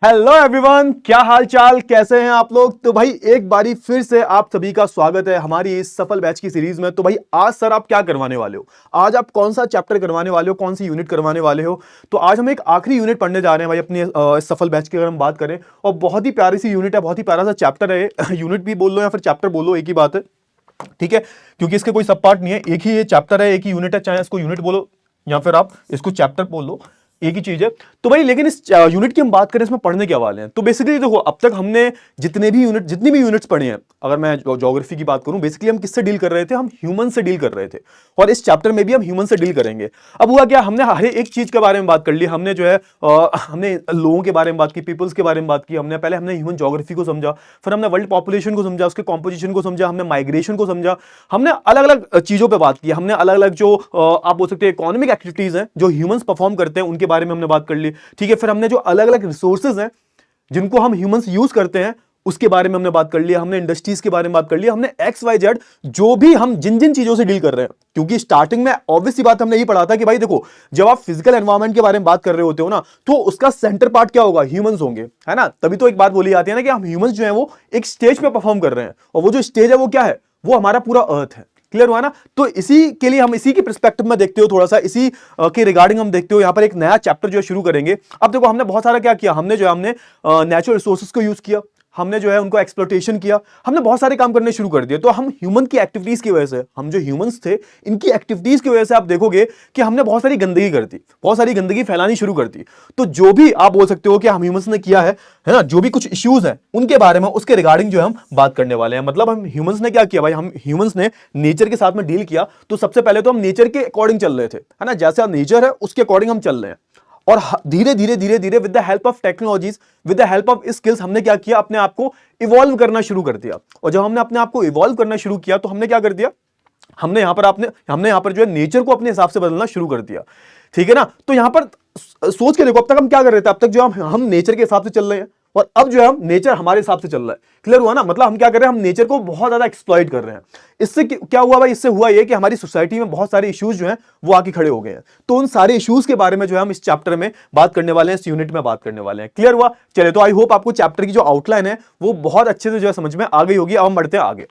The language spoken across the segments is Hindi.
हेलो एवरीवन, क्या हाल चाल, कैसे हैं आप लोग। तो भाई एक बारी फिर से आप सभी का स्वागत है हमारी इस सफल बैच की सीरीज में। तो भाई आज सर आप क्या करवाने वाले हो, आज आप कौन सा चैप्टर करवाने वाले हो, कौन सी यूनिट करवाने वाले हो। तो आज हम एक आखिरी यूनिट पढ़ने जा रहे हैं भाई अपनी इस सफल बैच की अगर हम बात करें। और बहुत ही प्यारी सी यूनिट है, बहुत ही प्यारा सा चैप्टर है। यूनिट भी बोल लो या फिर चैप्टर बोलो, एक ही बात है, ठीक है, क्योंकि इसके कोई सब पार्ट नहीं है, एक ही ये चैप्टर है, एक ही यूनिट है, चाहे इसको यूनिट बोलो या फिर आप इसको चैप्टर बोल लो, एक ही चीज है। तो भाई लेकिन इस यूनिट की हम बात करें, इसमें पढ़ने क्या वाले हैं। तो बेसिकली देखो, अब तक हमने जितनी भी यूनिट्स पढ़े हैं, अगर मैं ज्योग्राफी की बात करूं, बेसिकली हम किससे डील कर रहे थे, हम ह्यूमन से डील कर रहे थे। और इस चैप्टर में भी हम ह्यूमन से डील करेंगे। अब हुआ क्या, हमने हर एक चीज के बारे में बात कर ली। हमने जो है हमने लोगों के बारे में बात की, पीपल्स के बारे में बात की, हमने ह्यूमन ज्योग्राफी को समझा, फिर हमने वर्ल्ड पॉपुलेशन को समझा, उसके कॉम्पोजिशन को समझा, हमने माइग्रेशन को समझा, हमने अलग अलग चीजों पर बात की, हमने अलग अलग जो आप बोल सकते हैं इकोनॉमिक एक्टिविटीज हैं जो ह्यूमंस परफॉर्म करते हैं, उनके बारे में हमने बात कर ली, ठीक है। फिर हमने जो अलग अलग रिसोर्सेज हैं जिनको हम ह्यूमंस यूज करते हैं, उसके बारे में हमने बात कर लिया, हमने इंडस्ट्रीज के बारे में बात कर लिया, हमने एक्स वाई जेड जो भी हम जिन जिन चीजों से डील कर रहे हैं। क्योंकि स्टार्टिंग में ऑब्वियस सी बात हमने यही पढ़ा था कि भाई देखो, जब आप फिजिकल एनवायरनमेंट के बारे में बात कर रहे होते हो ना, तो उसका सेंटर पार्ट क्या होगा, ह्यूमंस होंगे, है ना। तभी तो एक बात बोली जाती है ना कि हम ह्यूमंस जो है वो एक स्टेज पे परफॉर्म कर रहे हैं, और वो जो स्टेज है वो क्या है, वो हमारा पूरा अर्थ है। क्लियर हुआ ना। तो इसी के लिए हम इसी के पर्सपेक्टिव में देखते हो, थोड़ा सा इसी के रिगार्डिंग हम देखते हो, यहां पर एक नया चैप्टर जो है शुरू करेंगे। अब देखो, हमने बहुत सारा क्या किया, हमने नेचुरल रिसोर्सेज को यूज किया, हमने जो है उनको एक्सप्लॉयटेशन किया, हमने बहुत सारे काम करने शुरू कर दिए। तो हम ह्यूमन की एक्टिविटीज की वजह से, हम जो ह्यूमंस थे, इनकी एक्टिविटीज की वजह से आप देखोगे कि हमने बहुत सारी गंदगी कर दी, बहुत सारी गंदगी फैलानी शुरू कर दी। तो जो भी आप बोल सकते हो कि हम ह्यूमंस ने किया है ना, जो भी कुछ इश्यूज है उनके बारे में, उसके रिगार्डिंग जो है हम बात करने वाले हैं। मतलब हम ह्यूमंस ने क्या किया भाई, हम ह्यूमंस ने नेचर के साथ में डील किया। तो सबसे पहले तो हम नेचर के अकॉर्डिंग चल रहे थे, है ना, जैसा नेचर है उसके अकॉर्डिंग हम चल रहे हैं। और धीरे धीरे धीरे धीरे with the help of technologies, with the help of skills, हमने क्या किया, अपने आप को इवॉल्व करना शुरू कर दिया। और जब हमने अपने आप को इवॉल्व करना शुरू किया, तो हमने क्या कर दिया, हमने यहां पर जो है नेचर को अपने हिसाब से बदलना शुरू कर दिया, ठीक है ना। तो यहां पर सोच के देखो, अब तक हम क्या कर रहे थे, अब तक जो हम नेचर के हिसाब से चल रहे हैं, और अब जो है हम नेचर हमारे हिसाब से चल रहा है। क्लियर हुआ ना। मतलब हम क्या कर रहे हैं, हम नेचर को बहुत ज्यादा एक्सप्लॉइट कर रहे हैं। इससे क्या हुआ भाई, इससे हुआ ये कि हमारी सोसाइटी में बहुत सारे इश्यूज जो हैं वो आके खड़े हो गए हैं। तो उन सारे इश्यूज के बारे में जो है हम इस चैप्टर में बात करने वाले हैं, इस यूनिट में बात करने वाले हैं। क्लियर हुआ। चले, तो आई होप आपको चैप्टर की जो आउटलाइन है वो बहुत अच्छे से जो है समझ में आ गई होगी। अब हम बढ़ते हैं आगे।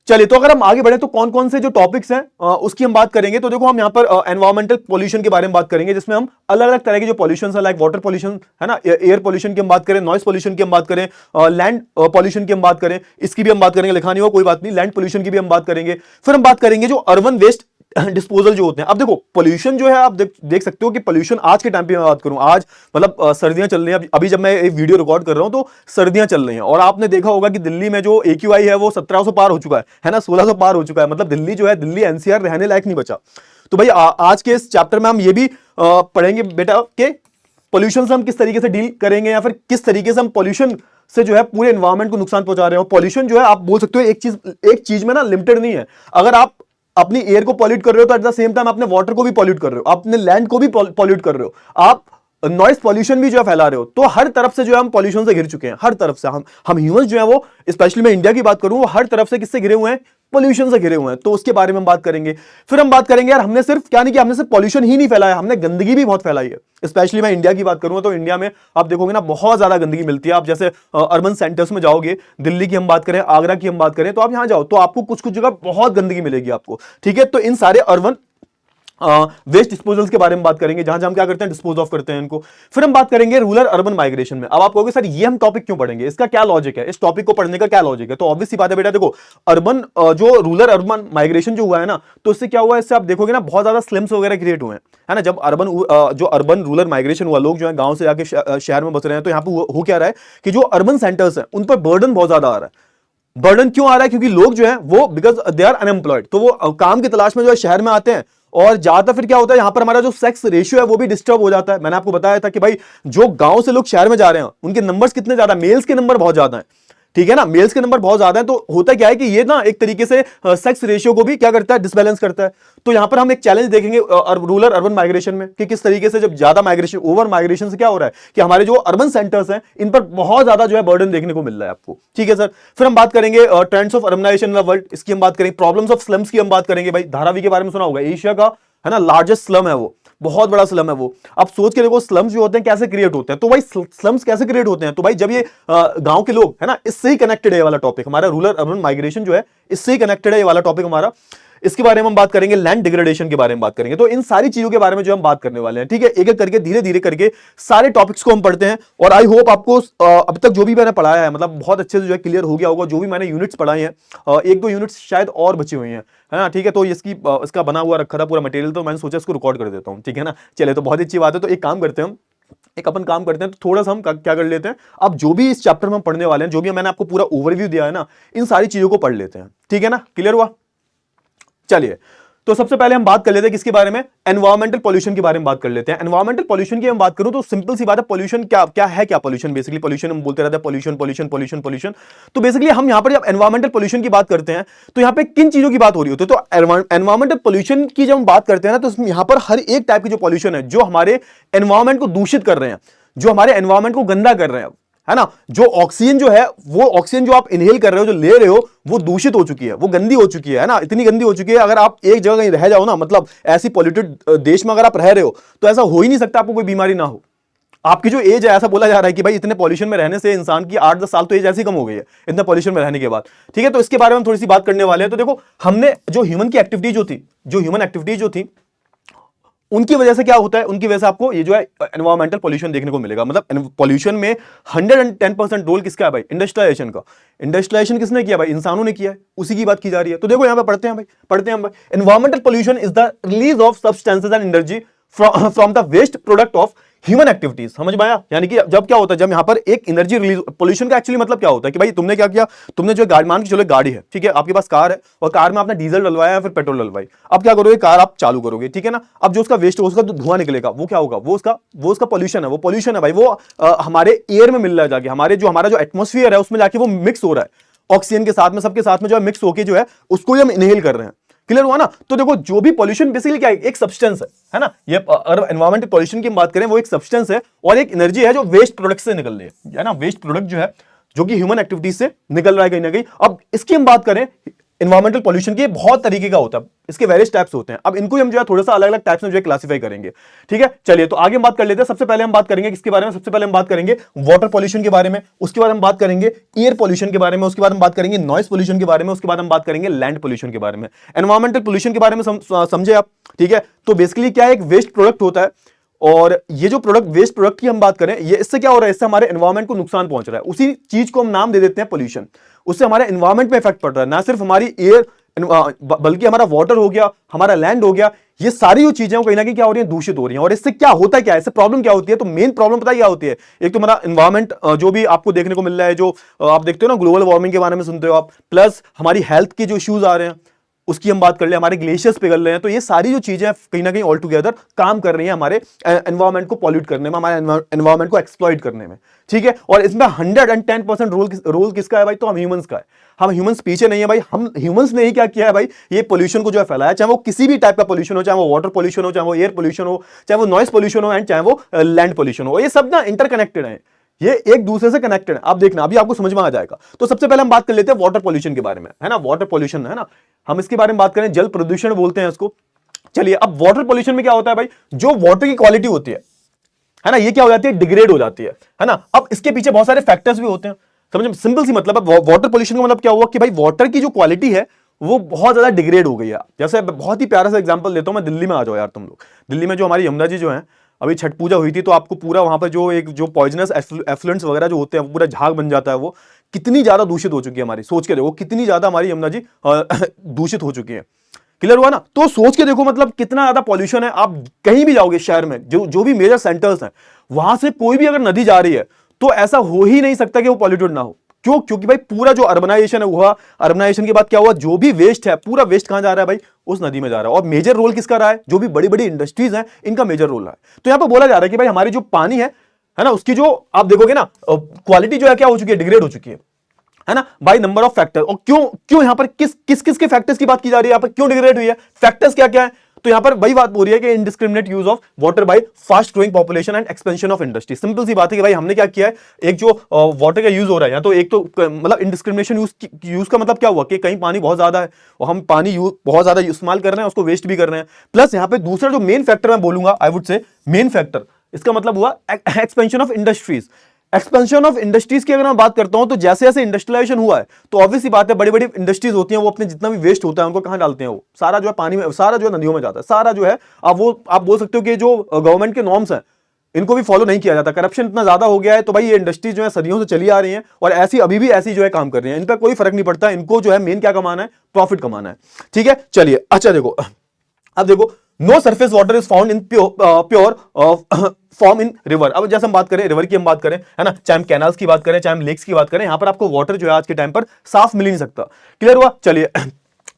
चलिए, तो अगर हम आगे बढ़े तो कौन कौन से जो टॉपिक्स हैं उसकी हम बात करेंगे। तो देखो, हम यहां पर एनवायरमेंटल पॉल्यूशन के बारे में बात करेंगे, जिसमें हम अलग अलग तरह के जो पॉल्यूशन है, लाइक वाटर पॉल्यूशन, है ना, एयर पॉल्यूशन की हम बात करें, नॉइस पॉल्यूशन की हम बात करें, लैंड पॉल्यूशन की हम बात करें, इसकी भी हम बात करेंगे, लिखा नहीं हुआ कोई बात नहीं, लैंड पॉल्यूशन की भी हम बात करेंगे। फिर हम बात करेंगे जो अर्बन वेस्ट डिस्पोजल जो होते हैं। अब देखो, पोल्यूशन जो है, आप देख सकते हो कि पोल्यूशन आज के टाइम पे मैं बात करूं, आज मतलब सर्दियां चल रही हैं, अभी जब मैं एक वीडियो रिकॉर्ड कर रहा हूं तो सर्दियां चल रही हैं, और आपने देखा होगा कि दिल्ली में जो AQI है वो 1700 पार हो चुका है ना, 1600 पार हो चुका है। मतलब दिल्ली जो है, दिल्ली NCR रहने लायक नहीं बचा। तो भाई आज के इस चैप्टर में हम ये भी पढ़ेंगे बेटा कि पोल्यूशन से हम किस तरीके से डील करेंगे, या फिर किस तरीके से हम पोल्यूशन से जो है पूरे एनवायरमेंट को नुकसान पहुंचा रहे हो। पोल्यूशन जो है, आप बोल सकते हो एक चीज में ना लिमिटेड नहीं है। अगर आप अपनी एयर को पॉल्यूट कर रहे हो, तो एट द सेम टाइम अपने वाटर को भी पॉल्यूट कर रहे हो, अपने लैंड को भी पॉल्यूट कर रहे हो, आप नॉइस पॉल्यूशन भी जो है फैला रहे हो। तो हर तरफ से जो है हम पॉल्यूशन से घिर चुके हैं, हर तरफ से हम ह्यूमंस जो है वो, स्पेशली मैं इंडिया की बात करूं, वो हर तरफ से किससे घिरे हुए हैं, पॉल्यूशन से घिरे हुए हैं। तो उसके बारे में हम बात करेंगे। फिर हम बात करेंगे यार, हमने सिर्फ क्या नहीं किया, हमने सिर्फ पॉल्यूशन ही नहीं फैलाया, हमने गंदगी भी बहुत फैलाई है। स्पेशली मैं इंडिया की बात करूंगा तो इंडिया में आप देखोगे ना, बहुत ज्यादा गंदगी मिलती है। आप जैसे अर्बन सेंटर्स में जाओगे, दिल्ली की हम बात करें, आगरा की हम बात करें, तो आप यहां जाओ तो आपको कुछ कुछ जगह बहुत गंदगी मिलेगी आपको, ठीक है। तो इन सारे अर्बन वेस्ट डिस्पोजल्स के बारे में बात करेंगे, जहां हम क्या करते हैं, डिस्पोज ऑफ करते हैं इनको। फिर हम बात करेंगे रूरल अर्बन माइग्रेशन में। अब आप कहोगे सर ये हम टॉपिक क्यों पढ़ेंगे, इसका क्या लॉजिक है, इस टॉपिक को पढ़ने का क्या लॉजिक है। तो ऑब्वियस सी बात है बेटा, देखो अर्बन जो रूरल अर्बन माइग्रेशन जो हुआ है ना, तो इससे क्या हुआ है, इससे आप देखोगे ना बहुत ज्यादा स्लम्स वगैरह क्रिएट हुए हैं, है ना। जब अर्बन रूरल माइग्रेशन हुआ, लोग जो है गांव से जाके शहर में बस रहे हैं, तो यहाँ पे हो क्या रहा है कि जो अर्बन सेंटर्स हैं उन पर बर्डन बहुत ज्यादा आ रहा है। बर्डन क्यों आ रहा है, क्योंकि लोग जो है वो बिकॉज दे आर अनएम्प्लॉयड, तो वो काम की तलाश में जो है शहर में आते हैं। और ज्यादा फिर क्या होता है, यहां पर हमारा जो सेक्स रेशियो है वो भी डिस्टर्ब हो जाता है। मैंने आपको बताया था कि भाई जो गांव से लोग शहर में जा रहे हैं उनके नंबर्स कितने ज्यादा, मेल्स के नंबर बहुत ज्यादा है, ठीक है ना, मेल्स के नंबर बहुत ज्यादा है। तो होता क्या है कि ये ना एक तरीके से सेक्स रेशियो को भी क्या करता है, डिसबैलेंस करता है। तो यहां पर हम एक चैलेंज देखेंगे रूरल अर्बन माइग्रेशन में, कि किस तरीके से जब ज्यादा माइग्रेशन, ओवर माइग्रेशन से क्या हो रहा है कि हमारे जो अर्बन सेंटर्स हैं इन पर बहुत ज्यादा जो है बर्डन देखने को मिल रहा है आपको, ठीक है सर। फिर हम बात करेंगे trends of urbanisation in the world, इसकी हम बात करेंगे। प्रॉब्लम्स ऑफ स्लम्स की हम बात करेंगे। भाई धारावी के बारे में सुना होगा, एशिया का है ना लार्जेस्ट स्लम है वो, बहुत बड़ा स्लम है वो। आप सोच के देखो स्लम्स जो होते हैं कैसे क्रिएट होते हैं। तो भाई स्लम्स कैसे क्रिएट होते हैं, तो भाई जब ये गांव के लोग है ना, इससे ही कनेक्टेड है ये वाला टॉपिक हमारा, रूरल अर्बन माइग्रेशन जो है इससे ही कनेक्टेड है ये वाला टॉपिक हमारा। इसके बारे में हम बात करेंगे, लैंड डिग्रेडेशन के बारे में बात करेंगे। तो इन सारी चीजों के बारे में जो हम बात करने वाले हैं, ठीक है, एक एक करके धीरे धीरे करके सारे टॉपिक्स को हम पढ़ते हैं। और आई होप आपको अब तक जो भी मैंने पढ़ाया है मतलब बहुत अच्छे से जो है क्लियर हो गया होगा। जो भी मैंने यूनिट्स पढ़ाए हैं, एक दो यूनिट्स शायद और बची हुई हैं, है ना, ठीक है। तो इसका बना हुआ रखा था पूरा मटेरियल, तो मैंने सोचा इसको रिकॉर्ड कर देता हूँ, ठीक है ना। चले तो बहुत अच्छी बात है। तो एक काम करते हैं हम, एक अपन काम करते हैं, तो थोड़ा सा हम क्या कर लेते हैं, अब जो भी इस चैप्टर में हम पढ़ने वाले हैं, जो भी मैंने आपको पूरा ओवरव्यू दिया है ना, इन सारी चीजों को पढ़ लेते हैं, ठीक है ना। क्लियर हुआ? चलिए, तो सबसे पहले हम बात कर लेते हैं किसके बारे में, एनवायरमेंटल पॉल्यूशन के बारे में बात कर लेते हैं। एनवायरमेंटल पॉल्यूशन की हम बात करूं तो सिंपल सी बात है, पॉल्यूशन क्या है, क्या पॉल्यूशन, बेसिकली पॉल्यूशन हम बोलते रहते हैं पॉल्यूशन पॉल्यूशन पॉल्यूशन पॉल्यूशन। तो बेसिकली हम यहां पर जब एनवायरमेंटल पॉल्यूशन की बात करते हैं तो यहां पे किन चीजों की बात हो रही होती है, तो एनवायरमेंटल पॉल्यूशन की जब हम बात करते हैं ना, तो यहां पर हर एक टाइप की जो पॉल्यूशन है जो हमारे एनवायरमेंट को दूषित कर रहे हैं, जो हमारे एनवायरमेंट को गंदा कर रहे हैं, है ना। जो ऑक्सीजन जो है, वो ऑक्सीजन जो आप इनहेल कर रहे हो, जो ले रहे हो, वो दूषित हो चुकी है, वो गंदी हो चुकी है ना, इतनी गंदी हो चुकी है। अगर आप एक जगह कहीं रह जाओ ना, मतलब ऐसी पॉल्यूटेड देश में अगर आप रह रहे हो, तो ऐसा हो ही नहीं सकता आपको कोई बीमारी ना हो। आपकी जो एज है, ऐसा बोला जा रहा है कि भाई इतने पॉल्यूशन में रहने से इंसान की 8-10 साल तो एज ऐसी कम हो गई है, इतने पॉल्यूशन में रहने के बाद, ठीक है। तो इसके बारे में हम थोड़ी सी बात करने वाले हैं। तो देखो, हमने जो ह्यूमन की एक्टिविटी जो थी, जो ह्यूमन एक्टिविटी जो थी, उनकी वजह से क्या होता है, उनकी वजह से आपको ये जो है एनवायरमेंटल पॉल्यूशन देखने को मिलेगा। मतलब पॉल्यूशन में 110% रोल किसका है भाई, इंडस्ट्रियलाइजेशन का। इंडस्ट्रियलाइजेशन किसने किया भाई, इंसानों ने किया है, उसी की बात की जा रही है। तो देखो यहां पे पढ़ते हैं भाई, environmental pollution is the release of substances and energy from the waste product of human activities. समझ में आया? यानी कि जब क्या होता है, जब यहां पर एक एनर्जी रिलीज, पॉल्यूशन का एक्चुअली मतलब क्या होता है कि भाई तुमने क्या किया, तुमने जो गाड़ी, मान के चलो गाड़ी है, ठीक है, आपके पास कार है, और कार में आपने डीजल डलवाया या फिर पेट्रोल डलवाई। अब क्या करोगे, कार आप चालू करोगे, ठीक है ना। अब जो उसका वेस्ट, उसका जो धुआं निकलेगा, वो क्या होगा, वो उसका पॉल्यूशन है, वो पॉल्यूशन है भाई। वो हमारे एयर में मिल रहा है जाके, हमारा जो एटमोस्फियर है उसमें जाके वो मिक्स हो रहा है ऑक्सीजन के साथ में, सबके साथ में जो है मिक्स होकर जो है उसको हम इनहेल कर रहे हैं। क्लियर हुआ ना? तो देखो, जो भी पॉल्यूशन बेसिकली क्या है, एक सब्सटेंस है ना। ये एनवायरमेंटल पॉल्यूशन की बात करें, वो एक सब्सटेंस है और एक एनर्जी है जो वेस्ट प्रोडक्ट से निकल रही है ना। वेस्ट प्रोडक्ट जो है, जो कि ह्यूमन एक्टिविटीज से निकल रहा है कहीं ना कहीं। अब इसकी हम बात करें, एनवायरमेंटल पॉल्यूशन की बहुत तरीके का होता है, इसके वेरियस टाइप्स होते हैं। अब इनको हम जो है थोड़ा सा अलग अलग टाइप्स में जो है क्लासिफाई करेंगे, ठीक है। चलिए, तो आगे हम बात कर लेते हैं। सबसे पहले हम बात करेंगे किसके बारे में, सबसे पहले हम बात करेंगे वाटर पॉल्यूशन के बारे में, उसके बाद हम बात करेंगे एयर पॉल्यूशन के बारे में, उसके बाद हम बात करेंगे नॉइस पॉल्यूशन के बारे में, उसके बाद हम बात करेंगे लैंड पॉल्यूशन के बारे में। एनवायरमेंटल पॉल्यूशन के बारे में समझे आप, ठीक है। तो बेसिकली क्या है, एक वेस्ट प्रोडक्ट होता है, और ये जो प्रोडक्ट, वेस्ट प्रोडक्ट की हम बात करें, ये इससे क्या हो रहा है, इससे हमारे एनवायरमेंट को नुकसान पहुंच रहा है। उसी चीज को हम नाम दे देते हैं पॉल्यूशन। उससे हमारे एनवायरमेंट में इफेक्ट पड़ रहा है, ना सिर्फ हमारी एयर बल्कि हमारा वाटर हो गया, हमारा लैंड हो गया, ये सारी जो चीजें कहीं ना कहीं क्या हो रही हैं, दूषित हो रही हैं। और इससे क्या होता है, क्या इससे प्रॉब्लम क्या होती है, तो मेन प्रॉब्लम पता है क्या होती है। एक तो हमारा एनवायरमेंट जो भी आपको देखने को मिल रहा है, जो आप देखते हो ना, ग्लोबल वार्मिंग के बारे में सुनते हो आप, प्लस हमारी हेल्थ के जो इश्यूज आ रहे हैं उसकी हम बात कर ले, हमारे ग्लेशियर्स पिघल रहे हैं। तो ये सारी जो चीजें कहीं ना कहीं ऑल टुगेदर काम कर रही हैं हमारे एनवायरमेंट को पॉल्यूट करने में, हमारे एनवायरमेंट को एक्सप्लॉइट करने में, ठीक है। और इसमें 110% रोल किसका है भाई, तो हम ह्यूमंस का है। हम ह्यूमंस पीछे नहीं है भाई, हम ह्यूमंस ने ही क्या किया है भाई, ये पोल्यूशन को जो है फैलाया, चाहे वो किसी भी टाइप का पोल्यूशन हो, चाहे वो वाटर पोल्यूशन हो, चाहे वो एयर पोल्यूशन हो, चाहे वो नॉइस पोल्यूशन हो, एंड चाहे वो लैंड पोल्यूशन हो। ये सब ना इंटरकनेक्टेड है, ये एक दूसरे से कनेक्टेड है। आप देखना, अभी आपको समझ में आ जाएगा। तो सबसे पहले हम बात कर लेते हैं वाटर पॉल्यूशन के बारे में, है ना। वाटर पॉल्यूशन है ना, हम इसके बारे में बात करें, जल प्रदूषण बोलते हैं इसको। चलिए, अब वाटर पॉल्यूशन में क्या होता है भाई, जो वाटर की क्वालिटी होती है ना, ये क्या हो जाती है, डिग्रेड हो जाती है ना। अब इसके पीछे बहुत सारे फैक्टर्स भी होते हैं, समझे, सिंपल सी मतलब है। वाटर पॉल्यूशन का मतलब क्या हुआ कि भाई वाटर की जो क्वालिटी है वो बहुत ज्यादा डिग्रेड हो गई है। जैसे बहुत ही प्यारा सा एग्जांपल देता हूं मैं, दिल्ली में आ जाओ यार तुम लोग। दिल्ली में जो हमारी यमुना जी जो है, अभी छठ पूजा हुई थी, तो आपको पूरा वहां पर जो पॉइजनस एफ्लुएंट्स वगैरह जो होते हैं, वो पूरा झाग बन जाता है। वो कितनी ज्यादा दूषित हो चुकी है हमारी, सोच के देखो कितनी ज्यादा हमारी यमुना जी दूषित हो चुकी है। क्लियर हुआ ना? तो सोच के देखो मतलब कितना ज्यादा पॉल्यूशन है। आप कहीं भी जाओगे शहर में, जो भी मेजर सेंटर्स हैं, वहां से कोई भी अगर नदी जा रही है तो ऐसा हो ही नहीं सकता कि वो पॉल्यूटेड ना हो। क्यों? क्योंकि भाई पूरा जो अर्बनाइजेशन है हुआ, अर्बनाइजेशन के बाद क्या हुआ, जो भी वेस्ट है, पूरा वेस्ट कहां जा रहा है भाई, उस नदी में जा रहा है। और मेजर रोल किसका रहा है, जो भी बड़ी बड़ी इंडस्ट्रीज हैं, इनका मेजर रोल रहा है। तो यहां पर बोला जा रहा है कि भाई हमारी जो पानी है ना, उसकी जो आप देखोगे ना क्वालिटी जो है क्या हो चुकी है, डिग्रेड हो चुकी है ना, बाय नंबर ऑफ फैक्टर। और क्यों यहां पर किस के फैक्टर्स की बात की जा रही है, यहां पर क्यों डिग्रेड हुई है, फैक्टर्स क्या क्या है। तो यहां पर वही बात हो रही है कि indiscriminate use of water by fast growing population and expansion of industry. Simple सी बात है कि भाई हमने क्या किया है, एक जो वाटर का यूज हो रहा है, या तो एक तो मतलब इनडिस्क्रिमिनेशन यूज का मतलब क्या हुआ कि कहीं पानी बहुत ज्यादा है और हम पानी बहुत ज्यादा इस्तेमाल कर रहे हैं, उसको वेस्ट भी कर रहे हैं। प्लस यहां पे दूसरा जो मेन फैक्टर मैं बोलूंगा, I would say main factor, इसका मतलब हुआ expansion of industries. Expansion of industries की अगर मैं बात करता हूं तो जैसे जैसे इंडस्ट्रियलाइजेशन हुआ है तो ऑब्वियस सी बात है बड़ी बड़ी इंडस्ट्रीज होती हैं, वो अपने जितना भी वेस्ट होता है उनको कहां डालते हैं, वो सारा जो है पानी में, सारा जो है नदियों में जाता है, सारा जो है। आप बोल सकते हो कि जो गवर्नमेंट के नॉर्म्स हैं इनको भी फॉलो नहीं किया जाता, करप्शन इतना ज्यादा हो गया है। तो भाई ये इंडस्ट्रीज जो है सदियों से चली आ रही हैं और ऐसी अभी भी ऐसी जो है काम कर रही हैं, इन पर कोई फर्क नहीं पड़ता, इनको जो है मेन क्या कमाना है, प्रॉफिट कमाना है। ठीक है, चलिए अच्छा देखो, अब देखो, no surface water is found in pure form in river. अब जैसे हम बात करें रिवर की, हम बात करें, है ना, चाहे हम कैनाल्स की बात करें, चाहे हम लेक्स की बात करें, यहां पर आपको वाटर जो है आज के टाइम पर साफ मिल ही नहीं सकता। क्लियर हुआ? चलिए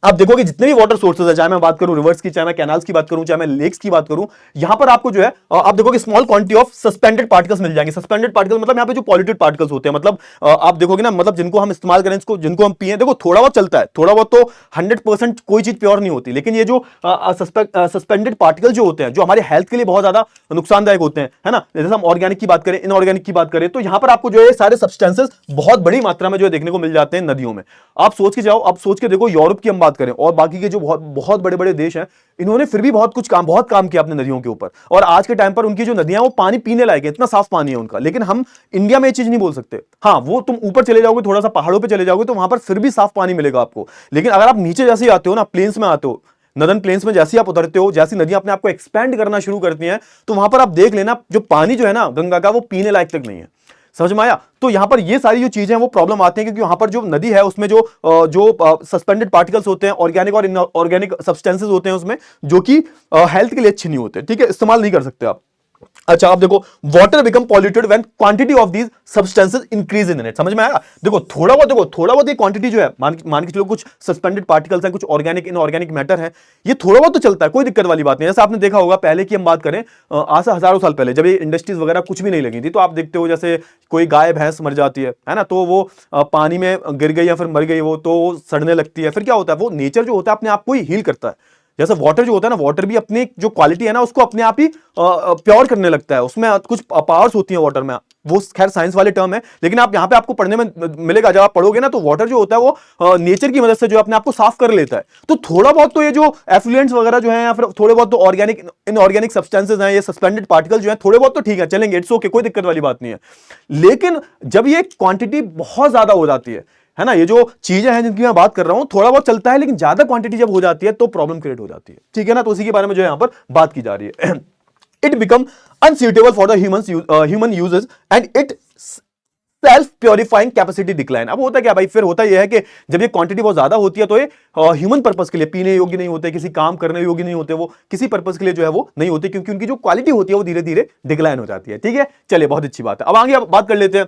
आप देखोगे जितने भी वाटर सोर्सेज है, चाहे मैं बात करूं रिवर्स की, चाहे मैं कैनाल्स की बात करूं, चाहे मैं लेक्स की बात करूं, यहां पर आपको जो है आप देखोगे small quantity of suspended particles मिल जाएंगे। सस्पेंडेड पार्टिकल्स मतलब यहां पे जो पॉल्यूटेड पार्टिकल्स होते हैं, मतलब आप देखोगे ना, मतलब जिनको हम इस्तेमाल करें, जिनको हम पिए, देखो थोड़ा बहुत चलता है, थोड़ा बहुत तो 100% कोई चीज प्योर नहीं होती, लेकिन ये जो सस्पेंडेड पार्टिकल जो होते हैं, जो हमारे हेल्थ के लिए बहुत ज्यादा नुकसानदायक होते हैं, है ना, जैसे हम ऑर्गेनिक की बात करें, इनऑर्गेनिक की बात करें, तो यहां पर आपको जो है सारे सब्सटेंसेस बहुत बड़ी मात्रा में जो है देखने को मिल जाते हैं नदियों में। आप सोच के जाओ, आप सोच के देखो, यूरोप की हम बात करें और बाकी के जो बहुत बड़े बड़े देश हैं, इन्होंने फिर भी बहुत काम किया अपने नदियों के ऊपर, और आज के टाइम पर उनकी जो नदियां वो पानी पीने लायक है, इतना साफ पानी है उनका। लेकिन हम इंडिया में ये चीज नहीं बोल सकते। हाँ, वो तुम ऊपर चले जाओगे, थोड़ा सा पहाड़ों पे चले जाओगे तो वहां पर फिर भी साफ पानी मिलेगा आपको। लेकिन अगर आप नीचे जैसे ही आते हो ना, प्लेन्स में आते हो, नदन प्लेन्स में जैसे ही आप उतरते हो, जैसी नदियां अपने आपको एक्सपैंड करना शुरू करती हैं, तो वहां पर आप देख लेना जो पानी जो है ना गंगा का, वो पीने लायक तक नहीं है। समझ में आया? तो यहां पर ये सारी जो चीजें हैं वो प्रॉब्लम आती हैं, क्योंकि वहां पर जो नदी है उसमें जो सस्पेंडेड पार्टिकल्स होते हैं, ऑर्गेनिक और इनऑर्गेनिक सब्सटेंसेस होते हैं उसमें, जो कि हेल्थ के लिए अच्छे नहीं होते। ठीक है, इस्तेमाल नहीं कर सकते आप। अच्छा, आप देखो, water become polluted when quantity of these substances increase in it. समझ में आया? देखो थोड़ा बहुत ये क्वांटिटी जो है, मान के चलो कुछ सस्पेंडेड पार्टिकल्स हैं, कुछ ऑर्गेनिक इनऑर्गेनिक मैटर है, ये थोड़ा बहुत तो चलता है, कोई दिक्कत वाली बात नहीं। जैसे आपने देखा होगा, पहले की हम बात करें, आज से हजारों साल पहले, जब ये इंडस्ट्रीज वगैरह कुछ भी नहीं लगी थी, तो आप देखते हो जैसे कोई गाय भैंस मर जाती है ना, तो वो पानी में गिर गई या फिर मर गई, वो तो सड़ने लगती है। फिर क्या होता है, वो नेचर जो होता है अपने आप को ही हील करता है। जैसे वाटर जो होता है ना, वाटर भी अपनी जो क्वालिटी है ना, उसको अपने आप ही प्योर करने लगता है। उसमें कुछ पावर्स होती हैं वाटर में, वो खैर साइंस वाले टर्म है, लेकिन आप यहां पे आपको पढ़ने में मिलेगा, जब आप पढ़ोगे ना, तो वाटर जो होता है वो नेचर की मदद से जो अपने आप को साफ कर लेता है। तो थोड़ा बहुत तो ये जो एफ्लुएंट्स वगैरह जो है, या फिर थोड़े बहुत तो ऑर्गेनिक इनऑर्गेनिक सब्सटेंसेस हैं, ये सस्पेंडेड पार्टिकल जो है, थोड़े बहुत तो ठीक है, चलेंगे, इट्स ओके, कोई दिक्कत वाली बात नहीं है। लेकिन जब ये क्वांटिटी बहुत ज्यादा हो जाती है ना, ये जो चीजें हैं जिनकी मैं बात कर रहा हूं, थोड़ा बहुत चलता है, लेकिन ज्यादा क्वांटिटी जब हो जाती है तो प्रॉब्लम क्रिएट हो जाती है। ठीक है ना, तो उसी के बारे में जो है यहां पर बात की जा रही है। It become unsuitable for the human uses and it self purifying capacity decline. अब होता क्या भाई, फिर होता यह है कि जब ये क्वांटिटी बहुत ज्यादा होती है तो ये ह्यूमन पर्पस के लिए पीने योग्य नहीं होते, किसी काम करने योग्य नहीं होते, वो किसी पर्पस के लिए जो है वो नहीं होते, क्योंकि उनकी जो क्वालिटी होती है वो धीरे धीरे डिक्लाइन हो जाती है। ठीक है, चलिए, बहुत अच्छी बात है। अब आगे बात कर लेते हैं।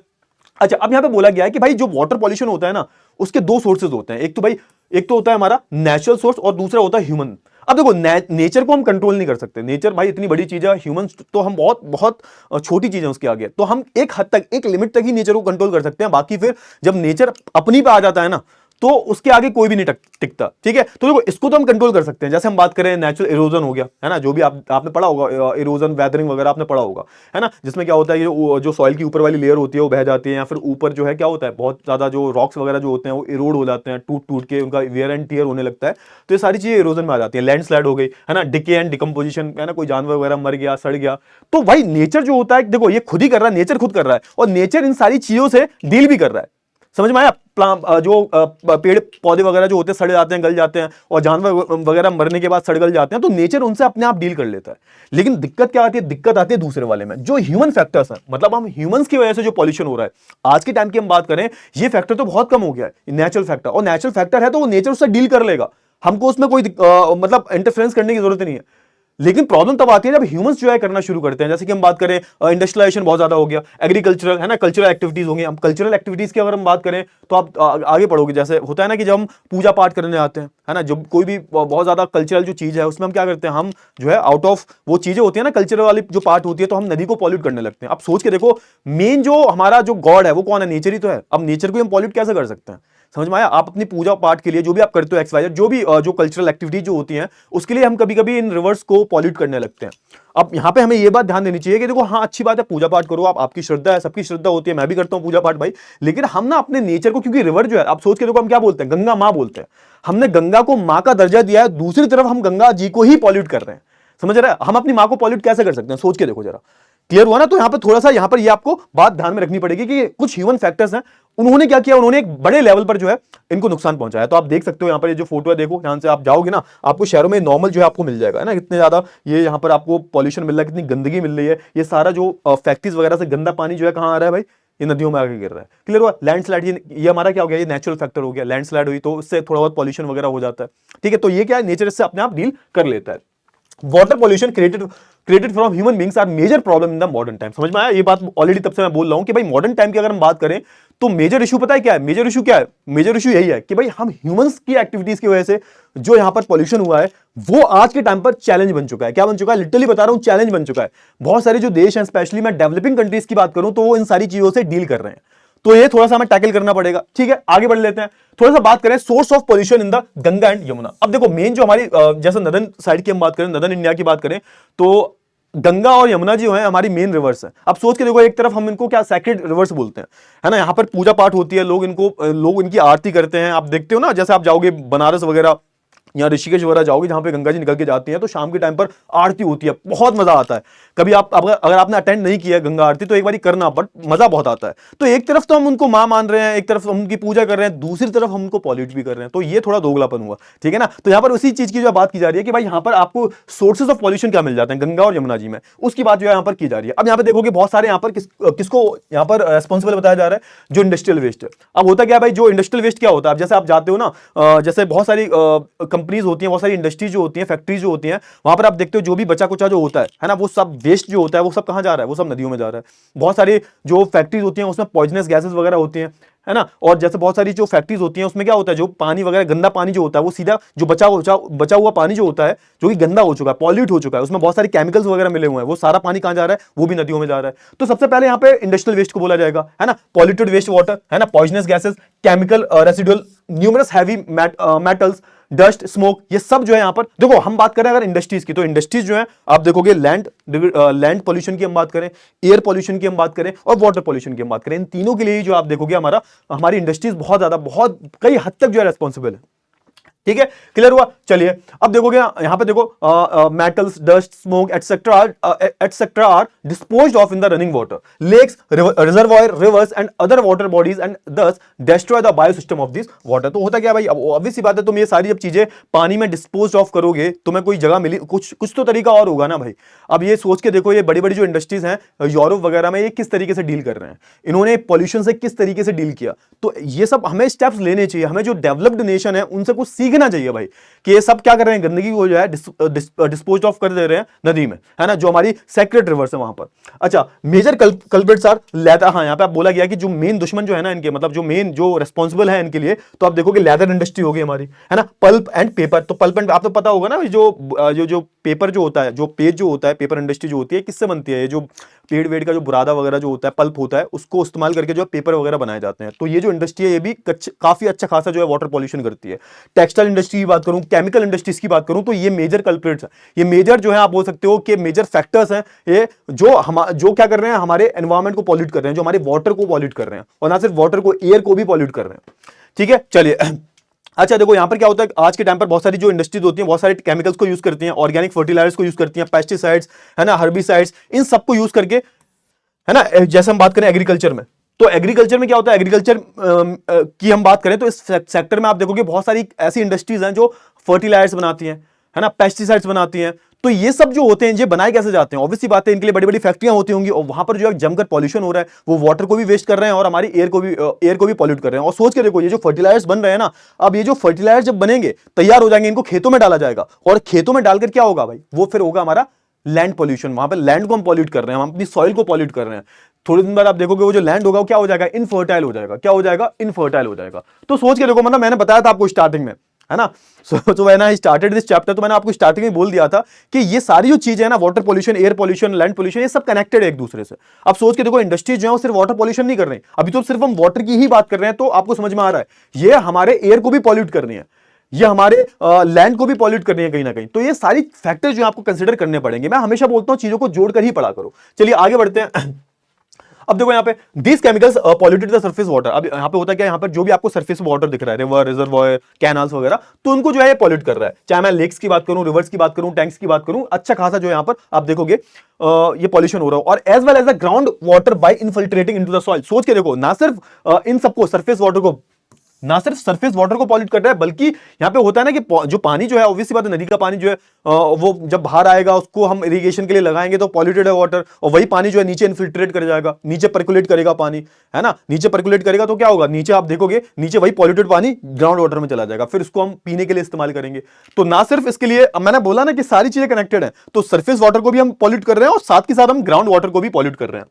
अच्छा, अब यहां पे बोला गया है कि भाई जो वाटर पॉल्यूशन होता है ना, उसके दो सोर्सेज होते हैं। एक तो होता है हमारा नेचुरल सोर्स और दूसरा होता है ह्यूमन। अब देखो, नेचर को हम कंट्रोल नहीं कर सकते, नेचर भाई इतनी बड़ी चीज है, ह्यूमन तो हम बहुत बहुत छोटी चीज है उसके आगे। तो हम एक हद तक, एक लिमिट तक ही नेचर को कंट्रोल कर सकते हैं, बाकी फिर जब नेचर अपनी पे आ जाता है ना, तो उसके आगे कोई भी नहीं टिकता। ठीक है, तो देखो, इसको तो हम कंट्रोल कर सकते हैं। जैसे हम बात करें, नेचुरल इरोजन हो गया, है ना, जो भी आपने पढ़ा होगा, इरोजन वेदरिंग वगैरह आपने पढ़ा होगा, है ना, जिसमें क्या होता है, जो सॉइल की ऊपर वाली लेयर होती है वो बह जाती है, या फिर ऊपर जो है क्या होता है, बहुत ज्यादा जो रॉक्स वगैरह जो होते हैं वो इरोड हो जाते हैं, टूट टूट के उनका वेयर एंड टियर होने लगता है। तो ये सारी चीजें इरोजन में आ जाती है। लैंडस्लाइड हो गई, है ना, डिके एंड डिकम्पोजिशन, है ना, कोई जानवर वगैरह मर गया, सड़ गया, तो भाई नेचर जो होता है, देखो ये खुद ही कर रहा है, नेचर खुद कर रहा है, और नेचर इन सारी चीजों से डील भी कर रहा है। समझ में आया? जो पेड़ पौधे वगैरह जो होते हैं सड़ जाते हैं, गल जाते हैं, और जानवर वगैरह मरने के बाद सड़ गल जाते हैं, तो नेचर उनसे अपने आप डील कर लेता है। लेकिन दिक्कत क्या आती है? दिक्कत आती है दूसरे वाले में, जो ह्यूमन फैक्टर्स हैं, मतलब हम ह्यूमंस की वजह से जो पॉल्यूशन हो रहा है। आज के टाइम की हम बात करें, ये फैक्टर तो बहुत कम हो गया है, नेचुरल फैक्टर, और नेचुरल फैक्टर है तो वो नेचर उससे डील कर लेगा, हमको उसमें कोई मतलब इंटरफेरेंस करने की जरूरत नहीं है। लेकिन प्रॉब्लम तब आती है जब ह्यूमंस जो है करना शुरू करते हैं। जैसे कि हम बात करें, इंडस्ट्रियलाइजेशन बहुत ज्यादा हो गया, एग्रीकल्चरल, है ना, कल्चरल एक्टिविटीज होंगी। हम कल्चरल एक्टिविटीज की अगर हम बात करें तो आप आगे पढ़ोगे, जैसे होता है ना कि जब हम पूजा पाठ करने आते हैं, है ना, जब कोई भी बहुत ज्यादा कल्चरल जो चीज है उसमें हम क्या करते हैं, हम जो है आउट ऑफ वो चीजें होती है ना, कल्चरल वाली जो पार्ट होती है, तो हम नदी को पॉल्यूट करने लगते हैं। अब सोच के देखो, मेन जो हमारा जो गॉड है वो कौन है? नेचर ही तो है। अब नेचर को हम पॉल्यूट कैसे कर सकते हैं? समझ में आया? आप अपनी पूजा पाठ के लिए जो भी आप करते हो XYZ, जो भी जो कल्चरल एक्टिविटी जो होती हैं, उसके लिए हम कभी कभी इन रिवर्स को पॉल्यूट करने लगते हैं। अब यहाँ पे हमें ये बात ध्यान देनी चाहिए कि देखो, हाँ अच्छी बात है, पूजा पाठ करो आप, आपकी श्रद्धा है, सबकी श्रद्धा होती है, मैं भी करता हूँ पूजा पाठ भाई, लेकिन हम ना अपने नेचर को, क्योंकि रिवर जो है, आप सोच के देखो, हम क्या बोलते हैं, गंगा माँ बोलते हैं, हमने गंगा को माँ का दर्जा दिया है, दूसरी तरफ हम गंगा जी को ही पॉल्यूट कर रहे हैं। समझ रहे हैं? हम अपनी माँ को पॉल्यूट कैसे कर सकते हैं, सोच के देखो जरा। क्लियर हुआ ना? तो यहां पर थोड़ा सा, यहां पर ये आपको बात ध्यान में रखनी पड़ेगी कि कुछ ह्यूमन फैक्टर्स हैं, उन्होंने क्या किया, उन्होंने एक बड़े लेवल पर जो है इनको नुकसान पहुंचाया। तो आप देख सकते हो यहां पर ये जो फोटो है, देखो ध्यान से, आप जाओगे ना, आपको शहरों में नॉर्मल जो है आपको मिल जाएगा, है ना, इतने ज्यादा ये यहां पर आपको पॉल्यूशन मिल रहा है, कितनी गंदगी मिल रही है, ये सारा जो फैक्ट्रीज वगैरह से गंदा पानी जो है कहां आ रहा है भाई, ये नदियों में आके गिर रहा है। क्लियर हुआ? लैंडस्लाइड, ये हमारा क्या हो गया, ये नेचुरल फैक्टर हो गया, लैंडस्लाइड हुई तो उससे थोड़ा बहुत पॉल्यूशन वगैरह हो जाता है। ठीक है, तो ये क्या है, नेचर इससे अपने आप डील कर लेता है। Water pollution created from human beings are major problem in the modern time. समझ में आया? ये बात ऑलरेडी तब से मैं बोल रहा हूं कि भाई मॉडर्न टाइम की अगर हम बात करें तो मेजर इशू पता है क्या है? मेजर इशू क्या है? मेजर इशू यही है कि भाई हम ह्यूमंस की एक्टिविटीज की वजह से जो यहां पर पॉल्यूशन हुआ है, वो आज के टाइम पर चैलेंज बन चुका है। क्या बन चुका है? लिटरली बता रहा हूं, चैलेंज बन चुका है। बहुत सारे जो देश हैं, स्पेशली मैं डेवलपिंग कंट्रीज की बात करूं, तो वो इन सारी चीजों से डील कर रहे हैं। तो ये थोड़ा सा हमें टैकल करना पड़ेगा। ठीक है, आगे बढ़ लेते हैं, थोड़ा सा बात करें source of pollution in the Ganga and Yamuna. अब देखो, मेन जो हमारी जैसे नदन साइड की हम बात करें, नदन इंडिया की बात करें, तो गंगा और यमुना जो है हमारी मेन रिवर्स है। अब सोच के देखो, एक तरफ हम इनको क्या सैक्रेड रिवर्स बोलते हैं, है ना, यहाँ पर पूजा पाठ होती है, लोग इनकी आरती करते हैं। आप देखते हो ना, जैसे आप जाओगे बनारस वगैरह या ऋषिकेश वगैरह जाओगे, जहां पे गंगा जी निकल के जाती हैं, तो शाम के टाइम पर आरती होती है, बहुत मजा आता है। कभी आप अगर आपने अटेंड नहीं किया गंगा आरती, तो एक बार करना, बट मजा बहुत आता है। तो एक तरफ तो हम उनको मां मान रहे हैं, एक तरफ हम उनकी पूजा कर रहे हैं, दूसरी तरफ हम उनको पॉल्यूट भी कर रहे हैं, तो ये थोड़ा दोगलापन हुआ। ठीक है ना? तो यहाँ पर उसी चीज की जो बात की जा रही है कि भाई यहाँ पर आपको सोर्सेज ऑफ पॉल्यूशन क्या मिल जाते हैं गंगा और यमुना जी में, उसकी बात जो है यहाँ पर की जा रही है। अब यहाँ पर देखोगे बहुत सारे यहाँ पर किसको यहाँ पर रेस्पॉन्सिबल बताया जा रहा है, जो इंडस्ट्रियल वेस्ट है। अब होता क्या है भाई, जो इंडस्ट्रियल वेस्ट क्या होता है, अब जैसे आप जाते हो ना, जैसे बहुत सारी कंपनीज होती हैं, बहुत सारी इंडस्ट्रीज जो होती हैं, फैक्ट्रीज जो होती हैं, वहां पर आप देखते हो जो भी बचा कुचा जो होता है ना, वो सब वेस्ट जो होता है वो सब कहां जा रहा है, वो सब नदियों में जा रहा है। बहुत सारी जो फैक्ट्रीज होती हैं उसमें पॉइजनस गैसेस वगैरह होती हैं, है ना, और जैसे बहुत सारी जो फैक्ट्रीज होती हैं उसमें क्या होता है, जो पानी वगैरह गंदा पानी जो होता है वो सीधा जो बचा हुआ पानी जो होता है, जो कि गंदा हो चुका है, पॉल्यूट हो चुका है, उसमें बहुत सारे केमिकल्स वगैरह मिले हुए हैं, वो सारा पानी कहां जा रहा है, वो भी नदियों में जा रहा है। तो सबसे पहले यहाँ पे इंडस्ट्रियल वेस्ट को बोला जाएगा, है ना, पॉल्यूटेड वेस्ट वाटर, है ना, poisonous gases, chemical residual, numerous heavy metals, dust, smoke, ये सब जो है यहां पर देखो। हम बात करें अगर इंडस्ट्रीज की, तो इंडस्ट्रीज जो है आप देखोगे लैंड पॉल्यूशन की हम बात करें, एयर पॉल्यूशन की हम बात करें और वाटर पॉल्यूशन की हम बात करें, इन तीनों के लिए जो आप देखोगे हमारी इंडस्ट्रीज बहुत कई हद तक जो है रेस्पॉन्सिबल है। ठीक है, क्लियर हुआ? चलिए अब देखोगे यहां पे देखो, metals, dust, smoke etcetera are disposed of in the running water, lakes, reservoir, rivers and other water bodies and thus destroy the biosystem of this water. तो होता क्या भाई, अब ऑब्वियस सी बात है, तुम ये सारी जब चीजें पानी में डिस्पोज ऑफ करोगे, तुम्हें कोई जगह मिली, कुछ तो तरीका और होगा ना भाई। अब ये सोच के देखो, ये बड़ी बड़ी जो इंडस्ट्रीज हैं यूरोप वगैरह में, ये किस तरीके से डील कर रहे हैं, इन्होंने पॉल्यूशन से किस तरीके से डील किया। तो ये सब हमें स्टेप्स लेने चाहिए, हमें जो डेवलप्ड नेशन है उनसे कुछ सीखना चाहिए भाई, कि ये सब क्या कर रहे हैं, गंदगी को जो है डिस्पोज ऑफ कर दे रहे हैं नदी में, है ना, जो हमारी सेक्रेट रिवर्स है वहां पर। अच्छा, मेजर कल्प्रिट्स आर लेदर। हाँ, यहाँ पे आप बोला गया कि जो मेन दुश्मन जो है ना इनके, मतलब जो मेन जो रेस्पॉन्सिबल है इनके लिए, तो आप देखोगे लेदर इंडस्ट्री होगी हमारी, है ना, पल्प एंड पेपर। तो पल्प एंड, आपको पता होगा ना, जो पेपर जो होता है, जो पेज जो होता है, पेपर इंडस्ट्री जो होती है, किससे बनती है, ये जो पेड़ वेड़ का जो बुरादा वगैरह जो होता है, पल्प होता है, उसको इस्तेमाल करके जो पेपर वगैरह बनाए जाते हैं। तो ये जो इंडस्ट्री है ये भी काफी अच्छा खासा जो है वाटर पॉल्यूशन करती है। टेक्सटाइल इंडस्ट्री की बात करूं, केमिकल इंडस्ट्रीज की बात करूं, तो ये मेजर कल्प्रिट्स है, ये मेजर जो है आप बोल सकते हो कि मेजर फैक्टर्स हैं, ये जो क्या कर रहे हैं, हमारे एनवायरमेंट को पॉल्यूट कर रहे हैं, जो हमारे वाटर को पॉल्यूट कर रहे हैं, और ना सिर्फ वाटर को, एयर को भी पॉल्यूट कर रहे हैं। ठीक है, चलिए अच्छा देखो, यहां पर क्या होता है, आज के टाइम पर बहुत सारी जो इंडस्ट्रीज होती हैं बहुत सारे केमिकल्स को यूज करती हैं, ऑर्गेनिक फर्टिलाइजर्स को यूज करती हैं, पेस्टिसाइड्स, है ना, हर्बिसाइड्स, इन सबको यूज करके, है ना, जैसे हम बात करें एग्रीकल्चर में, तो एग्रीकल्चर में क्या होता है, एग्रीकल्चर की हम बात करें तो इस सेक्टर में आप देखोगे बहुत सारी ऐसी इंडस्ट्रीज हैं जो फर्टिलाइजर्स बनाती हैं, है ना, पेस्टिसाइड्स बनाती हैं। तो ये सब जो होते हैं, ये बनाए कैसे जाते हैं, ऑब्वियसली बात है, इनके लिए बड़ी बड़ी फैक्ट्रियां होती होंगी, और वहां पर जो है जमकर पॉल्यूशन हो रहा है, वो वाटर को भी वेस्ट कर रहे हैं और हमारी एयर को भी पॉल्यूट कर रहे हैं। और सोच के देखो, ये जो फर्टिलाइजर्स बन रहे हैं ना, अब ये जो फर्टिलाइजर जब बनेंगे, तैयार हो जाएंगे, इनको खेतों में डाला जाएगा, और खेतों में डालकर क्या होगा भाई, वो फिर होगा हमारा लैंड पॉल्यूशन। वहां पर लैंड को हम पॉल्यूट कर रहे हैं, हम अपनी सॉइल को पॉल्यूट कर रहे हैं। थोड़े दिन बाद आप देखोगे वो जो लैंड होगा वो क्या हो जाएगा, इनफर्टाइल हो जाएगा। क्या हो जाएगा, इनफर्टाइल हो जाएगा। तो सोच के देखो, मतलब मैंने बताया था आपको स्टार्टिंग में है ना। So when I started this chapter, तो मैंने आपको स्टार्टिंग में बोल दिया था कि ये सारी जो चीजें है ना, water pollution, air pollution, land pollution, ये सब कनेक्टेड है एक दूसरे से। अब सोच के देखो, इंडस्ट्रीज जो है वो सिर्फ वाटर पोल्यूशन नहीं कर रहे हैं, अभी तो सिर्फ हम वाटर की ही बात कर रहे हैं, तो आपको समझ में आ रहा है ये हमारे एयर को भी पॉल्यूट कर रही है, ये हमारे लैंड को भी पॉल्यूट करनी है कहीं ना कहीं। तो ये सारी फैक्टर जो आपको कंसिडर करने पड़ेंगे। मैं हमेशा बोलता हूं चीजों को जोड़कर ही पढ़ा करो। चलिए आगे बढ़ते हैं। अब देखो यहाँ पे these chemicals polluted the surface water. अब यहाँ पे होता है क्या, यहाँ पर जो भी आपको सरफेस वाटर दिख रहा है, रिवर, रिजर्वॉयर, कैनाल्स वगैरह, तो उनको जो है ये पॉल्यूट कर रहा है। चाहे मैं लेक्स की बात करूं, रिवर्स की बात करूं, टैंक्स की बात करूं, अच्छा खासा जो यहाँ पर आप देखोगे ये पॉल्यूशन हो रहा हो। और as well as the ground water by infiltrating into the soil. सोच के देखो, ना सिर्फ इन सबको, सरफेस वाटर को, ना सिर्फ सरफेस वाटर को पॉल्यूट कर रहा है, बल्कि यहां पे होता है ना कि जो पानी जो है, ऑब्वियसली बात है, नदी का पानी जो है वो जब बाहर आएगा उसको हम इरिगेशन के लिए लगाएंगे तो पॉल्यूटेड है वाटर, और वही पानी जो है नीचे इन्फिल्ट्रेट कर जाएगा, नीचे पर्कुलेट करेगा पानी, है ना। नीचे पर्कुलेट करेगा तो क्या होगा, नीचे आप देखोगे नीचे वही पॉल्यूटेड पानी ग्राउंड वाटर में चला जाएगा, फिर उसको हम पीने के लिए इस्तेमाल करेंगे। तो ना सिर्फ इसके लिए, मैंने बोला ना कि सारी चीजें कनेक्टेड है, तो सरफेस वाटर को भी हम पॉल्यूट कर रहे हैं और साथ के साथ हम ग्राउंड वाटर को भी पॉल्यूट कर रहे हैं।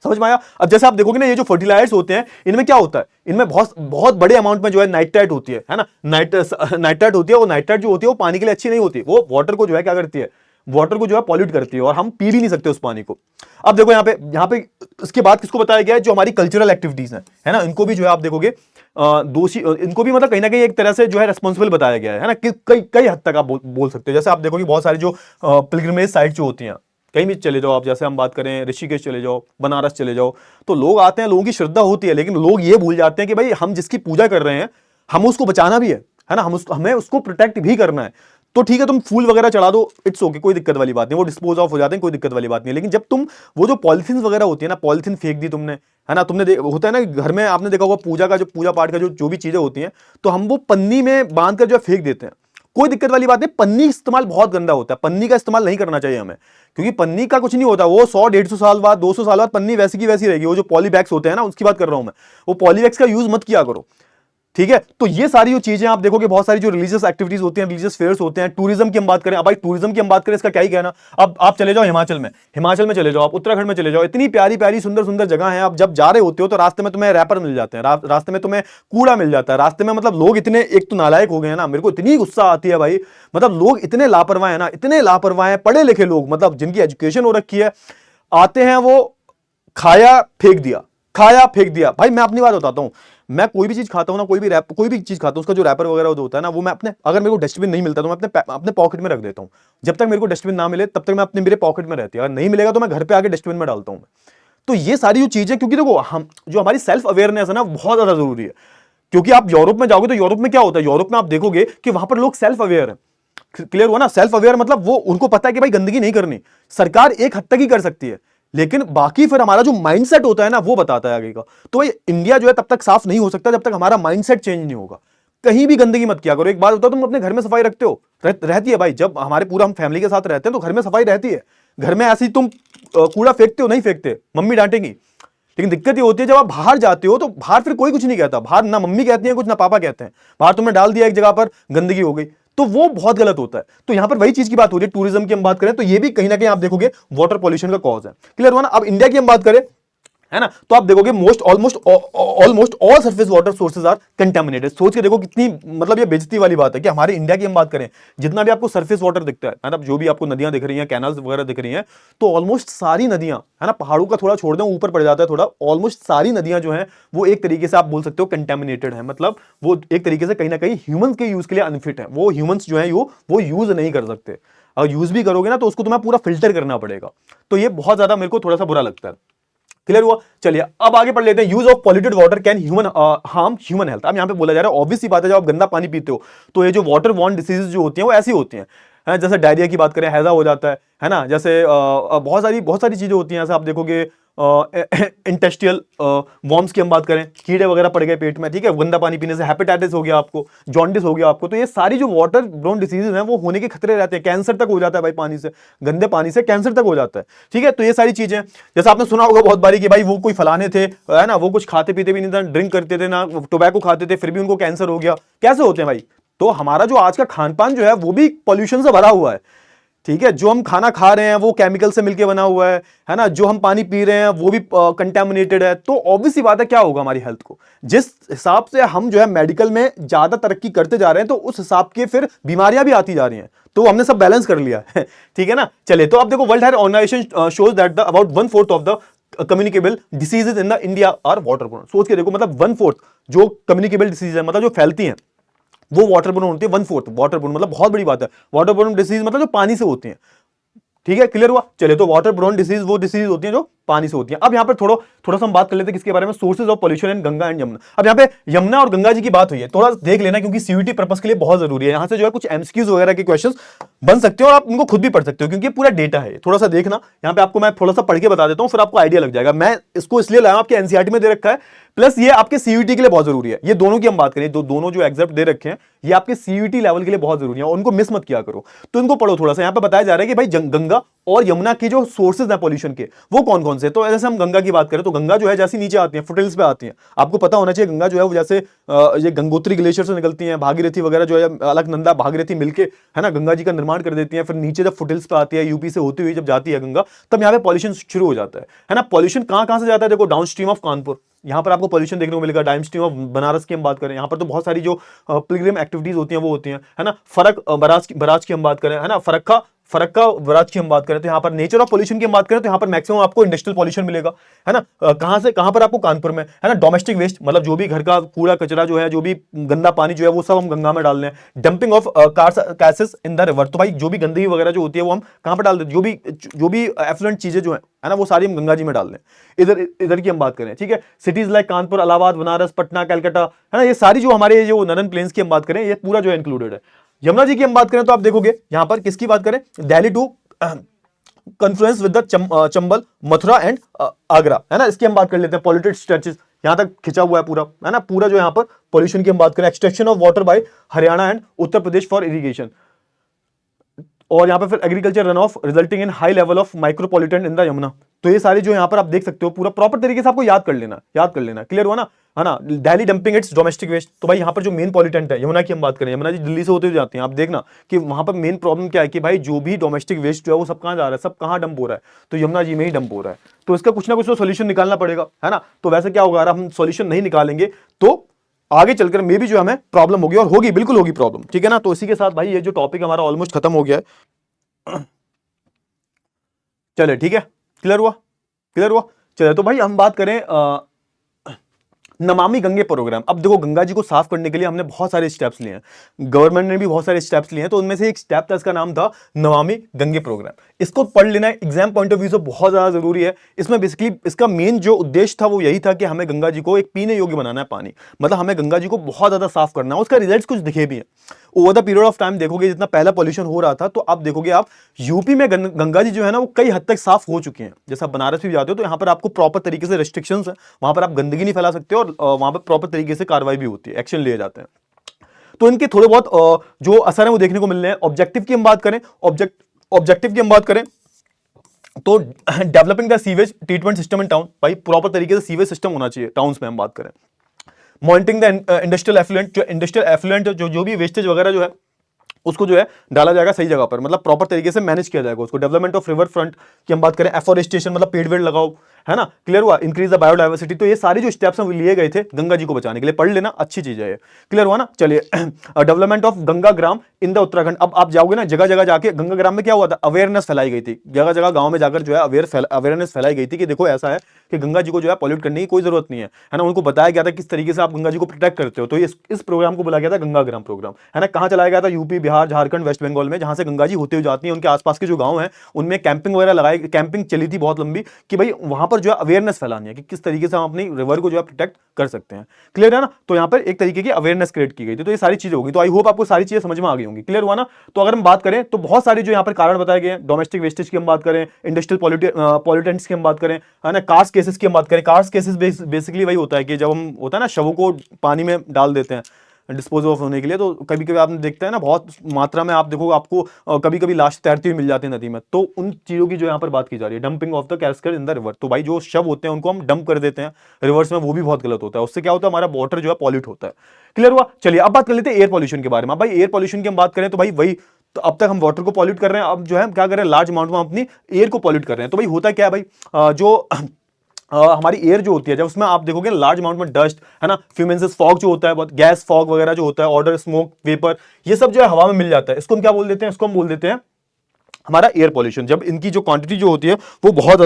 समझ में आया। अब जैसे आप देखोगे ना, ये जो फर्टिलाइजर्स होते हैं, इनमें क्या होता है, इनमें बहुत बहुत बड़े अमाउंट में जो है नाइट्राइट होती है ना, नाइट्राइट होती है। वो नाइट्राइट जो होती है वो पानी के लिए अच्छी नहीं होती, वो वाटर को जो है क्या करती है, वाटर को जो है पॉल्यूट करती है, और हम पी भी नहीं सकते उस पानी को। अब देखो यहाँ पे इसके बाद किसको बताया गया है, जो हमारी कल्चरल एक्टिविटीज है ना, इनको भी जो है आप देखोगे दोषी, इनको भी मतलब कहीं ना कहीं एक तरह से जो है रेस्पॉन्सिबल बताया गया है ना, कि कई कई हद तक आप बोल सकते हो। जैसे आप देखोगे बहुत सारी जो पिलग्रिमेज साइट जो होती हैं, कहीं भी चले जाओ आप, जैसे हम बात करें ऋषिकेश चले जाओ, बनारस चले जाओ, तो लोग आते हैं, लोगों की श्रद्धा होती है, लेकिन लोग ये भूल जाते हैं कि भाई हम जिसकी पूजा कर रहे हैं, हम उसको बचाना भी है ना, हमें उसको प्रोटेक्ट भी करना है। तो ठीक है, तुम फूल वगैरह चढ़ा दो, इट्स ओके, कोई दिक्कत वाली बात नहीं, वो डिस्पोज ऑफ हो जाते हैं, कोई दिक्कत वाली बात नहीं। लेकिन जब तुम वो जो पॉलिथीन वगैरह होती है ना, पॉलिथीन फेंक दी तुमने, है ना, तुमने होता है ना घर में, आपने देखा होगा पूजा का, जो पूजा पाठ का जो भी चीजें होती हैं, तो हम वो पन्नी में बांध कर जो फेंक देते हैं, कोई दिक्कत वाली बात नहीं। पन्नी इस्तेमाल बहुत गंदा होता है, पन्नी का इस्तेमाल नहीं करना चाहिए हमें, क्योंकि पन्नी का कुछ नहीं होता, वो 100-150 साल बाद, 200 साल बाद पन्नी वैसी की वैसी रहेगी। वो जो पॉली बैग्स होते हैं ना, उसकी बात कर रहा हूं मैं, वो पॉली बैग्स का यूज मत किया करो, ठीक है। तो ये सारी जो चीजें आप देखोगे, बहुत सारी जो रिलीजियस एक्टिविटीज होती हैं, रिलीजियस फेयर्स होते हैं, टूरिज्म की हम बात करें, अब भाई टूरिज्म की हम बात करें, इसका क्या ही कहना। अब आप चले जाओ हिमाचल में चले जाओ, आप उत्तराखंड में चले जाओ, इतनी प्यारी प्यारी सुंदर सुंदर जगह है। आप जब जा रहे होते हो तो रास्ते में तुम्हें रैपर मिल जाते हैं, रास्ते में तुम्हें कूड़ा मिल जाता है, रास्ते में, मतलब लोग इतने एक तो नालायक हो गए हैं ना, मेरे को इतनी गुस्सा आती है भाई, मतलब लोग इतने लापरवाह है ना, इतने लापरवाह है, पढ़े लिखे लोग, मतलब जिनकी एजुकेशन हो रखी है, आते हैं वो खाया फेंक दिया। भाई मैं अपनी बात बताता हूं, मैं कोई भी चीज खाता हूं ना, कोई भी चीज खाता हूं, उसका जो रैपर वगैरह होता है ना, वो मैं अपने, अगर मेरे को डस्टबिन नहीं मिलता तो मैं अपने पॉकेट में रख देता हूं। जब तक मेरे को डस्टबिन ना मिले तब तक मैं मेरे पॉकेट में रहती है, अगर नहीं मिलेगा तो मैं घर पे आके डस्टबिन में डालता हूं। तो ये सारी जो चीजें, क्योंकि देखो हम जो हमारी सेल्फ अवेयरनेस है ना, बहुत ज्यादा जरूरी है। क्योंकि आप यूरोप में जाओगे तो यूरोप में क्या होता है, यूरोप में आप देखोगे कि वहां पर लोग सेल्फ अवेयर है। क्लियर हुआ ना, सेल्फ अवेयर मतलब वो, उनको पता है कि भाई गंदगी नहीं करनी, सरकार एक हद तक ही कर सकती है, लेकिन बाकी फिर हमारा जो माइंडसेट होता है ना, वो बताता है आगे का। तो भाई इंडिया जो है तब तक साफ नहीं हो सकता जब तक हमारा माइंडसेट चेंज नहीं होगा। कहीं भी गंदगी मत किया करो। एक बात बताओ, तुम अपने घर में सफाई रखते हो? रहती है भाई, जब हमारे पूरा हम फैमिली के साथ रहते हैं तो घर में सफाई रहती है। घर में ऐसे ही तुम कूड़ा फेंकते हो? नहीं फेंकते, मम्मी डांटेगी। लेकिन दिक्कत ये होती है जब आप बाहर जाते हो तो बाहर फिर कोई कुछ नहीं कहता, बाहर ना मम्मी कहती है कुछ ना पापा कहते हैं, बाहर तुमने डाल दिया एक जगह पर, गंदगी हो गई, तो वो बहुत गलत होता है। तो यहां पर वही चीज की बात हो रही है, टूरिज्म की हम बात करें तो ये भी कहीं ना कहीं आप देखोगे वाटर पॉल्यूशन का कॉज है। क्लियर हुआ ना। अब इंडिया की हम बात करें, है ना, तो आप देखोगे almost all surface water sources are contaminated. सोच के देखो कितनी, मतलब ये बेइज्जती वाली बात है कि हमारे इंडिया की हम बात करें, जितना भी आपको सरफेस वाटर दिखता है, मतलब जो भी आपको नदियां दिख रही हैं, कैनाल्स वगैरह दिख रही हैं, तो ऑलमोस्ट सारी नदियां, है ना, पहाड़ों का थोड़ा छोड़ दें, ऊपर पड़ जाता है थोड़ा, ऑलमोस्ट सारी नदियां जो हैं वो एक तरीके से आप बोल सकते हो कंटेमिनेटेड है। मतलब वो एक तरीके से कहीं ना कहीं ह्यूमंस के यूज के लिए अनफिट है। वो ह्यूमंस जो है वो यूज नहीं कर सकते। अगर यूज भी करोगे ना तो उसको तुम्हें पूरा फिल्टर करना पड़ेगा। तो ये बहुत ज्यादा मेरे को थोड़ा सा बुरा लगता है। क्लियर हुआ। चलिए अब आगे पढ़ लेते हैं। Use of polluted water can harm human health. अब यहां पे बोला जा रहा है, ऑब्वियस सी बात है, जब आप गंदा पानी पीते हो तो ये जो वाटर बॉर्न डिसीजेज जो होती हैं वो ऐसी होती हैं, जैसे डायरिया की बात करें, हैजा हो जाता है ना, जैसे बहुत सारी चीजें होती हैं। जैसे आप देखोगे इंटेस्टियल वॉर्म्स की हम बात करें, कीड़े वगैरह पड़ गए पेट में, ठीक है, गंदा पानी पीने से हेपेटाइटिस हो गया आपको, जॉन्डिस हो गया आपको। तो ये सारी जो वाटर ब्रोन डिसीजेज हैं वो होने के खतरे रहते हैं। कैंसर तक हो जाता है भाई पानी से, गंदे पानी से कैंसर तक हो जाता है। ठीक है, तो ये सारी चीजें, जैसे आपने सुना होगा बहुत बारी कि भाई वो कोई फलाने थे, है ना, वो कुछ खाते पीते भी नहीं था, ड्रिंक करते थे ना, टोबैको खाते थे, फिर भी उनको कैंसर हो गया। कैसे होते हैं भाई? तो हमारा जो आज का खान पान जो है वो भी पॉल्यूशन से भरा हुआ है। ठीक है, जो हम खाना खा रहे हैं वो केमिकल से मिलके बना हुआ है ना, जो हम पानी पी रहे हैं वो भी कंटेमिनेटेड है। तो ऑब्वियस सी बात है क्या होगा हमारी हेल्थ को। जिस हिसाब से हम जो है मेडिकल में ज्यादा तरक्की करते जा रहे हैं तो उस हिसाब के फिर बीमारियां भी आती जा रही हैं, तो हमने सब बैलेंस कर लिया है। ठीक है ना। चलिए, तो अब देखो World Health Organization shows that the about 1/4 of the communicable diseases in the India are waterborne. सोच के देखो, मतलब 1/4 जो कम्युनिकेबल डिसीज है, मतलब जो फैलती हैं वो वाटरबोर्न होती है। 1/4 वाटरबोर्न मतलब बहुत बड़ी बात है। वाटरबोर्न डिसीज मतलब जो पानी से होती है। ठीक है, क्लियर हुआ। चलिए, तो वाटर ब्रोन डिसीज वो डिसीज होती है जो पानी से होती है। अब यहां पर थोड़ा सा हम बात कर लेते हैं किसके बारे में, sources of pollution in Ganga and Yamuna. अब यहां पे यमुना और गंगा जी की बात हुई है, थोड़ा देख लेना क्योंकि सीयूटी पर्पस के लिए बहुत जरूरी है। यहां से जो है कुछ एमसीक्यूज वगैरह के क्वेश्चंस बन सकते हो और आप उनको खुद भी पढ़ सकते हो क्योंकि पूरा डेटा है। थोड़ा सा देखना, यहां पे आपको मैं थोड़ा सा पढ़ के बता देता हूं, फिर आपको आइडिया लग जाएगा। मैं इसको इसलिए लाया, आपके एनसीईआरटी में दे रखा है, प्लस ये आपके सीयूटी के लिए बहुत जरूरी है। ये दोनों की हम बात करें, दोनों जो एग्जाम दे रखे हैं ये आपके सीयूटी लेवल के लिए बहुत जरूरी है, उनको मिस मत किया करो। तो इनको पढ़ो थोड़ा सा। यहां पे बताया जा रहा है कि भाई गंगा और यमुना के जो सोर्सेज हैं पॉल्यूशन के वो कौन कौन से। तो जैसे हम गंगा की बात करें तो गंगा जो है जैसे नीचे आती है फुटहिल्स पे आती है, आपको पता होना चाहिए। गंगा जो है वो जैसे ये गंगोत्री ग्लेशियर से निकलती है, भागीरथी वगैरह जो है अलकनंदा भागीरथी मिलके है ना गंगा जी का निर्माण कर देती है। फिर नीचे जब फुटहिल्स पे आती है, यूपी से होती हुई जब जाती है गंगा, तब यहाँ पे पॉल्यूशन शुरू हो जाता है ना। पॉल्यूशन कहां से जाता है, देखो डाउन स्ट्रीम ऑफ कानपुर, यहां पर आपको पॉल्यूशन देखने को मिलेगा। डाउन स्ट्रीम ऑफ बनारस की हम बात करें, यहां पर तो बहुत सारी जो पिलग्रिम एक्टिविटीज होती हैं वो होती हैं, है ना। फरक बराज की हम बात करें, है ना, फरक्का बराज की हम बात करें तो यहाँ पर नेचर ऑफ पॉल्यूशन की हम बात करें तो यहाँ पर मैक्सिमम आपको इंडस्ट्रियल पॉल्यूशन मिलेगा, है ना। कहां से कहां पर, आपको कानपुर में, है ना। डोमेस्टिक वेस्ट मतलब जो भी घर का कूड़ा कचरा जो है, जो भी गंदा पानी जो है वो सब हम गंगा में डाल रहे हैं। Dumping of gases in the river, तो भाई जो भी गंदगी वगैरह जो होती है वो हम कहां पर डाल देते हैं, जो भी एफ्लुएंट चीजें जो है ना वो सारी हम गंगा जी में डाल दें। इधर इधर की हम बात करें, ठीक है, सिटीज लाइक कानपुर, इलाहाबाद, बनारस, पटना, कलकत्ता, है ना, ये सारी जो हमारे जो नदन प्लेन्स की हम बात करें ये पूरा जो है इंक्लूडेड है। यमुना जी की हम बात करें तो आप देखोगे यहां पर किसकी बात करें, Delhi to confluence with the Chambal, Mathura and Agra, है ना। इसकी हम बात कर लेते हैं। पॉल्यूटेड स्ट्रेचेस यहां तक खिंचा हुआ है पूरा, है ना, पूरा जो यहां पर पॉल्यूशन की हम बात करें। Extraction of water by Haryana and Uttar Pradesh for irrigation, और यहां पर फिर agriculture run off resulting in high level of micropolitan in the Yamuna. तो ये सारी जो यहां पर आप देख सकते हो पूरा प्रॉपर तरीके से आपको याद कर लेना, क्लियर हुआ ना, है ना। Delhi dumping its domestic waste, तो भाई यहां पर जो मेन पॉल्यूटेंट है, यमुना की हम बात करें, यमुना जी दिल्ली से होते हुए जाती हैं, आप देखना कि वहां पर मेन प्रॉब्लम क्या है कि भाई जो भी डोमेस्टिक वेस्ट जो है वो सब कहां जा रहा है, सब कहां डंप हो रहा है, तो यमुना जी में ही डंप हो रहा है। तो इसका कुछ ना कुछ तो सोल्यूशन निकालना पड़ेगा, है ना। तो वैसे क्या होगा, अगर हम सोल्यूशन नहीं निकालेंगे तो आगे चलकर मे भी जो हमें प्रॉब्लम होगी, और होगी, बिल्कुल होगी प्रॉब्लम, ठीक है ना। तो इसी के साथ भाई ये जो टॉपिक हमारा ऑलमोस्ट खत्म हो गया है। चले, ठीक है, क्लियर हुआ। चले, तो भाई हम बात करें नमामि गंगे प्रोग्राम। अब देखो गंगा जी को साफ करने के लिए हमने बहुत सारे स्टेप्स लिए हैं, गवर्नमेंट ने भी बहुत सारे स्टेप्स लिए हैं, तो उनमें से एक स्टेप था, इसका नाम था नमामि गंगे प्रोग्राम। इसको पढ़ लेना एग्जाम पॉइंट ऑफ व्यू से बहुत ज्यादा जरूरी है। इसमें बेसिकली इसका मेन जो उद्देश्य था वो यही था कि हमें गंगा जी को एक पीने योग्य बनाना है पानी, मतलब हमें गंगा जी को बहुत ज्यादा साफ करना है। उसका रिजल्ट कुछ दिखे भी है over the period of time. देखोगे जितना पहला पॉल्यूशन हो रहा था, तो अब देखोगे आप यूपी में गंगा जी जो है ना वो कई हद तक साफ हो चुके हैं। जैसा बनारस भी जाते हो तो यहाँ पर आपको प्रॉपर तरीके से रेस्ट्रिक्शंस है, वहां पर आप गंदगी नहीं फैला सकते और वहां पर प्रॉपर तरीके से कार्रवाई भी होती है, एक्शन लिए जाते हैं। तो इनके थोड़े बहुत जो असर है वो देखने को मिल रहे हैं। ऑब्जेक्टिव की हम बात करें, ऑब्जेक्टिव की हम बात करें तो developing the sewage treatment system in town, भाई प्रॉपर तरीके से सीवेज सिस्टम होना चाहिए टाउन्स में हम बात करें। मॉनिटरिंग द इंडस्ट्रियल एफ्लुएंट, जो इंडस्ट्रियल एफ्लुएंट जो भी वेस्टेज वगैरह जो है उसको जो है डाला जाएगा सही जगह पर, मतलब प्रॉपर तरीके से मैनेज किया जाएगा उसको। डेवलपमेंट ऑफ रिवर फ्रंट की हम बात करें, एफोरेस्टेशन मतलब पेड़ वेड़ लगाओ, है ना, क्लियर हुआ। इंक्रीज द बायोडाइवर्सिटी, तो ये सारे जो स्टेप्स हैं वो लिए गए थे गंगा जी को बचाने के लिए, पढ़ लेना, अच्छी चीज है ये, क्लियर हुआ ना। चलिए, development of Ganga gram in the Uttarakhand. अब आप जाओगे ना जगह जगह जाके, गंगा ग्राम में क्या हुआ था, अवेयरनेस फैलाई गई थी, जगह जगह गांव में जाकर जो है अवेयरनेस फैलाई गई थी कि देखो ऐसा है कि गंगा जी को जो है पॉल्यूट करने की कोई जरूरत नहीं है ना। उनको बताया गया था किस तरीके से आप गंगा जी को प्रोटेक्ट करते हो। तो इस प्रोग्राम को बोला गया था गंगा ग्राम प्रोग्राम, है ना। कहां चलाया गया था, यूपी, बिहार, झारखंड, वेस्ट बंगाल में, जहां से गंगा जी होते हुए जाती है, उनके आसपास के जो गांव हैं उनमें कैंपिंग वगैरह लगाई, कैंपिंग चली थी बहुत लंबी, कि भाई वहां पर जो है अवेयरनेस फैलानी है कि किस तरीके से हम अपनी रिवर को जो है प्रोटेक्ट कर सकते हैं, क्लियर है ना। तो यहाँ पर एक तरीके की अवेयरनेस क्रिएट की गई थी। तो ये सारी चीजें होगी, तो आई होप आपको सारी चीजें समझ में आ गई होंगी, क्लियर हुआ ना। तो अगर हम बात करें तो बहुत सारे जो यहाँ पर कारण बताए गए हैं, डोमेस्टिक वेस्टेज की हम बात करें, इंडस्ट्रियल पॉल्यूटेंट्स की हम बात करें, है ना, कार्स केसेस की हम बात करें। कार्स केसेस बेसिकली वही होता है कि जब हम होता है ना शवों को पानी में डाल देते हैं डिस्पोज ऑफ होने के लिए, तो कभी कभी आपने देखते हैं ना बहुत मात्रा में, आप देखो आपको कभी कभी लाश तैरती हुई मिल जाती है नदी में, तो उन चीजों की जो यहाँ पर बात की जा रही है, dumping of the cascade in the river. तो भाई जो शव होते हैं उनको हम डंप कर देते हैं रिवर्स में, वो भी बहुत गलत होता है, उससे क्या होता है हमारा वाटर जो है पॉल्यूट होता है, क्लियर हुआ। चलिए अब बात कर लेते हैं एयर पॉल्यूशन के बारे में। भाई एयर पॉल्यूशन की हम बात करें तो भाई वही तो अब तक हम वाटर को पॉल्यूट कर रहे हैं, अब जो है हम क्या कर रहे हैं, लार्ज अमाउंट में अपनी एयर को पॉल्यूट कर रहे हैं। तो भाई होता क्या है भाई, जो हमारी एयर जो होती है, जब उसमें आप देखोगे लार्ज अमाउंट में डस्ट है ना, फ्यूमेंसेस, फॉग जो होता है, बहुत गैस फॉग वगैरह जो होता है, ऑर्डर, स्मोक, वेपर, ये सब जो है हवा में मिल जाता है। इसको हम क्या बोल देते हैं, इसको हम बोल देते हैं हमारा एयर पॉल्यूशन। जब इनकी जो क्वांटिटी जो होती है वो बहुत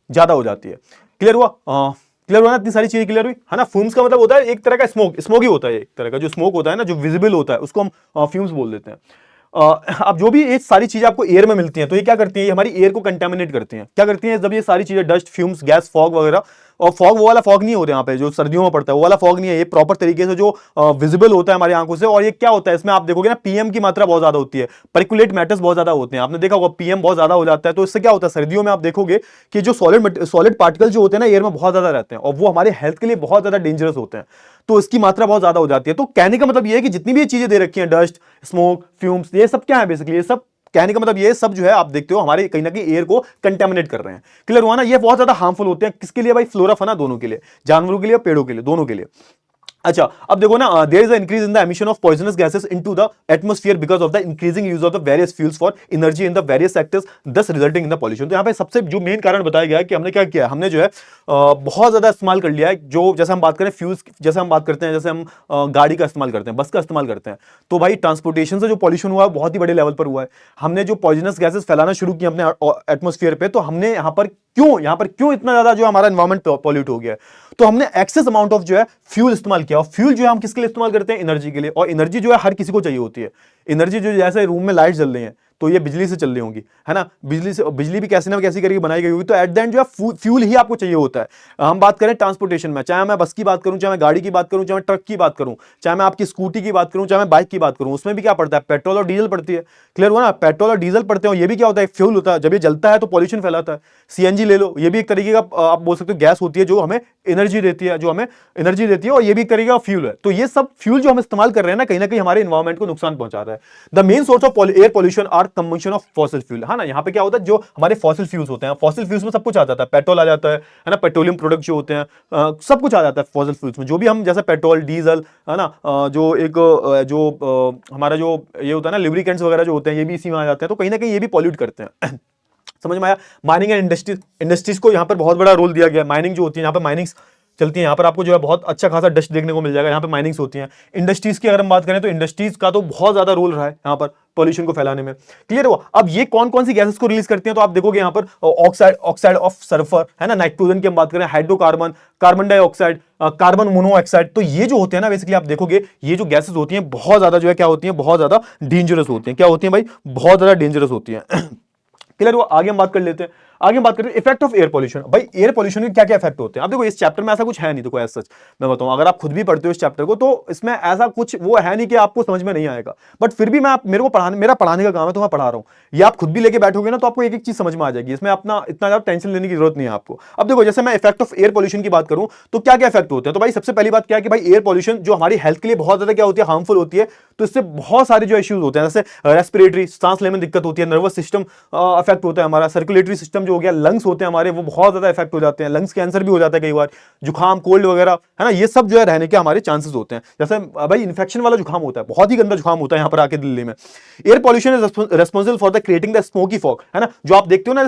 ज्यादा हो जाती है। क्लियर हुआ? क्लियर हुआ ना? इतनी सारी चीजें क्लियर हुई है ना। फ्यूम्स का मतलब होता है एक तरह का स्मोक ही होता है, एक तरह का जो स्मोक होता है ना, जो विजिबल होता है, उसको हम फ्यूम्स बोल देते हैं। अब जो भी ये सारी चीजें आपको एयर में मिलती हैं, तो ये क्या करती हैं, ये हमारी एयर को कंटेमिनेट करती हैं। क्या करती हैं, जब ये सारी चीजें डस्ट, फ्यूम्स, गैस, फॉग वगैरह, और फॉग वो वाला फॉग नहीं होता यहाँ पे जो सर्दियों में पड़ता है, वो वाला फॉग नहीं है, ये प्रॉपर तरीके से जो विजिबल होता है हमारी आंखों से। और ये क्या होता है, इसमें आप देखोगे ना, पीएम की मात्रा बहुत ज्यादा होती है, पर्कुलेट मैटर्स बहुत ज्यादा होते हैं। आपने देखा होगा पीएम बहुत ज्यादा हो जाता है, तो इससे क्या होता है, सर्दियों में आप देखोगे कि जो सॉलिड पार्टिकल जो होते हैं ना एयर में बहुत ज्यादा रहते हैं, और वो हमारे हेल्थ के लिए बहुत ज्यादा डेंजरस होते हैं। तो इसकी मात्रा बहुत ज्यादा हो जाती है। तो कहने का मतलब ये है कि जितनी भी ये चीजें दे रखी हैं, डस्ट, स्मोक, फ्यूम्स, ये सब क्या है बेसिकली, ये सब कहने का मतलब ये सब जो है आप देखते हो हमारे कहीं ना कहीं एयर को कंटेमिनेट कर रहे हैं। क्लियर हुआ ना? ये बहुत ज्यादा हार्मफुल होते हैं। किसके लिए भाई? फ्लोरा फना दोनों के लिए, जानवरों के लिए और पेड़ों के लिए, दोनों के लिए। अच्छा, अब देखो ना, there is increase in the emission of poisonous gases into the atmosphere because of the increasing use of the various fuels for energy in the various sectors, thus resulting in the pollution. तो यहाँ पे सबसे जो मेन कारण बताया गया है कि हमने क्या किया, हमने जो है बहुत ज्यादा इस्तेमाल कर लिया है। जो जैसे हम बात करें फ्यूल्स, जैसे हम बात करते हैं, जैसे हम गाड़ी का इस्तेमाल करते हैं, बस का इस्तेमाल करते हैं, तो भाई ट्रांसपोर्टेशन से जो पॉल्यूशन हुआ है बहुत ही बड़े लेवल पर हुआ है। हमने जो पॉइजनस गैसेस फैलाना शुरू किया अपने एटमॉस्फेयर पे, तो हमने यहाँ पर क्यों इतना ज्यादा जो हमारा एनवायरमेंट पॉल्यूट हो गया है, तो हमने एक्सेस अमाउंट ऑफ जो है फ्यूल इस्तेमाल किया। और फ्यूल जो है हम किसके लिए इस्तेमाल करते हैं, एनर्जी के लिए। और एनर्जी जो है हर किसी को चाहिए होती है। एनर्जी जो जैसे रूम में लाइट जल रही है तो ये बिजली से चल रही होंगी, है ना, बिजली भी कैसे ना कैसी करके बनाई गई होगी। तो एट द एंड जो है फ्यूल ही आपको चाहिए होता है। हम बात करें ट्रांसपोर्टेशन में, चाहे मैं बस की बात करूं, चाहे मैं गाड़ी की बात करूं, चाहे मैं ट्रक की बात करूं, चाहे मैं आपकी स्कूटी की बात करूं, चाहे मैं बाइक की बात करूं, उसमें भी क्या पड़ता है, पेट्रोल और डीजल पड़ती है। क्लियर हुआ ना? पेट्रोल और डीजल पड़ते हैं, ये भी क्या होता है, फ्यूल होता है। जब ये जलता है तो पॉल्यूशन फैलाता है। सीएनजी ले लो, ये भी एक तरीके का आप बोल सकते हो गैस होती है जो हमें एनर्जी देती है, और ये भी एक तरीके का फ्यूल है। तो ये सब फ्यूल जो हम इस्तेमाल कर रहे हैं ना कहीं हमारे एनवायरमेंट को नुकसान पहुंचा रहा है। The main source of air pollution are combustion of fossil fuel. हाँ ना, यहाँ पे क्या होता है, जो हमारे फॉसिल फ्यूल्स होते हैं, फॉसिल फ्यूल्स में सब कुछ आ जाता है, पेट्रोल आ जाता है ना, पेट्रोलियम प्रोडक्ट जो होते हैं, सब कुछ आ जाता है फॉसिल फ्यूल्स में। जो भी हम जैसे पेट्रोल, डीजल, है ना, हमारा जो ये होता है ना, लिब्रिकेंट्स वगैरह जो होते हैं, ये भी इसी में आ जाते हैं। तो कहीं ना कहीं ये भी पॉल्यूट करते हैं। समझ में आया? माइनिंग एंड इंडस्ट्रीज को यहाँ पर बहुत बड़ा रोल दिया गया। माइनिंग जो होती है, यहाँ पर माइनिंग्स चलती है, यहाँ पर आपको जो है बहुत अच्छा खासा डस्ट देखने को मिल जाएगा। यहाँ पे माइनिंग्स होती हैं। इंडस्ट्रीज की अगर हम बात करें तो इंडस्ट्रीज का तो बहुत ज्यादा रोल रहा है यहाँ पर पॉल्यूशन को फैलाने में। क्लियर हुआ? अब ये कौन कौन सी गैसेस को रिलीज करती हैं, तो आप देखोगे यहाँ पर ऑक्साइड ऑफ सल्फर, है ना, नाइट्रोजन की हम बात करें, hydrocarbon, carbon dioxide, carbon monoxide. तो ये जो होते हैं ना, बेसिकली आप देखोगे ये जो गैसेस होती हैं बहुत ज्यादा जो है क्या होती हैं, बहुत ज्यादा डेंजरस होती हैं। क्या होती हैं भाई? बहुत ज्यादा डेंजरस होती हैं। क्लियर हुआ? आगे हम बात कर लेते हैं। आगे हम बात करते हैं इफेक्ट ऑफ एयर पॉल्यूशन। भाई एयर पॉल्यूशन के क्या क्या इफेक्ट होते हैं। अब देखो इस चैप्टर में ऐसा कुछ है नहीं, देखो ऐसा सच मैं बताऊं, अगर आप खुद भी पढ़ते हो इस चैप्टर को, तो इसमें ऐसा कुछ वो है नहीं कि आपको समझ में नहीं आएगा। बट फिर भी मेरे को मेरा पढ़ाने का काम है, तो मैं पढ़ा रहा हूं। ये आप खुद भी लेके बैठोगे ना, तो आपको एक एक चीज समझ में आ जाएगी। इसमें अपना इतना ज्यादा टेंशन लेने की जरूरत नहीं है आपको। अब देखो, जैसे मैं इफेक्ट ऑफ एयर पॉल्यूशन की बात करूं, तो क्या क्या इफेक्ट होते हैं। तो भाई सबसे पहली बात क्या है कि भाई एयर पॉल्यूशन जो हमारी हेल्थ के लिए बहुत ज्यादा क्या होती है, हार्मफुल होती है। तो इससे बहुत सारे जो इश्यूज होते हैं, जैसे रेस्पिरेटरी, सांस लेने में दिक्कत होती है, नर्वस सिस्टम अफेक्ट होता है हमारा, सर्कुलेटरी सिस्टम जो हो गया, लंग्स होते हैं हमारे, वो बहुत ज्यादा इफेक्ट हो जाते हैं। लंग्स कैंसर भी हो जाता है कई बार, जुकाम, कोल्ड वगैरह, है ना, ये सब जो है रहने के हमारे चांसेस होते हैं। जैसे भाई इन्फेक्शन वाला जुकाम होता है, बहुत ही गंदा जुकाम होता है यहाँ पर आके दिल्ली में। Air pollution is responsible for the creating the smoky fog, है ना, जो आप देखते हो ना,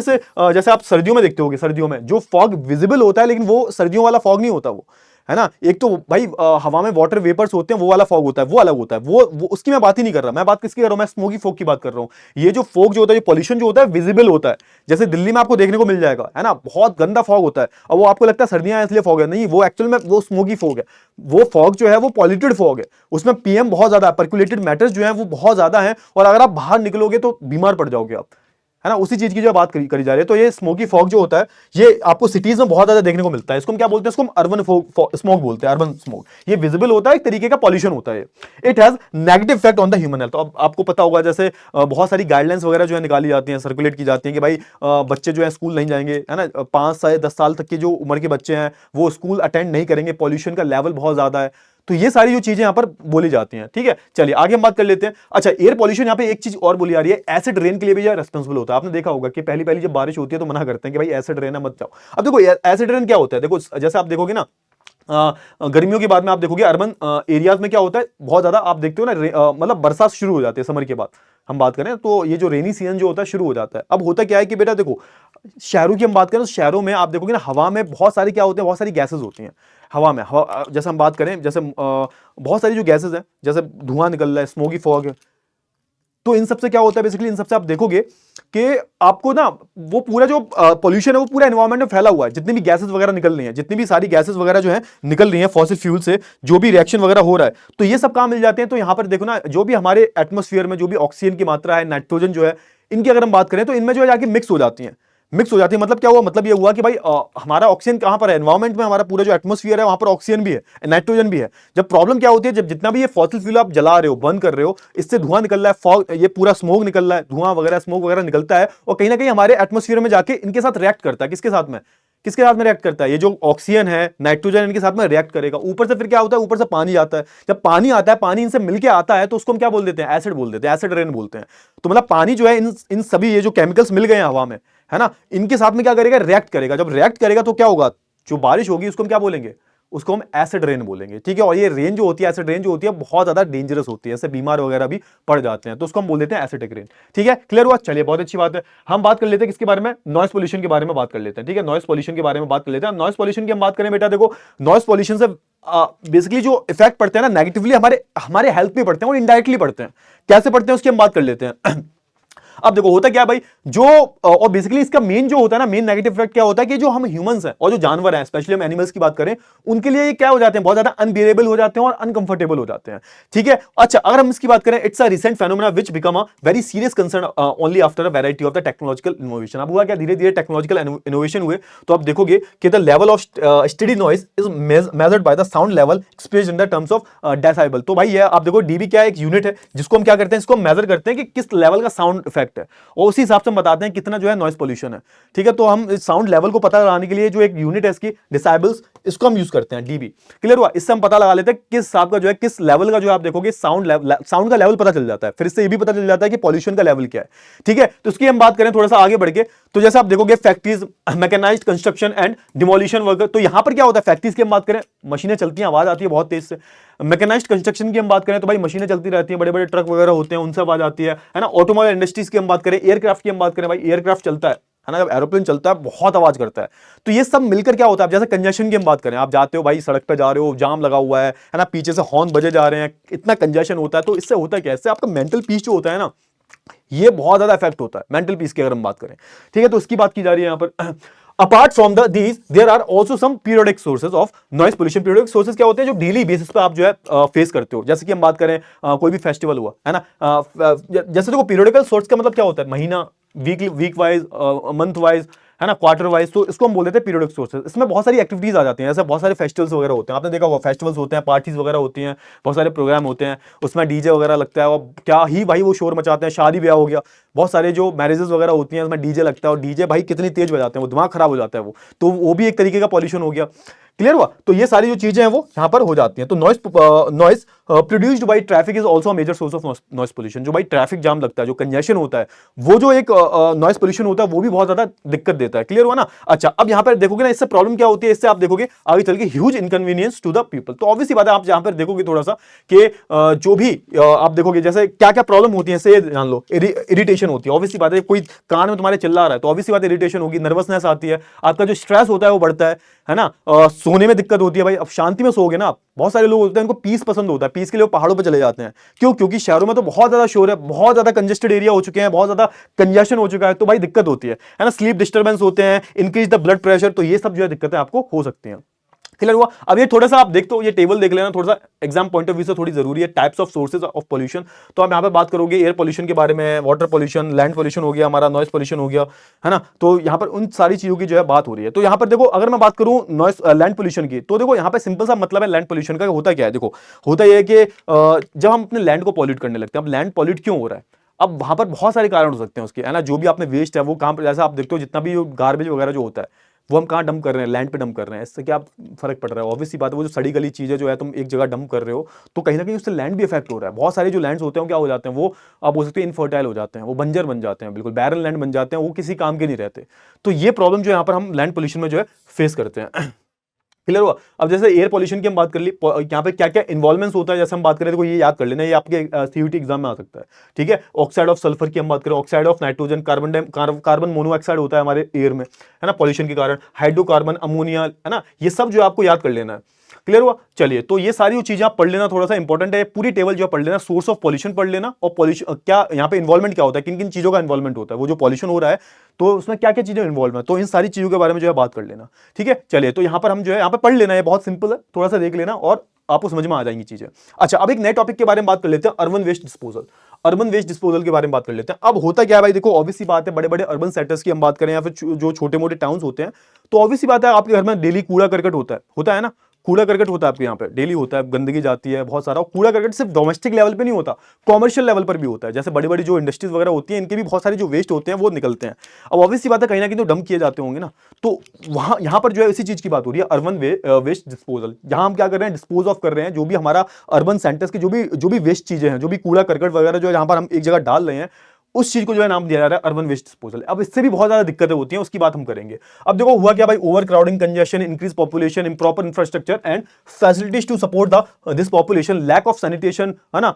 जैसे आप सर्दियों में देखते होगे, सर्दियों में जो फॉग विजिबल होता है, लेकिन वो सर्दियों वाला फॉग नहीं होता वो, है ना। एक तो भाई हवा में वाटर वेपर्स होते हैं, वो वाला फॉग होता है, वो अलग होता है। वो उसकी मैं बात ही नहीं कर रहा। मैं बात किसकी कर रहा हूं, मैं स्मोकी फॉग की बात कर रहा हूं। ये जो फॉग जो होता है, ये पॉल्यूशन जो होता है, विजिबल होता है। जैसे दिल्ली में आपको देखने को मिल जाएगा, है ना, बहुत गंदा फॉग होता है। और वो आपको लगता है सर्दियां हैं इसलिए फॉग है, नहीं, वो एक्चुअल में वो स्मोकी फॉग है। वो फॉग जो है वो पॉल्यूटेड फॉग है, उसमें पीएम बहुत ज्यादा है, पर्कुलेटेड मैटर्स जो है वो बहुत ज्यादा है। और अगर आप बाहर निकलोगे तो बीमार पड़ जाओगे आप, है ना। उसी चीज की जो बात करी जा रही है। तो ये स्मोकी फॉग जो होता है, ये आपको सिटीज में बहुत ज्यादा देखने को मिलता है। इसको हम क्या बोलते हैं, इसको हम अर्बन स्मोक बोलते हैं, अर्बन स्मोक। ये विजिबल होता है, एक तरीके का पॉल्यूशन होता है। It has negative effect on the human health. तो अब आपको पता होगा, जैसे बहुत सारी गाइडलाइंस वगैरह जो है निकाली जाती हैं, सर्कुलेट की जाती हैं कि भाई बच्चे जो है स्कूल नहीं जाएंगे, है ना, 5 से 10 साल तक की जो उम्र के बच्चे हैं वो स्कूल अटेंड नहीं करेंगे, पॉल्यूशन का लेवल बहुत ज्यादा है। तो ये सारी जो चीजें यहां पर बोली जाती हैं, ठीक है। चलिए आगे हम बात कर लेते हैं। अच्छा, एयर पॉल्यूशन, यहां पे एक चीज और बोली आ रही है, एसिड रेन के लिए भी यह रेस्पॉन्सिबल होता है। आपने देखा होगा कि पहली पहली जब बारिश होती है तो मना करते हैं कि भाई एसिड रेन है, मत जाओ। अब देखो एसिड रेन क्या होता है, देखो जैसे आप देखोगे ना, गर्मियों के बाद में आप देखोगे अर्बन एरियाज में क्या होता है, बहुत ज्यादा आप देखते हो ना, मतलब बरसात शुरू हो जाती है समर के बाद, हम बात करें तो ये जो रेनी सीजन जो होता है शुरू हो जाता है। अब होता क्या है कि बेटा देखो, शहरों की हम बात करें तो शहरों में आप देखोगे ना, हवा में बहुत सारी क्या होते हैं, बहुत सारी गैसेस होती हैं हवा में। हवा जैसे हम बात करें, जैसे बहुत सारी जो गैसेस हैं, जैसे धुआं निकल रहा है, स्मोकी फॉग है, तो इन सबसे क्या होता है बेसिकली, इन सबसे आप देखोगे कि आपको ना वो पूरा जो पोल्यूशन है वो पूरा एनवायरमेंट में फैला हुआ है। जितनी भी गैसेस वगैरह निकल रही हैं, जितनी भी सारी गैसेस वगैरह जो है निकल रही हैं फॉसिल फ्यूल से, जो भी रिएक्शन वगैरह हो रहा है, तो ये सब कहां मिल जाते हैं। तो यहां पर देखो ना, जो भी हमारे एटमोस्फियर में जो भी ऑक्सीजन की मात्रा है, नाइट्रोजन जो है, इनकी अगर हम बात करें तो इनमें जो है जाके मिक्स हो जाती हैं। मिक्स हो जाती है मतलब क्या हुआ, मतलब ये हुआ कि भाई हमारा ऑक्सीजन कहां पर है, एनवायरमेंट में, हमारा पूरा जो एटमोस्फियर है वहां पर ऑक्सीजन भी है, नाइट्रोजन भी है। जब प्रॉब्लम क्या होती है, जब जितना भी ये फॉसिल फ्यूल आप जला रहे हो, बर्न कर रहे हो, इससे धुआं निकल रहा है, फॉग, ये पूरा स्मोक निकल रहा है, धुआं वगैरह स्मोक वगैरह निकलता है, और कहीं ना कहीं हमारे एटमोस्फियर में जाके इनके साथ रिएक्ट करता है। किसके साथ में, किसके साथ में रिएक्ट करता है, ये जो ऑक्सीजन है, नाइट्रोजन, इनके साथ में रिएक्ट करेगा। ऊपर से फिर क्या होता है, ऊपर से पानी आता है। जब पानी आता है, पानी इनसे मिलके आता है, तो उसको हम क्या बोल देते हैं, एसिड बोल देते हैं, एसिड रेन बोलते हैं। तो मतलब पानी जो है इन सभी ये जो केमिकल्स मिल गए हैं हवा में, है ना, इनके साथ में क्या करेगा, रिएक्ट करेगा। जब रिएक्ट करेगा तो क्या होगा, जो बारिश होगी उसको हम क्या बोलेंगे, उसको हम एसिड रेन बोलेंगे, ठीक है। और ये रेन जो होती है, एसिड रेन जो होती है, बहुत ज्यादा डेंजरस होती है, ऐसे बीमार वगैरह भी पड़ जाते हैं, तो उसको हम बोल देते हैं एसिडिक रेन, ठीक है। क्लियर हुआ, चलिए बहुत अच्छी बात है। हम बात कर लेते हैं किसके बारे में, नॉइस पोल्यूशन के बारे में बात कर लेते हैं, ठीक है। नॉइस पोल्यूशन के बारे में बात कर लेते हैं। नॉइस पोल्यूशन की हम बात करें बेटा, देखो नॉइस पोल्यूशन से बेसिकली जो इफेक्ट पड़ते हैं ना नेगेटिवली, हमारे हमारे हेल्थ में पड़ते हैं और इनडायरेक्टली पड़ते हैं। कैसे पड़ते हैं उसकी हम बात कर लेते हैं। अब देखो होता क्या है भाई, जो और बेसिकली इसका मेन जो होता है ना, मेन नेगेटिव इफेक्ट क्या होता है कि जो हम ह्यूमंस हैं और जो जानवर हैं, स्पेशली हम एनिमल्स की बात करें, उनके लिए ये क्या हो जाते हैं, बहुत ज्यादा अनबियरेबल हो जाते हैं और अनकंफर्टेबल हो जाते हैं, ठीक है। अच्छा, अगर हम इसकी बात करें, it's a recent phenomena which become a very serious concern only after a variety of the technological innovation. अब हुआ क्या, धीरे धीरे टेक्नोलॉजिकल इनोवेशन हुए, तो आप देखोगे कि the level of steady noise is measured by the sound level expressed in the terms of decibel. तो भाई ये आप देखो, डीबी क्या है, एक यूनिट है जिसको हम क्या करते हैं, इसको मेजर करते हैं कि किस लेवल का साउंड इफेक्ट है, और उसी हिसाब से हम बताते हैं कितना जो है नॉइस पोल्यूशन है, ठीक है। तो हम इस साउंड लेवल को पता लगाने के लिए जो एक यूनिट है इसकी, डेसिबल्स, इसको हम यूज करते हैं, डीबी। क्लियर हुआ, इससे हम पता लगा लेते हैं किस हिसाब का जो है, किस लेवल का जो है, आप देखोगे साउंड का लेवल पता चल जाता है। फिर इससे ये भी पता चल जाता है कि पॉल्यूशन का लेवल क्या है, ठीक है। तो इसकी हम बात करें थोड़ा सा आगे बढ़ के, तो जैसे आप देखोगे factories, mechanised construction and demolition work, तो यहां पर क्या होता है, फैक्ट्रीज की हम बात करें, मशीनें चलती हैं, आवाज आती है बहुत तेज से। मैकेनाइज्ड कंस्ट्रक्शन की हम बात करें तो भाई मशीनें चलती रहती हैं, बड़े बड़े ट्रक वगैरह होते हैं, उनसे आवाज आती है ना। ऑटोमोबाइल इंडस्ट्रीज की हम बात करें, एयरक्राफ्ट की हम बात करें, भाई एयरक्राफ्ट चलता है ना, जब एरोप्लेन चलता है बहुत आवाज करता है। तो ये सब मिलकर क्या होता है, जैसे कंजेशन की हम बात करें, आप जाते हो भाई सड़क पे जा रहे हो, जाम लगा हुआ है ना, पीछे से हॉर्न बजे जा रहे हैं, इतना कंजेशन होता है, तो इससे होता है क्या, इससे आपका मेंटल पीस जो होता है ना, ये बहुत ज्यादा इफेक्ट होता है मेंटल पीस की अगर हम बात करें, ठीक है। तो इसकी बात की जा रही है यहां पर। Apart from these there are also some periodic sources of noise pollution। periodic sources क्या होते हैं, जो डेली बेसिस पे आप जो है फेस करते हो। जैसे कि हम बात करें कोई भी फेस्टिवल हुआ है ना, जैसे देखो पीरियोडिकल सोर्स का मतलब क्या होता है, महीना, वीक वाइज, मंथ वाइज, है ना, क्वार्टर वाइज, तो इसको हम बोल देते हैं पीरियोडिक सोर्सेज। इसमें बहुत सारी एक्टिविटीज आ जाती हैं, जैसे बहुत सारे फेस्टिवल्स वगैरह होते हैं, आपने देखा होगा फेस्टिवल्स होते हैं, पार्टीज वगैरह होती हैं, बहुत सारे प्रोग्राम होते हैं, उसमें डीजे वगैरह लगता है, और क्या ही भाई वो शोर मचाते हैं। शादी ब्याह हो गया, बहुत सारे जो मैरिजेस वगैरह होती हैं उसमें डीजे लगता है, और डीजे भाई कितनी तेज बजाते हैं, वो दिमाग खराब हो जाता है वो, तो वो भी एक तरीके का पॉल्यूशन हो गया। क्लियर हुआ, तो ये सारी जो चीजें हैं वो यहां पर हो जाती हैं। तो noise produced by traffic is also a major source of noise pollution. जो भाई ट्रैफिक जाम लगता है, जो कंजेशन होता है, वो जो एक नॉइस पोल्यूशन होता है, वो भी बहुत ज्यादा दिक्कत देता है। क्लियर हुआ ना। अच्छा, अब यहां पर देखोगे ना, इससे प्रॉब्लम क्या होती है, इससे आप देखोगे आगे चल के huge inconvenience to the people. तो ऑब्वियसली बात है, आप यहां पर देखोगे थोड़ा सा कि जो भी आप देखोगे जैसे क्या क्या प्रॉब्लम होती है, इससे जान लो, इरिटेशन होती है। ऑब्वियसली बात है, कोई कान में तुम्हारे चिल्ला रहा है तो ऑब्वियसली बात है इरिटेशन होगी, नर्वसनेस आती है, आपका जो स्ट्रेस होता है वो बढ़ता है ना, सोने में दिक्कत होती है। भाई अब शांति में सोओगे ना आप, बहुत सारे लोग होते हैं उनको पीस पसंद होता है, पीस के लिए वो पहाड़ों पे चले जाते हैं। क्यों? क्योंकि शहरों में तो बहुत ज्यादा शोर है, बहुत ज्यादा कंजेस्टेड एरिया हो चुके हैं, बहुत ज्यादा कंजेशन हो चुका है, तो भाई दिक्कत होती है ना, स्लीप डिस्टर्बेंस होते हैं, इंक्रीज द ब्लड प्रेशर, तो ये सब जो है दिक्कतें आपको हो सकती हैं। क्लियर हुआ। अब ये थोड़ा सा आप देखते हो, ये टेबल देख लेना, थोड़ा सा एग्जाम पॉइंट ऑफ व्यू से थोड़ी जरूरी है, types of sources of pollution. तो आप यहाँ पे बात करोगे एयर पोल्यूशन के बारे में, वाटर पोल्यूशन, लैंड पोल्यूशन हो गया, हमारा नॉइस पोल्यूशन हो गया, है ना। तो यहाँ पर उन सारी चीजों की जो है बात हो रही है। तो यहाँ पर देखो, अगर मैं बात करूं नॉइस लैंड पोल्यूशन की, तो देखो यहाँ पे सिंपल सा मतलब है लैंड पोल्यूशन का, होता क्या है, देखो होता यह है कि जब हम अपने लैंड को पॉल्यूट करने लगते हैं, अब लैंड पॉल्यूट क्यों हो रहा है, अब वहां पर बहुत सारे कारण हो सकते हैं उसके, है ना। जो भी आपने वेस्ट है वो कहां पर, जैसे आप देखते हो जितना भी गार्बेज वगैरह जो होता है, वो हम कहाँ डंप कर रहे हैं, लैंड पे डंप कर रहे हैं। इससे क्या फर्क पड़ रहा है, ऑब्वियसली बात है, वो जो सड़ी गली चीजें जो है तुम एक जगह डंप कर रहे हो, तो कहीं ना कहीं उससे लैंड भी इफेक्ट हो रहा है। बहुत सारे जो लैंड्स होते हैं क्या हो जाते हैं, वो आप बोल सकते हैं इनफर्टाइल हो जाते हैं, वो बंजर बन जाते हैं, बिल्कुल बैरन लैंड बन जाते हैं, वो किसी काम के नहीं रहते। तो ये प्रॉब्लम जो यहाँ पर हम लैंड पोल्यूशन में जो है फेस करते हैं। क्लियर हुआ। अब जैसे एयर पॉल्यूशन की हम बात कर ली, यहाँ पे क्या क्या इन्वॉल्वमेंट्स होता है, जैसे हम बात करें तो ये याद कर लेना, ये आपके सीयूटी एग्जाम में आ सकता है। ठीक है, ऑक्साइड ऑफ सल्फर की हम बात करें, oxide of nitrogen, carbon monoxide होता है हमारे एयर में, है ना, पॉल्यूशन के कारण, हाइड्रोकार्बन, अमोनिया, है ना, ये सब जो आपको याद कर लेना है। क्लियर हुआ। चलिए, तो ये सारी चीजें आप पढ़ लेना, थोड़ा सा इंपॉर्टेंट है, पूरी टेबल जो पढ़ लेना, सोर्स ऑफ पॉल्यूशन पढ़ लेना, और पॉल्यूशन क्या यहाँ पे इन्वॉल्वमेंट क्या होता है, किन किन चीजों का इन्वॉल्वमेंट होता है, वो जो पॉल्यूशन हो रहा है तो उसमें क्या क्या चीजें इन्वॉल्व है, तो इन सारी चीजों के बारे में जो है बात कर लेना। ठीक है, चलिए, तो यहाँ पर हम जो है यहाँ पे पढ़ लेना, है बहुत सिंपल है, थोड़ा सा देख लेना और आपको समझ में आ जाएंगी चीजें। अच्छा, अब एक नए टॉपिक के बारे में बात कर लेते हैं, urban waste disposal. Urban waste disposal के बारे में बात कर लेते हैं। अब होता क्या है भाई, देखो ऑब्वियस सी बात है, बड़े बड़े अर्बन सेंटर्स की हम बात करें या फिर जो छोटे मोटे टाउन्स होते हैं, तो ऑब्वियस सी बात है आपके घर में डेली कूड़ा करकट होता है ना, कूड़ा करकट होता है आपके यहाँ पे डेली होता है, गंदगी जाती है बहुत सारा, और कूड़ा करकट सिर्फ डोमेस्टिक लेवल पे नहीं होता, कॉमर्शियल लेवल पर भी होता है, जैसे बड़ी बड़ी जो इंडस्ट्रीज वगैरह होती हैं, इनके भी बहुत सारे जो वेस्ट होते हैं वो निकलते हैं। अब ऑब्वियस सी बात है, कहीं ना कहीं तो डंप किए जाते होंगे ना, तो वहां यहाँ पर जो है इसी चीज की बात हो रही है, अर्बन वेस्ट डिस्पोजल। यहाँ हम क्या कर रहे हैं, डिस्पोज ऑफ कर रहे हैं जो भी हमारा अर्बन सेंटर्स की जो भी वेस्ट चीजें हैं, जो भी कूड़ा करकट वगैरह जो है यहाँ पर हम एक जगह डाल रहे हैं, उस चीज को जो है नाम दिया जा रहा है अर्बन वेस्ट डिस्पोजल। अब इससे भी बहुत ज्यादा दिक्कतें होती हैं, उसकी बात हम करेंगे। अब देखो हुआ क्या भाई, over crowding, congestion, increase population, improper infrastructure and facilities to support the this population, lack of sanitation, है ना,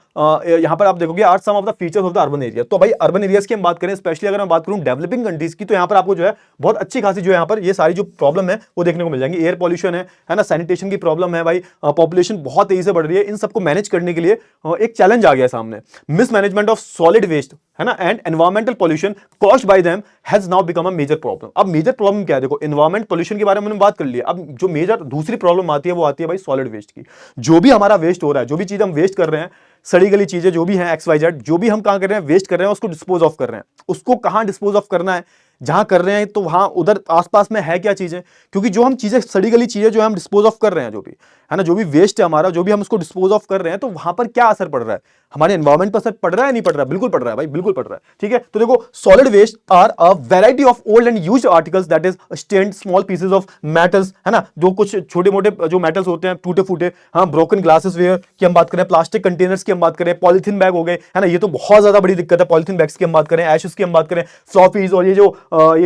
यहाँ पर आप देखोगे are some of the features of the urban area. तो भाई अर्बन एरियाज की हम बात करें, स्पेशली अगर मैं बात करूं डेवलपिंग कंट्रीज की, तो यहाँ पर आपको जो है बहुत अच्छी खासी जो है यहाँ पर ये सारी जो प्रॉब्लम है वो देखने को मिल जाएंगी। एयर पॉल्यूशन है ना, सैनिटेशन की प्रॉब्लम है भाई, पॉपुलेशन बहुत तेजी से बढ़ रही है, इन सबको मैनेज करने के लिए एक चैलेंज आ गया सामने, मिसमैनेजमेंट ऑफ सॉलिड वेस्ट, है ना, and environmental pollution caused by them has now become a major problem. अब मेजर प्रॉब्लम क्या है, देखो एनवायरमेंट पॉल्यूशन के बारे में हमने बात कर लिया, अब जो मेजर दूसरी प्रॉब्लम आती है वो आती है भाई सॉलिड वेस्ट की। जो भी हमारा वेस्ट हो रहा है, जो भी चीज हम वेस्ट कर रहे हैं, सड़ी गली चीजें जो भी हैं XYZ, जो भी हम कहां कर रहे हैं, वेस्ट कर रहे हैं, उसको डिस्पोज ऑफ कर रहे हैं। उसको कहां डिस्पोज ऑफ करना है, जहां कर रहे हैं तो वहां उधर आसपास में है क्या चीजें, क्योंकि जो हम चीजें सड़ी गली चीजें जो हम डिस्पोज ऑफ कर रहे हैं, जो भी है ना, जो भी वेस्ट है हमारा, जो भी हम उसको डिस्पोज ऑफ कर रहे हैं, तो वहां पर क्या असर पड़ रहा है, हमारे एनवायरमेंट पर असर पड़ रहा है, नहीं पड़ रहा है, बिल्कुल पड़ रहा है भाई, बिल्कुल पड़ रहा है। ठीक है, तो देखो solid waste are a variety of old and used articles, that is stained small pieces of metals, है ना, जो कुछ छोटे मोटे जो मेटल्स होते हैं, टूटे फूटे, हाँ, ब्रोकन ग्लासेस वेयर की हम बात करें, प्लास्टिक कंटेनर्स की हम बात करें, पॉलिथीन बैग हो गए, है ना, ये तो बहुत ज्यादा बड़ी दिक्कत है, पॉलिथीन बैग्स की हम बात करें, एशेस की हम बात करें, फ्लॉपीज, और ये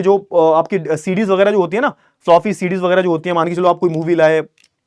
जो आपकी सीडीज वगैरह जो होती है ना, फ्लॉपी सीडीज वगैरह जो होती है, मान के चलो आप कोई मूवी लाए,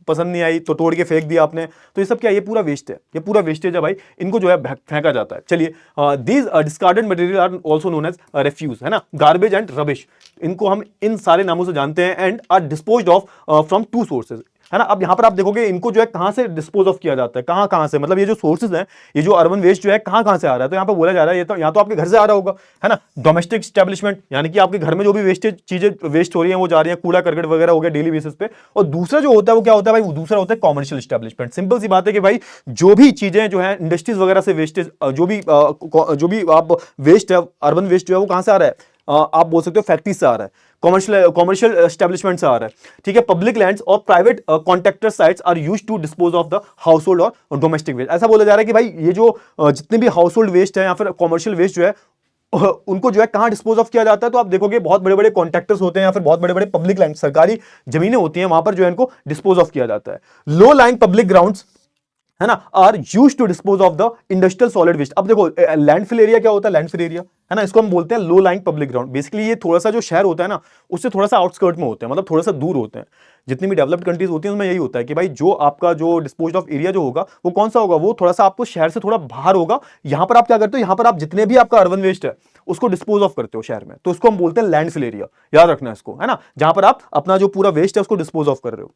पसंद नहीं आई तो तोड़ के फेंक दिया आपने, तो ये सब क्या है, ये पूरा वेस्ट है, ये पूरा वेस्टेज है भाई, इनको जो है फेंका जाता है। चलिए, these discarded material are also known as refuse, है ना, गार्बेज एंड रबिश, इनको हम इन सारे नामों से जानते हैं, and are disposed of from two sources, है ना। अब यहां पर आप देखोगे इनको जो है कहां से डिस्पोज ऑफ किया जाता है, कहां कहां से, मतलब ये जो सोर्सेज हैं, ये जो अर्बन वेस्ट जो है कहां कहां से आ रहा है, तो यहां पर बोला जा रहा है ये तो यहां तो आपके घर से आ रहा होगा, है ना, डोमेस्टिक स्टैब्लिशमेंट, यानी कि आपके घर में जो भी वेस्टेज चीजें वेस्ट हो रही हैं वो जा रही है, कूड़ा करकट वगैरह हो गया डेली बेसिस पे, और दूसरा जो होता है वो क्या होता है भाई, वो दूसरा होता है कॉमर्शियल स्टैब्लिशमेंट। सिंपल सी बात है कि भाई जो भी चीजें जो है इंडस्ट्रीज वगैरह से वेस्टेज, जो भी आप वेस्ट है, अर्बन वेस्ट जो है वो कहां से आ रहा है, आप बोल सकते हो फैक्ट्री से आ रहा है, कॉमर्शियल एस्टेब्लिशमेंट से आ रहा है। ठीक है, पब्लिक लैंड्स और private contractor sites are used to dispose of the household और डोमेस्टिक वेस्ट। ऐसा बोला जा रहा है कि भाई ये जो जितने भी हाउस होल्ड वेस्ट है या फिर कॉमर्शियल वेस्ट जो है उनको जो है कहां डिस्पोज ऑफ किया जाता है, तो आप देखोगे बहुत बड़े बड़े कॉन्ट्रैक्टर्स होते हैं या फिर बहुत बड़े बड़े पब्लिक लैंड, सरकारी जमीनें होती हैं, वहां पर जो है इनको डिस्पोज ऑफ किया जाता है। लो लाइंग पब्लिक ग्राउंड्स, है ना, are used to dispose of the industrial solid waste. अब देखो लैंडफिल एरिया क्या होता है, लैंडफिल एरिया, है ना, इसको हम बोलते हैं low lying public ground. Basically ये थोड़ा सा जो शहर होता है ना, उससे थोड़ा सा आउटस्कर्ट में होते हैं, मतलब थोड़ा सा दूर होते हैं। जितनी भी डेवलप्ड कंट्रीज होती हैं उसमें यही होता है कि भाई जो आपका जो डिस्पोज ऑफ एरिया जो होगा वो कौन सा होगा, वो थोड़ा सा आपको शहर से थोड़ा बाहर होगा। यहां पर आप क्या करते हो, यहां पर आप जितने भी आपका अर्बन वेस्ट है उसको डिस्पोज ऑफ करते हो शहर में, तो उसको हम बोलते हैं लैंडफिल एरिया, याद रखना है इसको, है ना, जहां पर आप अपना जो पूरा वेस्ट है उसको डिस्पोज ऑफ कर रहे हो।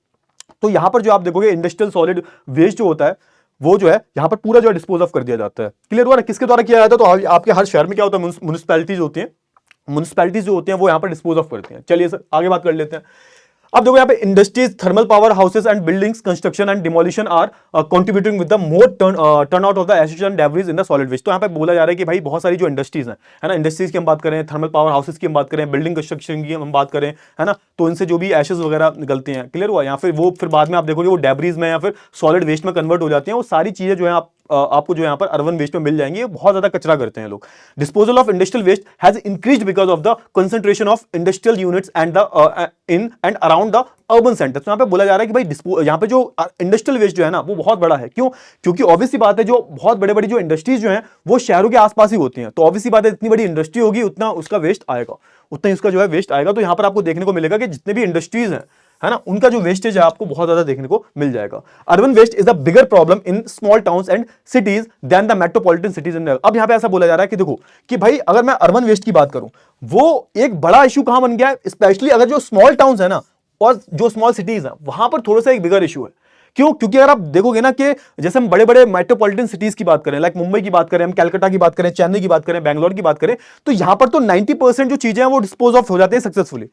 तो यहां पर जो आप देखोगे इंडस्ट्रियल सॉलिड वेस्ट जो होता है वो जो है यहां पर पूरा जो है डिस्पोज ऑफ कर दिया जाता है। क्लियर हुआ ना, किसके द्वारा किया जाता है, तो आपके हर शहर में क्या होता है, म्युनिसिपैलिटीज होती हैं, म्युनिसिपैलिटीज जो होती हैं वो यहां पर डिस्पोज ऑफ करती हैं। चलिए सर आगे बात कर लेते हैं। अब देखो यहाँ पे industries, thermal power houses and buildings, construction and demolition are contributing with the more turn out of the ashes and debris in the solid waste. तो यहाँ पे बोला जा रहा है कि भाई बहुत सारी जो इंडस्ट्रीज हैं, है ना, इंडस्ट्रीज की हम बात करें, थर्मल पावर हाउसेस की हम बात करें, बिल्डिंग कंस्ट्रक्शन की हम बात करें, है ना, तो इनसे जो भी एशेज वगैरह निकलती हैं, क्लियर हुआ, या फिर वो फिर बाद में आप देखोगे वो डेब्रिज में या फिर सॉलिड वेस्ट में कन्वर्ट हो जाती हैं। वो सारी चीजें जो है आपको जो यहाँ पर अर्बन वेस्ट में मिल जाएंगी। बहुत ज्यादा कचरा करते हैं लोग। Disposal of industrial waste has increased because of the concentration of industrial units and the in and around the urban centre. तो यहाँ पे बोला जा रहा है कि भाई यहाँ पे जो इंडस्ट्रियल वेस्ट जो है ना वो बहुत बड़ा है। क्यों? क्योंकि ऑब्वियस सी बात है जो बहुत बड़े बड़ी जो इंडस्ट्रीज जो हैं वो शहरों के आसपास ही होती हैं। तो ऑब्वियस सी बात है इतनी बड़ी इंडस्ट्री होगी उतना उसका वेस्ट आएगा, उतना ही उसका जो है वेस्ट आएगा। तो यहाँ पर आपको देखने को मिलेगा कि जितने भी इंडस्ट्रीज हैं है ना, उनका जो वेस्टेज है आपको बहुत ज्यादा देखने को मिल जाएगा। Urban waste is the bigger problem in small towns and cities than the metropolitan cities. अब यहां पे ऐसा बोला जा रहा है कि देखो कि भाई अगर मैं अर्बन वेस्ट की बात करूं, वो एक बड़ा इशू कहां बन गया है, स्पेशली अगर जो स्मॉल टाउन्स है ना और जो स्मॉल सिटीज है वहां पर थोड़ा सा एक बिगर इशू है। क्यों? क्योंकि अगर आप देखोगे ना कि जैसे हम बड़े बड़े मेट्रोपॉलिटन सिटीज की बात करें, लाइक मुंबई की बात करें, हम कलकत्ता की बात करें, चेन्नई की बात करें, बैंगलोर की बात करें, तो यहां पर तो 90% जो चीजें हैं वो डिस्पोज ऑफ हो जाती है सक्सेसफुली।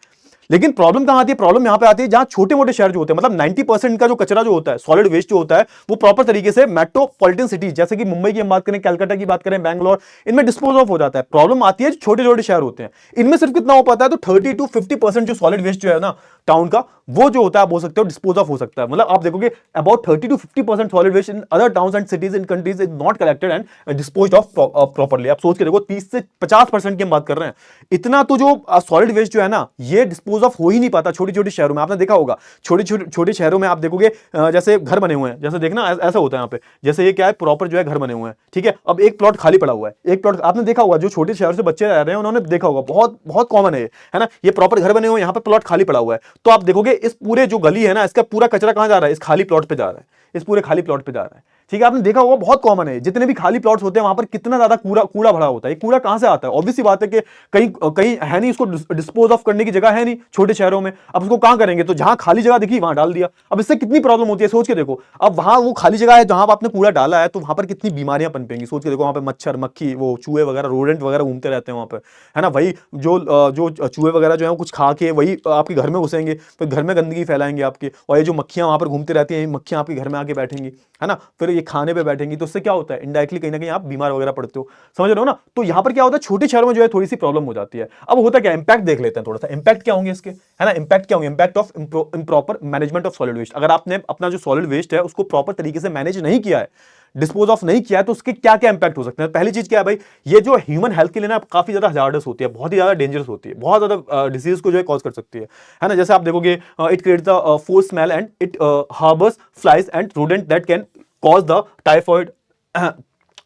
लेकिन प्रॉब्लम कहां आती है? प्रॉब्लम यहां पे आती है जहां छोटे मोटे शहर जो होते हैं, मतलब 90% का जो कचरा जो होता है, सॉलिड वेस्ट जो होता है, वो प्रॉपर तरीके से मेट्रोपॉलिटन सिटीज जैसे कि मुंबई की हम बात करें, कलकत्ता की बात करें, बैंगलोर, इनमें डिस्पोज ऑफ हो जाता है। प्रॉब्लम आती है छोटे छोटे शहर होते हैं, इनमें सिर्फ कितना हो पाता है? तो 30 to 50% जो सॉलिड वेस्ट जो है ना टाउन का, वो जो होता है आप बोल सकते हो डिस्पोज ऑफ हो सकता है। मतलब आप देखोगे about 30 to 50% solid waste in other towns and cities in countries is not collected and disposed of properly. आप सोच के देखो 30 से 50% की हम बात कर रहे हैं, इतना तो जो सॉलिड वेस्ट जो है ना ये डिस्पोज ऑफ हो ही नहीं पाता छोटी छोटी शहरों में। आपने देखा होगा छोटे शहरों में आप देखोगे जैसे घर बने हुए हैं, जैसे देखना ऐसा होता है यहाँ पे, जैसे ये क्या है प्रॉपर जो है घर बने हुए हैं, ठीक है। अब एक प्लॉट खाली पड़ा हुआ है, एक प्लॉट आपने देखा होगा, जो छोटे शहर से बच्चे रह रहे हैं उन्होंने देखा होगा, बहुत बहुत कॉमन है ना, ये प्रॉपर घर बने हुए हैं, यहाँ पे प्लॉट खाली पड़ा हुआ है। तो आप देखोगे इस पूरे जो गली है ना, इसका पूरा कचरा कहां जा रहा है? इस खाली प्लॉट पे जा रहा है, इस पूरे खाली प्लॉट पे जा रहा है, ठीक है। आपने देखा होगा बहुत कॉमन है, जितने भी खाली प्लॉट्स होते हैं वहां पर कितना ज्यादा कूड़ा कूड़ा भरा होता है। ये कूड़ा कहां से आता है? ऑब्वियस सी बात है कि कहीं कहीं है नहीं, इसको डिस्पोज ऑफ करने की जगह है नहीं छोटे शहरों में। अब उसको कहां करेंगे? तो जहां खाली जगह दिखी वहां डाल दिया। अब इससे कितनी प्रॉब्लम होती है सोच के देखो। अब वहां वो खाली जगह है जहां आपने कूड़ा डाला है, तो वहां पर कितनी बीमारियां पनपेंगी सोच के देखो। वहां पे मच्छर मक्खी वो चूहे वगैरह रोडेंट वगैरह घूमते रहते हैं वहां पर, है ना। वही जो चूहे वगैरह जो है कुछ खा के वही आपके घर में घुसेंगे, फिर घर में गंदगी फैलाएंगे आपके, और ये जो मक्खियां वहां पर घूमती रहती हैं, मक्खियां आपके घर में आके बैठेंगी, है ना, फिर ये खाने पे बैठेंगी, तो उससे क्या होता है? इनडायरेक्टली कहीं ना कहीं आप बीमार वगैरह पड़ते हो, समझ रहे हो ना। तो यहां पर क्या होता है, छोटे शहरों में जो है थोड़ी सी प्रॉब्लम हो जाती है। अब होता क्या, इंपैक्ट देख लेते हैं थोड़ा सा। इंपैक्ट क्या होंगे इसके, है ना, इंपैक्ट क्या होंगे? Impact of improper management of solid waste. अगर आपने अपना जो सॉलिड वेस्ट है उसको प्रॉपर तरीके से मैनेज नहीं किया है, डिस्पोज ऑफ नहीं किया है, तो उसके क्या क्या इंपैक्ट हो सकते हैं? पहली चीज क्या है भाई, ये जो ह्यूमन हेल्थ के लिए ना काफी ज्यादा हजार्डस होती है, बहुत ही ज्यादा डेंजरस होती है, बहुत ज्यादा डिजीज को जो है कॉज कर सकती है ना। जैसे आप देखोगे it creates the foul smell and it harbours flies and rodent that can cause the typhoid,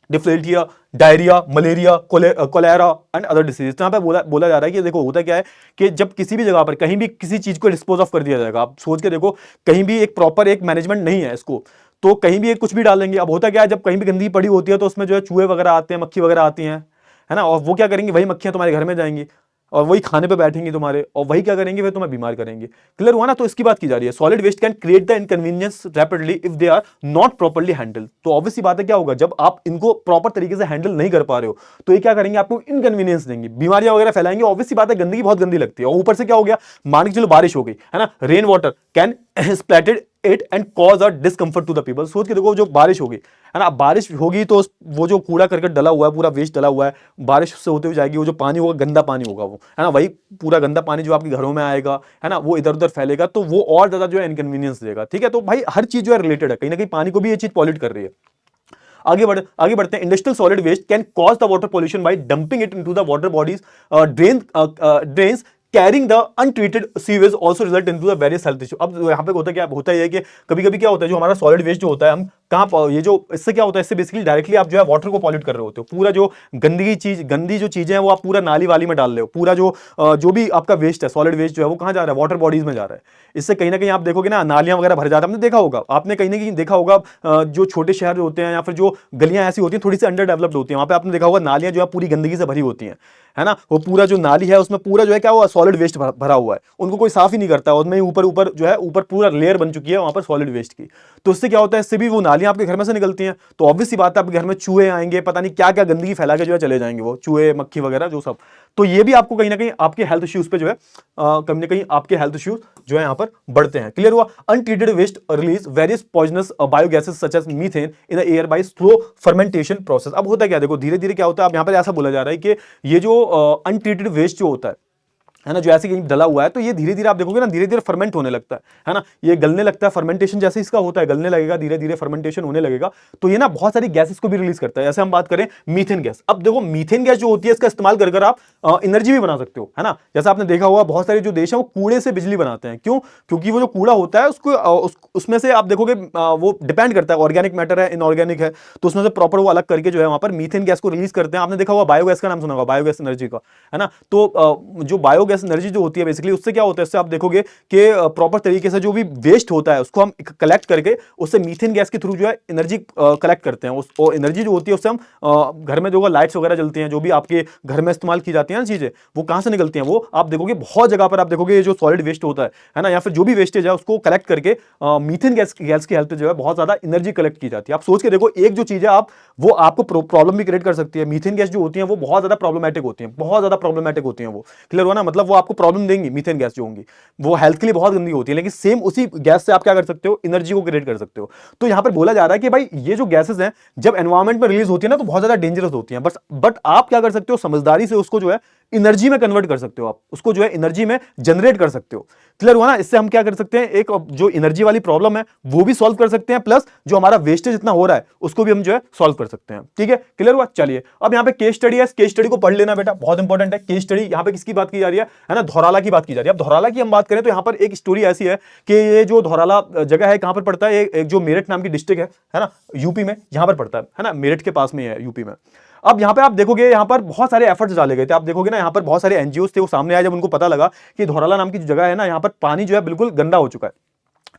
diphtheria, diarrhoea, malaria, cholera and other disease. तो यहाँ पे बोला जा रहा है कि देखो होता क्या है कि जब किसी भी जगह पर कहीं भी किसी चीज को डिस्पोज ऑफ कर दिया जाएगा, आप सोच के देखो, कहीं भी एक प्रॉपर एक मैनेजमेंट नहीं है इसको, तो कहीं भी एक कुछ भी डाल देंगे। अब होता क्या है, जब कहीं भी गंदगी पड़ी होती है तो उसमें जो है चूहे वगैरह आते हैं, मक्खी वगैरह आती हैं, है ना, और वो क्या करेंगे, वही मक्खियां तुम्हारे घर में जाएंगी और वही खाने पे बैठेंगी तुम्हारे, और वही क्या करेंगे, फिर तुम्हें बीमार करेंगे। क्लियर हुआ ना। तो इसकी बात की जा रही है, solid waste can create the inconvenience rapidly if they are not properly handle. तो ऑब्वियस सी बात है क्या होगा, जब आप इनको प्रॉपर तरीके से हैंडल नहीं कर पा रहे हो तो ये क्या करेंगे, आपको इनकन्वीनियंस देंगे, बीमारियां वगैरह फैलाएंगे। ऑब्वियस सी बात है, गंदगी बहुत गंदी लगती है, और ऊपर से क्या हो गया, मान के चलो बारिश हो गई, है ना, rain water can splatted it and cause a discomfort to the people. सोच के देखो, जो बारिश होगी, है ना, बारिश होगी तो वो जो कूड़ा करकट डला हुआ है, पूरा वेस्ट डला हुआ है, बारिश से होते हुए जाएगी, वो जो पानी होगा गंदा पानी होगा वो, है ना, वही पूरा गंदा पानी जो आपके घरों में आएगा, है ना, वो इधर उधर फैलेगा, तो वो और ज्यादा जो है इनकन्वीनियंस देगा। ठीक है, तो भाई हर चीज जो है रिलेटेड है, कहीं ना कहीं पानी को भी ये चीज पॉल्यूट कर रही है। आगे बढ़ते हैं। Industrial solid waste can cause the water pollution by dumping it into the water bodies, drains carrying the untreated sewage also result into the various health issue. अब यहाँ पे होता क्या होता है कि कभी कभी क्या होता है, जो हमारा सॉलिड वेस्ट जो होता है, हम कहाँ ये जो इससे क्या होता है, इससे बेसिकली डायरेक्टली आप जो है वाटर को पॉल्यूट कर रहे होते हो। पूरा जो गंदी जो चीजें हैं वो आप पूरा नाली वाली में डाल रहे हो। पूरा जो भी आपका वेस्ट है, सॉलिड वेस्ट जो है वो कहाँ जा रहा है, वाटर बॉडीज में जा रहा है। इससे कहीं ना कहीं आप देखोगे ना, नालियां वगैरह भर जाता है। आपने देखा होगा, आपने कहीं ना कहीं देखा होगा, जो छोटे शहर होते हैं या फिर जो गलियां ऐसी होती हैं थोड़ी सी अंडर डेवलप्ड होती हैं, वहां पे आपने देखा होगा नालियां जो है पूरी गंदगी से भरी होती हैं, है ना। वो पूरा जो नाली है उसमें पूरा जो है क्या हुआ, सॉलिड वेस्ट भरा हुआ है, उनको कोई साफ ही नहीं करता, उसमें ऊपर ऊपर जो है ऊपर पूरा लेयर बन चुकी है वहां पर सॉलिड वेस्ट की। तो इससे क्या होता है, इससे भी वो नालियां आपके घर में से निकलती हैं, तो ऑब्वियस सी बात है आपके घर में चूहे आएंगे, पता नहीं क्या क्या गंदगी फैला के जो है चले जाएंगे, वो चूहे मक्खी वगैरह जो सब। तो ये भी आपको कहीं ना कहीं आपके हेल्थ इश्यूज पे जो है कहीं ना कहीं आपके हेल्थ इश्यूज जो है यहाँ पर बढ़ते हैं। क्लियर हुआ। Untreated waste release various poisonous biogases such as methane in the air by slow fermentation process. अब होता क्या, देखो धीरे धीरे क्या होता है, अब यहाँ पर ऐसा बोला जा रहा है कि ये जो अनट्रीटेड वेस्ट जो होता है ना, जो ऐसे कहीं डला हुआ है, तो ये धीरे धीरे आप देखोगे ना, धीरे धीरे फर्मेंट होने लगता है ना, ये गलने लगता है। फर्मेंटेशन जैसे इसका होता है, गलने लगेगा, धीरे धीरे फर्मेंटेशन होने लगेगा, तो ये ना बहुत सारी गैसेस को भी रिलीज करता है। जैसे हम बात करें मीथेन गैस, अब देखो मीथेन गैस जो होती है इसका इस्तेमाल कर आप एनर्जी भी बना सकते हो, है ना। जैसे आपने देखा हुआ बहुत सारे जो देश है वो कूड़े से बिजली बनाते हैं। क्यों? क्योंकि वो जो कूड़ा होता है उसको उसमें से आप देखोगे वो डिपेंड करता है, ऑर्गेनिक मैटर है, इनऑर्गेनिक है, तो उसमें से प्रॉपर वो अलग करके जो है वहां पर मीथेन गैस को रिलीज करते हैं। आपने देखा हुआ बायोगैस का नाम सुना होगा, बायोगैस एनर्जी का, है ना। तो जो बायोगैस एनर्जी जो होती है बेसिकली उससे क्या होता है, इससे आप देखोगे कि प्रॉपर तरीके से जो भी वेस्ट होता है उसको हम कलेक्ट करके उससे मीथेन गैस के थ्रू जो है एनर्जी कलेक्ट करते हैं। उस एनर्जी जो होती है उससे हम घर में जो लाइट्स वगैरह जलती हैं, जो भी आपके घर में इस्तेमाल की जाती है ना चीजें, वो कहां से निकलती हैं, वो आप देखोगे बहुत जगह पर आप देखोगे जो सॉलिड वेस्ट होता है ना, या फिर जो भी वेस्टेज है उसको कलेक्ट करके मीथेन गैस की हेल्प से जो है बहुत ज्यादा एनर्जी कलेक्ट की जाती है। आप सोच के देखो, एक जो चीज है आप वो आपको प्रॉब्लम भी क्रिएट कर सकती है। मीथेन गैस जो होती है वो बहुत ज्यादा प्रॉब्लमेटिक होती है, बहुत ज्यादा प्रॉब्लमेटिक होती है वो, क्लियर हुआ ना, मतलब वो आपको प्रॉब्लम देंगी। मीथेन गैस जो होंगी वो हेल्थ के लिए बहुत गंदी होती है, लेकिन सेम उसी गैस से आप क्या कर सकते हो, एनर्जी को क्रिएट कर सकते हो। तो यहां पर बोला जा रहा है कि भाई ये जो गैसेस हैं जब एनवायरमेंट में रिलीज होती है ना तो बहुत ज्यादा डेंजरस होती हैं, बट आप क्या कर सकते हो, समझदारी से उसको जो है एनर्जी में कन्वर्ट कर सकते हो, आप उसको जो है एनर्जी में जनरेट कर सकते हो। क्लियर हुआ ना। इससे हम क्या कर सकते हैं, एक जो एनर्जी वाली प्रॉब्लम है वो भी सॉल्व कर सकते हैं, प्लस जो हमारा वेस्टेज इतना हो रहा है उसको भी हम जो है सॉल्व कर सकते हैं। ठीक है, क्लियर हुआ। चलिए अब यहाँ पे केस स्टडी है, केस स्टडी को पढ़ लेना बेटा, बहुत इंपॉर्टेंट है। केस स्टडी यहाँ पे किसकी बात की जा रही है ना, धौराला की बात की जा रही है। अब धौराला की हम बात करें तो यहाँ पर एक स्टोरी ऐसी है कि ये जो धौराला जगह है कहां पर पड़ता है, एक जो मेरठ नाम की डिस्ट्रिक्ट है ना, यूपी में, यहां पर पड़ता है ना, मेरठ के पास में है यूपी में। अब यहां पे आप देखोगे यहां पर बहुत सारे एफर्ट्स डाले गए थे, आप देखोगे ना यहां पर बहुत सारे एनजीओ थे, वो सामने आए जब उनको पता लगा कि धौराला नाम की जो जगह है ना, यहां पर पानी जो है बिल्कुल गंदा हो चुका है।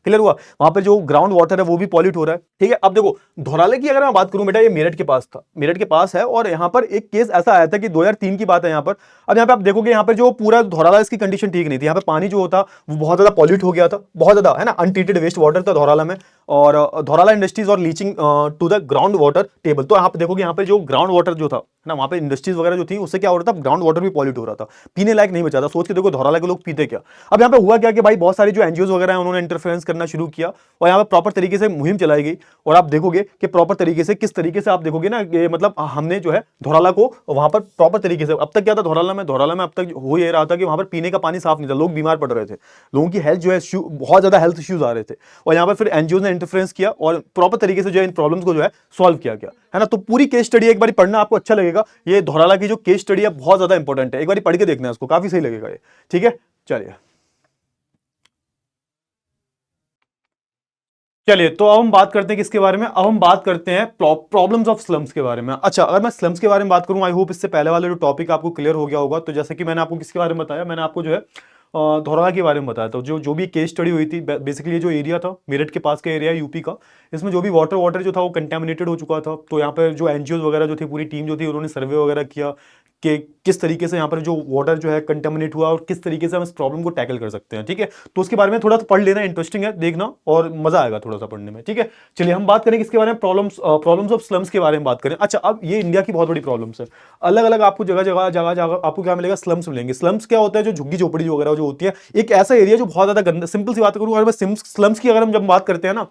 क्लियर हुआ, वहां पर जो ग्राउंड वाटर है वो भी पॉल्यूट हो रहा है। ठीक है, अब देखो धौराले की अगर मैं बात करूं बेटा, ये मेरठ के पास था, मेरठ के पास है, और यहां पर एक केस ऐसा आया था कि 2003 की बात है यहां पर। अब यहां पे आप देखोगे यहां पर जो पूरा धौराला, इसकी कंडीशन ठीक नहीं थी, यहां पे पानी जो होता वो बहुत ज्यादा पॉल्यूट हो गया था, बहुत ज्यादा, है ना, अनट्रीटेड वेस्ट वाटर था धौराला में, और धौराला इंडस्ट्रीज और leaching to the ground water table. तो यहाँ पे देखोगे यहाँ पे जो ग्राउंड वाटर जो था ना, वहां पे इंडस्ट्रीज वगैरह जो थी उससे क्या हो रहा था, ग्राउंड वाटर भी पॉल्यूट हो रहा था, पीने लायक नहीं बचा था। सोच के देखो धौराला के लोग पीते क्या। अब यहाँ पे हुआ क्या कि भाई बहुत सारी जो एनजीओ वगैरह है उन्होंने इंटरफेरेंस करना शुरू किया, और यहाँ पे प्रॉपर तरीके से मुहिम चलाई गई, और आप देखोगे कि प्रॉपर तरीके से, किस तरीके से आप देखोगे ना, कि मतलब हमने जो है धौराला को वहां पर प्रॉपर तरीके से, अब तक क्या था धौराला में अब तक हो ये रहा था कि वहां पर पीने का पानी साफ नहीं था, लोग बीमार पड़ रहे थे, लोगों की हेल्थ जो है बहुत ज्यादा हेल्थ इश्यूज आ रहे थे, और यहाँ पर फिर एनजीओ ने इंटरफेरेंस किया और प्रॉपर तरीके से जो है इन प्रॉब्लम्स को जो है सॉल्व किया गया, है ना। तो पूरी केस स्टडी एक बार पढ़ना, आपको अच्छा लगेगा। ये धौराला की जो केस स्टडी है बहुत ज्यादा इंपॉर्टेंट है, एक बार पढ़ के देखना है उसको, काफी सही लगेगा ये। ठीक है, चलिए चलिए, तो अब हम बात करते हैं किसके बारे में, अब हम बात करते हैं प्रॉब्लम्स ऑफ स्लम्स के बारे में। अच्छा, अगर मैं स्लम्स के बारे में बात करूं, आई होप इससे पहले वाला जो टॉपिक आपको क्लियर हो गया होगा। तो जैसे कि मैंने आपको किसके बारे में बताया, मैंने आपको जो है धौराला के बारे में बताया था। जो भी केस स्टडी हुई थी, बेसिकली जो एरिया था मेरठ के पास का एरिया यूपी का, इसमें जो भी वाटर जो था वो कंटेमिनेटेड हो चुका था। तो यहाँ पर जो एनजीओ वगैरह जो थी, पूरी टीम जो थी, उन्होंने सर्वे वगैरह किया कि किस तरीके से यहाँ पर जो वाटर जो है कंटेमिनेट हुआ और किस तरीके से हम इस प्रॉब्लम को टैकल कर सकते हैं। ठीक है, तो उसके बारे में थोड़ा सा पढ़ लेना, इंटरेस्टिंग है, देखना और मजा आएगा थोड़ा सा पढ़ने में। ठीक है, चलिए हम बात करें किसके बारे में, प्रॉब्लम्स ऑफ स्लम्स के बारे में बात करें। अच्छा, अब ये इंडिया की बहुत बड़ी प्रॉब्लम्स है, अलग अलग आपको जगह जगह जगह जगह आपको क्या मिलेगा, स्लम्स मिलेंगे। स्लम्स क्या होता है, जो झुग्गी झोपड़ी वगैरह जो होती है, एक ऐसा एरिया जो बहुत ज्यादा गंदा, सिंपल सी बात करूँ, अगर मैं स्लम्स की अगर हम जब बात करते हैं ना,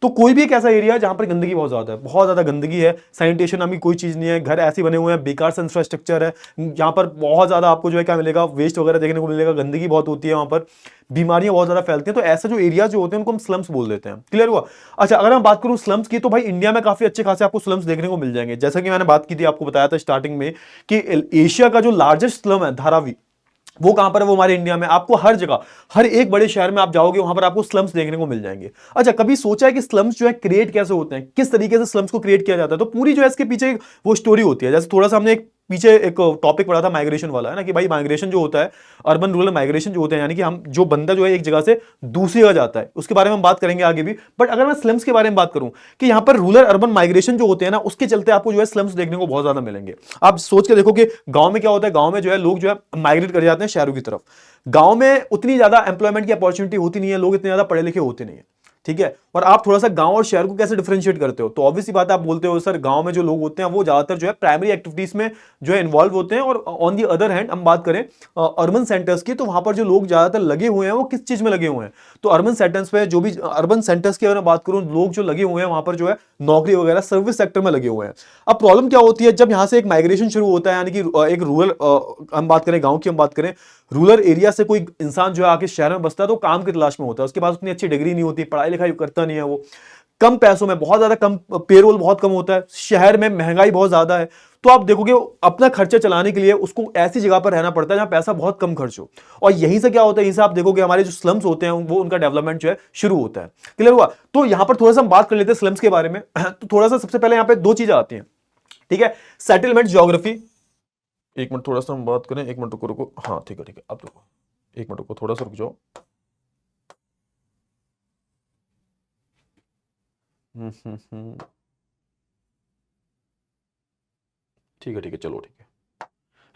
तो कोई भी एक ऐसा एरिया है जहां पर गंदगी बहुत ज्यादा है, बहुत ज्यादा गंदगी है, सैनिटेशन नाम की कोई चीज नहीं है, घर ऐसे बने हुए हैं, बेकार से इंफ्रास्ट्रक्चर है, यहाँ पर बहुत ज्यादा आपको जो है क्या मिलेगा, वेस्ट वगैरह देखने को मिलेगा, गंदगी बहुत होती है वहां पर, बीमारियां बहुत ज्यादा फैलती हैं। तो ऐसे जो एरिया जो होते हैं उनको हम स्लम्स बोल देते हैं। क्लियर हुआ। अच्छा, अगर मैं बात करूं स्लम्स की, तो भाई इंडिया में काफी अच्छे खासे आपको स्लम्स देखने को मिल जाएंगे। जैसा कि मैंने बात की थी, आपको बताया था स्टार्टिंग में कि एशिया का जो लार्जेस्ट स्लम है धारावी, वो कहां पर है, वो हमारे इंडिया में। आपको हर जगह, हर एक बड़े शहर में आप जाओगे वहां पर आपको स्लम्स देखने को मिल जाएंगे। अच्छा, कभी सोचा है कि स्लम्स जो है क्रिएट कैसे होते हैं, किस तरीके से स्लम्स को क्रिएट किया जाता है? तो पूरी जो है इसके पीछे वो स्टोरी होती है। जैसे थोड़ा सा हमने पीछे एक टॉपिक पढ़ा था माइग्रेशन वाला, है ना, कि भाई माइग्रेशन जो होता है, अर्बन रूरल माइग्रेशन जो होते हैं, यानी कि हम जो बंदा जो है एक जगह से दूसरी जगह जाता है, उसके बारे में हम बात करेंगे आगे भी। बट अगर मैं स्लम्स के बारे में बात करूं कि यहां पर रूरल अर्बन माइग्रेशन जो होते हैं ना, उसके चलते आपको जो है स्लम्स देखने को बहुत ज्यादा मिलेंगे। आप सोच के देखो कि गांव में क्या होता है, गांव में जो है लोग जो है माइग्रेट कर जाते हैं शहरों की तरफ। गांव में उतनी ज्यादा एम्प्लॉयमेंट की अपॉर्चुनिटी होती नहीं है, लोग इतने ज्यादा पढ़े लिखे होते नहीं है। ठीक है, और आप थोड़ा सा गांव और शहर को कैसे डिफरेंशिएट करते हो, तो ऑब्वियसली बात है, आप बोलते हो सर गांव में जो लोग होते हैं वो ज्यादातर जो है प्राइमरी एक्टिविटीज में जो है इन्वॉल्व होते हैं, और ऑन दी अदर हैंड हम बात करें अर्बन सेंटर्स की, तो वहां पर जो लोग ज्यादातर लगे हुए हैं वो किस चीज में लगे हुए हैं, तो अर्बन सेंटर्स पे, जो भी अर्बन सेंटर्स की अगर मैं बात करूं, लोग जो लगे हुए हैं वहां पर जो है नौकरी वगैरह सर्विस सेक्टर में लगे हुए हैं। अब प्रॉब्लम क्या होती है, जब यहां से एक माइग्रेशन शुरू होता है, यानी कि एक रूरल, हम बात करें गांव की, हम बात करें रूरल एरिया से कोई इंसान जो है आके शहर में बसता है, तो काम की तलाश में होता है, उसके पास उतनी अच्छी डिग्री नहीं होती, पढ़ाई लिखाई करता नहीं है, वो कम पैसों में, बहुत ज्यादा कम, पेरोल बहुत कम होता है, शहर में महंगाई बहुत ज्यादा है। तो आप देखोगे अपना खर्चा चलाने के लिए उसको ऐसी जगह पर रहना पड़ता है जहां पैसा बहुत कम खर्च हो, और यहीं से क्या होता है, यहीं से आप देखोगे हमारे जो स्लम्स होते हैं वो उनका डेवलपमेंट जो है शुरू होता है। क्लियर हुआ। तो यहां पर थोड़ा सा हम बात कर लेते हैं स्लम्स के बारे में। तो थोड़ा सा सबसे पहले यहां पे दो चीजें आती हैं। ठीक है, सेटलमेंट ज्योग्राफी, एक मिनट थोड़ा सा हम बात करें, एक मिनट रुको रुको, हाँ ठीक है अब रुको, एक मिनट रुको, थोड़ा सा रुक जाओ। हम्म। ठीक है चलो ठीक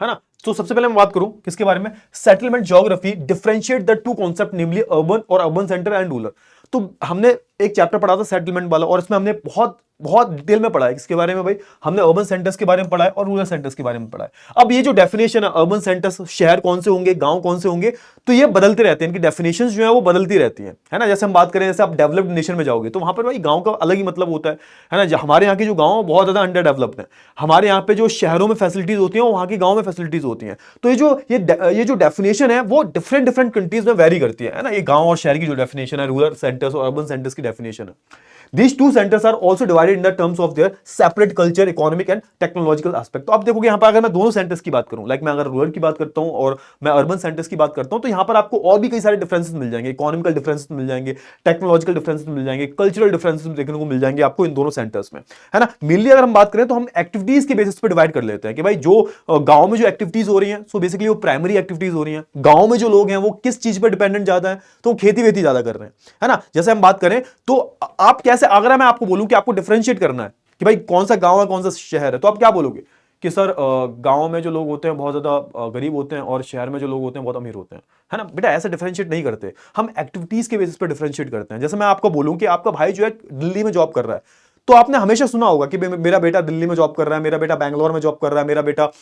है ना। तो सबसे पहले मैं बात करूं किसके बारे में, settlement geography differentiate the two concept namely urban और अर्बन सेंटर एंड रूरल। तो हमने एक चैप्टर पढ़ा था सेटलमेंट वाला, और इसमें हमने बहुत बहुत डिटेल में पढ़ा है किसके बारे में भाई, हमने अर्बन सेंटर्स के बारे में पढ़ा है और रूरल सेंटर्स के बारे में पढ़ा है। अब ये जो डेफिनेशन है अर्बन सेंटर्स, शहर कौन से होंगे, गांव कौन से होंगे, तो ये बदलते रहते हैं, इनकी डेफिनेशंस जो है वो बदलती रहती है ना। जैसे हम बात करें, जैसे आप डेवलप्ड नेशन में जाओगे तो वहां पर भाई गांव का अलग ही मतलब होता है ना। हमारे यहाँ के जो गांव बहुत ज्यादा अंडर डेवलप्ड है, हमारे यहाँ पे जो शहरों में फैसिलिटीज होती है वहां के गांव में फैसिलिटीज होती हैं। तो ये जो डेफिनेशन है वो डिफरेंट डिफरेंट कंट्रीज में वेरी करती है ना। ये गांव और शहर की जो डेफिनेशन है, रूरल सेंटर्स और अर्बन सेंटर्स की डेफिनेशन है। These two centers are also divided in the terms of their separate culture, economic and technological aspect। तो आप देखोगे यहाँ पर अगर मैं दोनों सेंटर्स की बात करूं, लाइक मैं अगर रूरल की बात करता हूं और मैं अर्बन सेंटर्स की बात करता हूं, तो यहाँ पर आपको और भी कई सारे डिफरेंसेस मिल जाएंगे, इकोनॉमिकल डिफरेंसेस मिल जाएंगे, टेक्नोलॉजिकल डिफरेंसेस मिल जाएंगे, कल्चरल डिफरेंसेस देखने को मिल जाएंगे आपको इन दोनों सेंटर्स में, है ना। मेनली अगर हम बात करें तो हम एक्टिविटीज के बेसिस पे डिवाइड कर लेते हैं कि भाई जो गांव में जो एक्टिविटीज हो रही हैं, सो बेसिकली वो प्राइमरी एक्टिविटीज हो रही हैं। गांव में जो लोग हैं वो किस चीज पर डिपेंडेंट ज्यादा है, तो खेती वेती ज्यादा कर रहे हैं, है ना। जैसे हम बात करें तो आप कैसे, अगर मैं आपको बोलूं कि आपको डिफरेंशिएट करना है कि भाई कौन सा गांव है कौन सा शहर है, तो आप क्या बोलोगे कि सर गांव में जो लोग होते हैं बहुत ज्यादा गरीब होते हैं और शहर में जो लोग होते हैं बहुत अमीर होते हैं, है ना। बेटा ऐसे डिफरेंशिएट नहीं करते, हम एक्टिविटीज के बेसिस पे डिफरेंशिएट करते हैं। जैसे मैं आपको बोलूं कि आपका भाई जो है दिल्ली में जॉब कर रहा है, तो आपने हमेशा सुना होगा कि मेरा बेटा दिल्ली में जॉब कर रहा है, मेरा बेटा बैंगलोर में जॉब कर रहा है, मेरा बेटा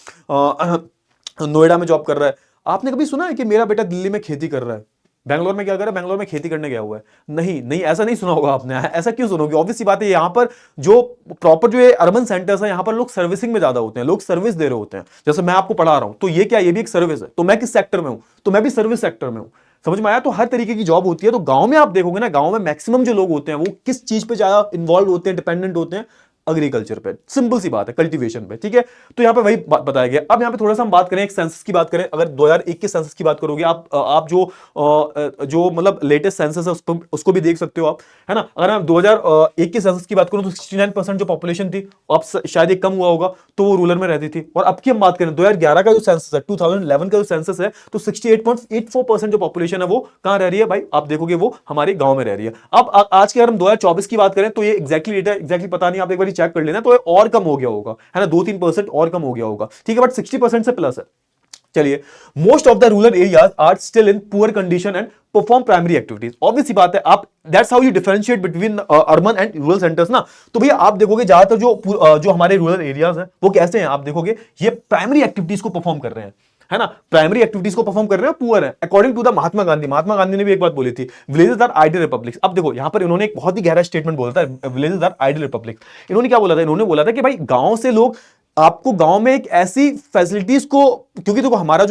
नोएडा में जॉब कर रहा है। आपने कभी सुना है कि मेरा बेटा दिल्ली में खेती कर रहा है, बैंगलोर में क्या कर रहा है, बैंगलोर में खेती करने गया हुआ है? नहीं नहीं, ऐसा नहीं सुना होगा आपने। ऐसा क्यों सुनोगे? ऑब्वियस सी बात है, यहाँ पर जो प्रॉपर जो ये अर्बन सेंटर्स है, यहाँ पर लोग सर्विसिंग में ज्यादा होते हैं, लोग सर्विस दे रहे होते हैं। जैसे मैं आपको पढ़ा रहा हूं, तो ये क्या, ये भी एक सर्विस है। तो मैं किस सेक्टर में हूं, तो मैं भी सर्विस सेक्टर में हूं। समझ में आया? तो हर तरीके की जॉब होती है। तो गांव में आप देखोगे ना, गांव में मैक्सिमम जो लोग होते हैं वो किस चीज पे ज्यादा इन्वॉल्व होते हैं, डिपेंडेंट होते हैं, एग्रीकल्चर पे। सिंपल सी बात है, कल्टीवेशन पे, ठीक है। तो यहाँ पे वही बताया गया। अब यहाँ पे थोड़ा सा हम बात करें, एक सेंसस की बात करें, अगर 2001 के सेंसस की बात करोगे आप जो मतलब लेटेस्ट सेंसस है उसको भी देख सकते हो आप, है ना। अगर मैं 2001 के सेंसस की बात करूं तो 69% जो पॉपुलेशन थी, अब शायद ये कम हुआ होगा, तो वो रूरल में रहती थी। और अब की हम बात करें 2011 का जो सेंसस है, 2011 का जो सेंसस है, तो 68.84% जो पॉपुलेशन है वो कहां रह रही है भाई, आप देखोगे वो हमारे गांव में रह रही है। अब आज के अगर हम 2024 की बात करें तो ये एग्जैक्टली डेटा एग्जैक्टली पता नहीं, आप एक बार चेक कर लेना, तो ये और कम हो गया होगा, है ना, 2-3% और कम हो गया होगा, ठीक है। बट 60% से प्लस है। चलिए, most of the rural areas are still in poor condition and perform primary activities. Obvious सी बात है, आप that's how you differentiate between urban and rural centres ना। तो भैया आप देखोगे ज्यादातर जो हमारे रूरल एरियाज हैं वो कैसे हैं, आप देखोगे ये प्राइमरी एक्टिविटीज को परफॉर्म कर रहे हैं, है ना, प्राइमरी एक्टिविटीज को परफॉर्म कर रहे हैं, पुअर है। According to the Mahatma Gandhi ने भी एक बात बोली थी, विलेजेस आर आइडियल रिपब्लिक्स। अब देखो यहां पर इन्होंने एक बहुत ही गहरा स्टेटमेंट बोला था, विलेजेस आर आइडियल रिपब्लिक। इन्होंने क्या बोला था, इन्होंने बोला था कि भाई गांव से लोग, आपको गांव में एक ऐसी फैसिलिटीज को, क्योंकि देखो हमारा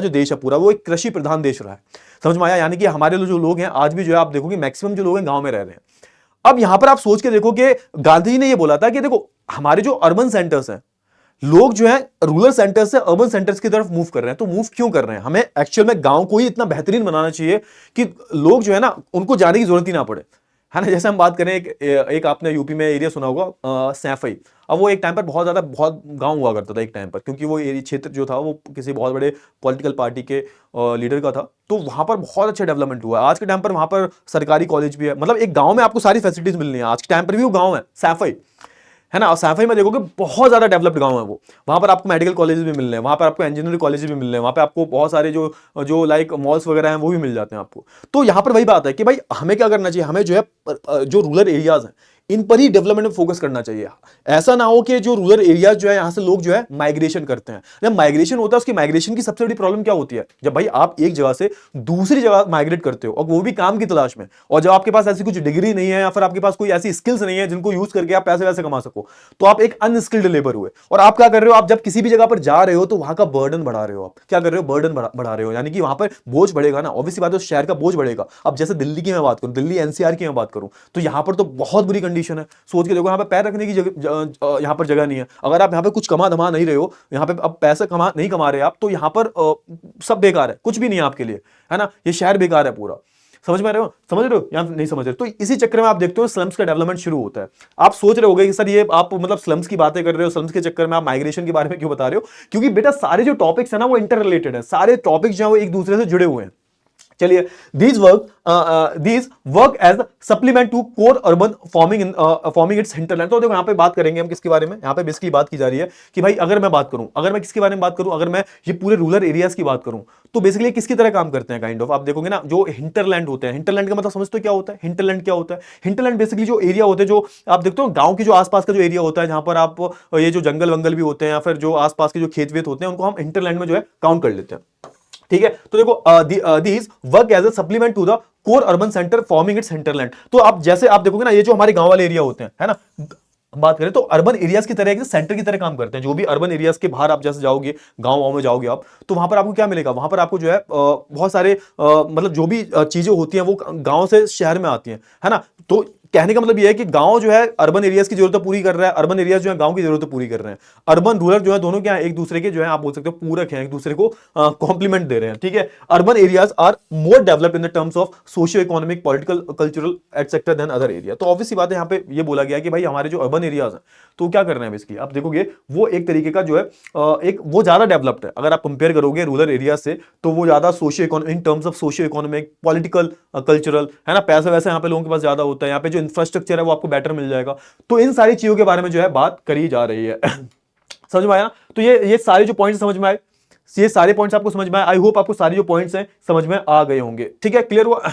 जो देश है पूरा वो एक कृषि प्रधान देश रहा है, समझ में आया। यानी कि हमारे जो लोग हैं आज भी जो है, आप देखोगे मैक्सिमम जो लोग हैं गांव में रह रहे हैं। अब यहां पर आप सोच के देखो कि गांधी जी ने ये बोला था कि देखो हमारे जो अर्बन सेंटर्स हैं, लोग जो है रूरल सेंटर्स से अर्बन सेंटर्स की तरफ मूव कर रहे हैं। तो मूव क्यों कर रहे हैं? हमें एक्चुअल में गांव को ही इतना बेहतरीन बनाना चाहिए कि लोग जो है ना, उनको जाने की जरूरत ही ना पड़े, है ना। जैसे हम बात करें, एक आपने यूपी में एरिया सुना होगा सैफई। अब वो एक टाइम पर बहुत गांव हुआ करता था एक टाइम पर, क्योंकि वो एरिया क्षेत्र जो था वो किसी बहुत बड़े पॉलिटिकल पार्टी के लीडर का था। तो वहां पर बहुत अच्छा डेवलपमेंट हुआ। आज के टाइम पर वहां पर सरकारी कॉलेज भी है, मतलब एक गांव में आपको सारी फैसिलिटीज मिलनी है। आज के टाइम पर भी वो गांव है सैफई, है ना। और सैफई में देखोगे बहुत ज्यादा डेवलप्ड गांव है वो। वहां पर आपको मेडिकल कॉलेज भी मिल रहे हैं, वहां पर आपको इंजीनियरिंग कॉलेज भी मिल रहे हैं, वहां पे आपको बहुत सारे जो लाइक मॉल्स वगैरह हैं वो भी मिल जाते हैं आपको। तो यहां पर वही बात है कि भाई हमें क्या करना चाहिए, हमें जो है जो रूरल एरियाज हैं इन पर ही डेवलपमेंट में फोकस करना चाहिए। ऐसा ना हो कि जो रूरल एरियाज जो है यहां से लोग जो है माइग्रेशन करते हैं। जब माइग्रेशन होता है, उसकी माइग्रेशन की सबसे बड़ी प्रॉब्लम क्या होती है, जब भाई आप एक जगह से दूसरी जगह माइग्रेट करते हो और वो भी काम की तलाश में, और जब आपके पास ऐसी कुछ डिग्री नहीं है या फिर आपके पास कोई ऐसी स्किल्स नहीं है जिनको यूज करके आप पैसे वैसे कमा सको, तो आप एक अनस्किल्ड लेबर हुए। और आप क्या कर रहे हो, आप जब किसी भी जगह पर जा रहे हो तो वहां का बर्डन बढ़ा रहे हो। आप क्या कर रहे हो, बर्डन बढ़ा रहे हो, यानी कि वहां पर बोझ बढ़ेगा ना, ऑब्वियसली बात है, शहर का बोझ बढ़ेगा। अब जैसे दिल्ली की मैं बात करूं, दिल्ली एनसीआर की मैं बात करूं, तो यहां पर तो बहुत बुरी कंडीशन है। सोच के देखो, यहाँ पे पैर रखने की जगह, यहाँ पर जगह नहीं है। अगर आप यहाँ पे कुछ कमा धमा नहीं रहे हो, यहाँ पे अब पैसा नहीं कमा रहे आप, तो यहाँ पर सब बेकार है, कुछ भी नहीं है आपके लिए, है ना। ये शहर बेकार है पूरा। समझ में आ रहे हो, समझ रहे हो या नहीं समझ रहे? तो इसी चक्कर में आप देखते हो स्लम्स का डेवलपमेंट शुरू होता है। आप सोच रहे होगे कि सर ये आप मतलब स्लम्स की बातें कर रहे हो, स्लम्स के चक्कर में आप माइग्रेशन के बारे में क्यों बता रहे हो? क्योंकि बेटा सारे जो टॉपिक्स है ना वो इंटर रिलेटेड है, सारे टॉपिक्स जो है वो एक दूसरे से जुड़े हुए हैं। चलिए, these work as supplement to core urban forming its hinterland। तो देखो यहाँ पे बात करेंगे हम किसके बारे में, यहाँ पे बेसिकली बात की जा रही है कि भाई अगर मैं बात करूं, अगर मैं किसके बारे में बात करूं, अगर मैं ये पूरे रूरल एरियाज की बात करूं, तो बेसिकली किसकी तरह काम करते हैं काइंड ऑफ। आप देखोगे ना जो हिंटरलैंड होते हैं, हिंटरलैंड का मतलब समझते हो क्या होता है? हिंटरलैंड क्या होता है? हिंटरलैंड बेसिकली जो एरिया होते हैं, जो आप देखते हो गांव के जो आसपास का जो एरिया होता है, जहां पर आप ये जो जंगल वंगल भी होते हैं या फिर जो आसपास के जो खेत वेत होते हैं, उनको हम हिंटरलैंड में जो है काउंट कर लेते हैं। ठीक है, तो देखो these work as a supplement to the core urban centre forming its hinterland. तो आप जैसे आप देखोगे ना, ये जो हमारे गांव वाले एरिया होते हैं, है ना, हम बात करें तो अर्बन एरियाज की तरह एक सेंटर की तरह काम करते हैं। जो भी अर्बन एरियाज के बाहर आप जैसे जाओगे, गांव में जाओगे आप, तो वहां पर आपको क्या मिलेगा? वहां पर आपको जो है बहुत सारे मतलब जो भी चीजें होती हैं वो गांव से शहर में आती हैं, है ना। तो कहने का मतलब ये है कि गांव जो है अर्बन एरियाज की जरूरत पूरी कर रहा है, अर्बन एरियाज जो है गांव की जरूरत पूरी कर रहे हैं। अर्बन रूरल जो है दोनों क्या है, एक दूसरे के जो है आप बोल सकते हो पूरक हैं, एक दूसरे को कॉम्प्लीमेंट दे रहे हैं। ठीक है, urban areas are more developed in the terms of socio economic, political, cultural etcetera than other area. तो ऑब्वियसली बात है, यहाँ पे ये बोला गया है कि भाई हमारे जो अर्बन एरियाज हैं तो क्या कर रहे हैं बेसिकली, आप देखोगे वो एक तरीके का जो है एक वो ज्यादा डेवलप्ड है। अगर आप कंपेयर करोगे रूरल एरिया से, तो वो ज्यादा socio in terms of socio economic, political, cultural, है ना, पैसा वैसा यहाँ पे लोगों के पास ज्यादा होता है, यहाँ पे जो इंफ्रास्ट्रक्चर है वो आपको बेटर मिल जाएगा। तो इन सारी चीजों के बारे में जो है बात करी जा रही है। समझ में आया? तो ये सारे जो पॉइंट्स समझ में आए, ये सारे पॉइंट्स आपको समझ में आए। आई होप आपको सारे जो पॉइंट्स हैं समझ में आ गए होंगे। ठीक है, क्लियर हुआ?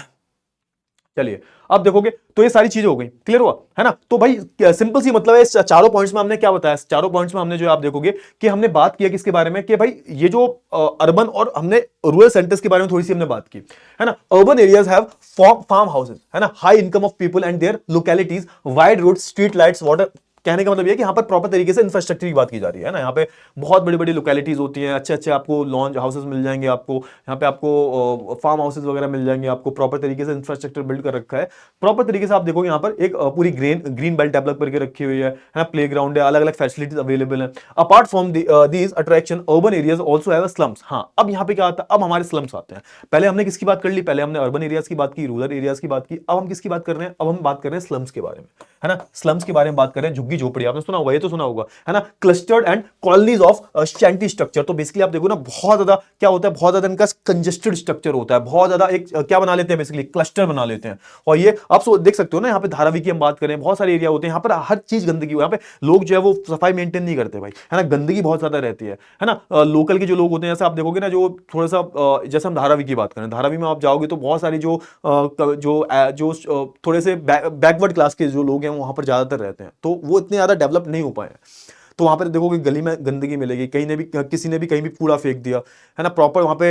चलिए, अब देखोगे तो ये सारी चीजें हो गई, क्लियर हुआ, है ना। तो भाई सिंपल सी मतलब है, इस चारों पॉइंट्स में हमने क्या बताया? चारों पॉइंट्स में हमने जो आप देखोगे कि हमने बात किया किसके बारे में, कि भाई ये जो अर्बन और हमने रूरल सेंटर्स के बारे में थोड़ी सी हमने बात की, है ना। Urban areas have farm houses, है ना, high income of people and their localities, wide road, street lights, water. कहने का मतलब ये है कि यहाँ पर प्रॉपर तरीके से इंफ्रास्ट्रक्चर की बात की जा रही है ना। यहाँ पे बहुत बड़ी बड़ी लोकेलिटीज होती हैं, अच्छे अच्छे आपको लॉन्च हाउसेस मिल जाएंगे, आपको यहाँ पे आपको फार्म हाउसेस वगैरह मिल जाएंगे, आपको प्रॉपर तरीके से इंफ्रास्ट्रक्चर बिल्ड कर रखा है। प्रॉपर तरीके से आप देखोगे यहाँ पर एक पूरी ग्रीन बेल्ट डेवलप करके रखी हुई है ना, प्ले ग्राउंड है, अलग अलग फैसिलिटीज अवेलेबल है। Apart from these attraction, urban areas also have slums. हाँ, अब यहाँ पे क्या आता है? अब हमारे स्लम्स आते हैं। पहले हमने किसकी बात कर ली? पहले हमने अर्बन एरियाज की बात की, रूरल एरियाज की बात की। अब हम किसकी बात कर रहे हैं? अब हम बात कर रहे हैं स्लम्स के बारे में, है ना। स्लम्स के बारे में बात कर रहे हैं, झुग्गी झोपड़ी, आपने सुना होगा, ये तो सुना होगा, है ना। Clustered and colonies of shanty structure. तो बेसिकली आप देखो ना, बहुत ज्यादा क्या होता है, बहुत ज्यादा इनका कंजेस्टेड स्ट्रक्चर होता है, बहुत ज्यादा एक क्या बना लेते हैं बेसिकली, क्लस्टर बना लेते हैं। और ये आप देख सकते हो ना, यहाँ पे धारावी की हम बात करें, बहुत सारे एरिया होते हैं, यहाँ पर हर चीज गंदगी, यहाँ पे लोग जो है वो सफाई मेंटेन नहीं करते भाई, है ना, गंदगी बहुत ज्यादा रहती है ना। लोकल के जो लोग होते हैं, जैसे आप देखोगे ना, जो थोड़ा सा जैसे हम धारावी की बात करें, धारावी में आप जाओगे तो बहुत सारी जो थोड़े से बैकवर्ड क्लास के जो लोग हैं वहां पर ज्यादातर रहते हैं, तो वो इतने ज्यादा डेवलप नहीं हो पाए हैं। तो वहां पर देखोगे गली में गंदगी मिलेगी, कहीं ने भी किसी ने भी कहीं भी कूड़ा फेंक दिया, है ना, प्रॉपर वहां पे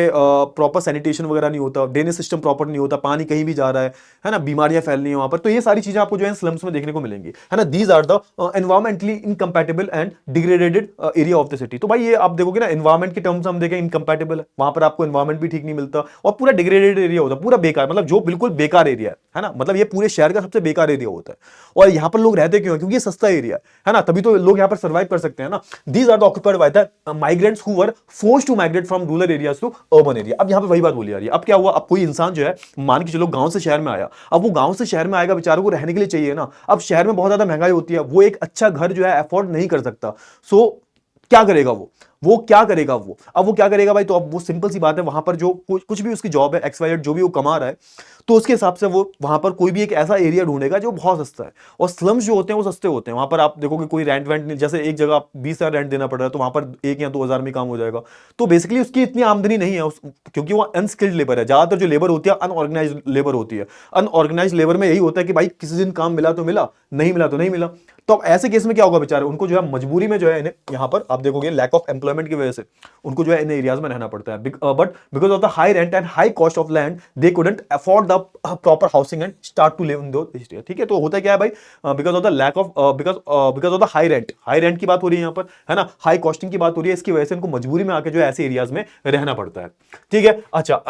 प्रॉपर सैनिटेशन वगैरह नहीं होता, ड्रेनेज सिस्टम प्रॉपर नहीं होता, पानी कहीं भी जा रहा है ना, बीमारियां फैल रही हैं वहां पर। तो ये सारी चीजें आपको जो है स्लम्स में देखने को मिलेंगी, है ना। These are the environmentally incompatible and degraded area of the city. तो भाई ये आप देखोगे ना, एनवायरमेंट के टर्म्स हम देखें, इनकम्पैटिबल है, वहां पर आपको एनवायरमेंट भी ठीक नहीं मिलता, और पूरा डिग्रेडेड एरिया होता है, पूरा बेकार, मतलब जो बिल्कुल बेकार एरिया है ना, मतलब ये पूरे शहर का सबसे बेकार एरिया होता है। और यहाँ पर लोग रहते क्यों हैं? क्योंकि ये सस्ता एरिया है ना, तभी तो लोग यहाँ पर सर्वाइव कर सकते हैं ना। These are the occupied by the migrants who were forced to migrate from rural areas to urban area। अब यहाँ पे वही बात बोली जा रही है। अब क्या हुआ? अब कोई इंसान जो है, मान के चलो गांव से शहर में आया, अब वो गांव से शहर में आएगा, बेचारों को रहने के लिए चाहिए ना। अब शहर में बहुत ज्यादा महंगाई होती है, वो एक अच्छा घर जो है अफोर्ड नहीं कर सकता। सो क्या करेगा वो क्या करेगा अब वो क्या करेगा भाई? तो अब वो सिंपल सी बात है, वहां पर जो कुछ भी उसकी जॉब है, XYZ जो भी वो कमा रहा है, तो उसके हिसाब से वो वहां पर कोई भी एक ऐसा एरिया ढूंढेगा जो बहुत सस्ता है। और स्लम्स जो होते हैं वो सस्ते होते हैं, वहां पर आप देखोगे कोई रेंट वेंट नहीं, जैसे एक जगह आप 20,000 रेंट देना पड़ रहा है, तो वहां पर 1 या 2,000 में काम हो जाएगा। तो बेसिकली उसकी इतनी आमदनी नहीं है क्योंकि वो अनस्किल्ड लेबर है। ज्यादातर जो लेबर होती है अनऑर्गेनाइज लेबर होती है। अनऑर्गेनाइज लेबर में यही होता है कि भाई किसी दिन काम मिला तो मिला, नहीं मिला तो नहीं मिला। तो अब ऐसे केस में क्या होगा बेचारे, उनको जो है मजबूरी में जो है इन्हें यहाँ पर आप देखोगे लैक ऑफ एम्प्लॉयमेंट की वजह से उनको जो है इन एरियाज में रहना पड़ता है। But because of the high rent and high cost of land they couldn't afford the proper housing and start to live in those area. ठीक है, तो होता क्या है भाई, because of the lack of because of the high rent की बात हो रही है यहाँ पर, है ना, हाई कॉस्टिंग की बात हो रही है, इसकी वजह से इनको मजबूरी में आके जो है ऐसे एरियाज में रहना पड़ता है। ठीक है, अच्छा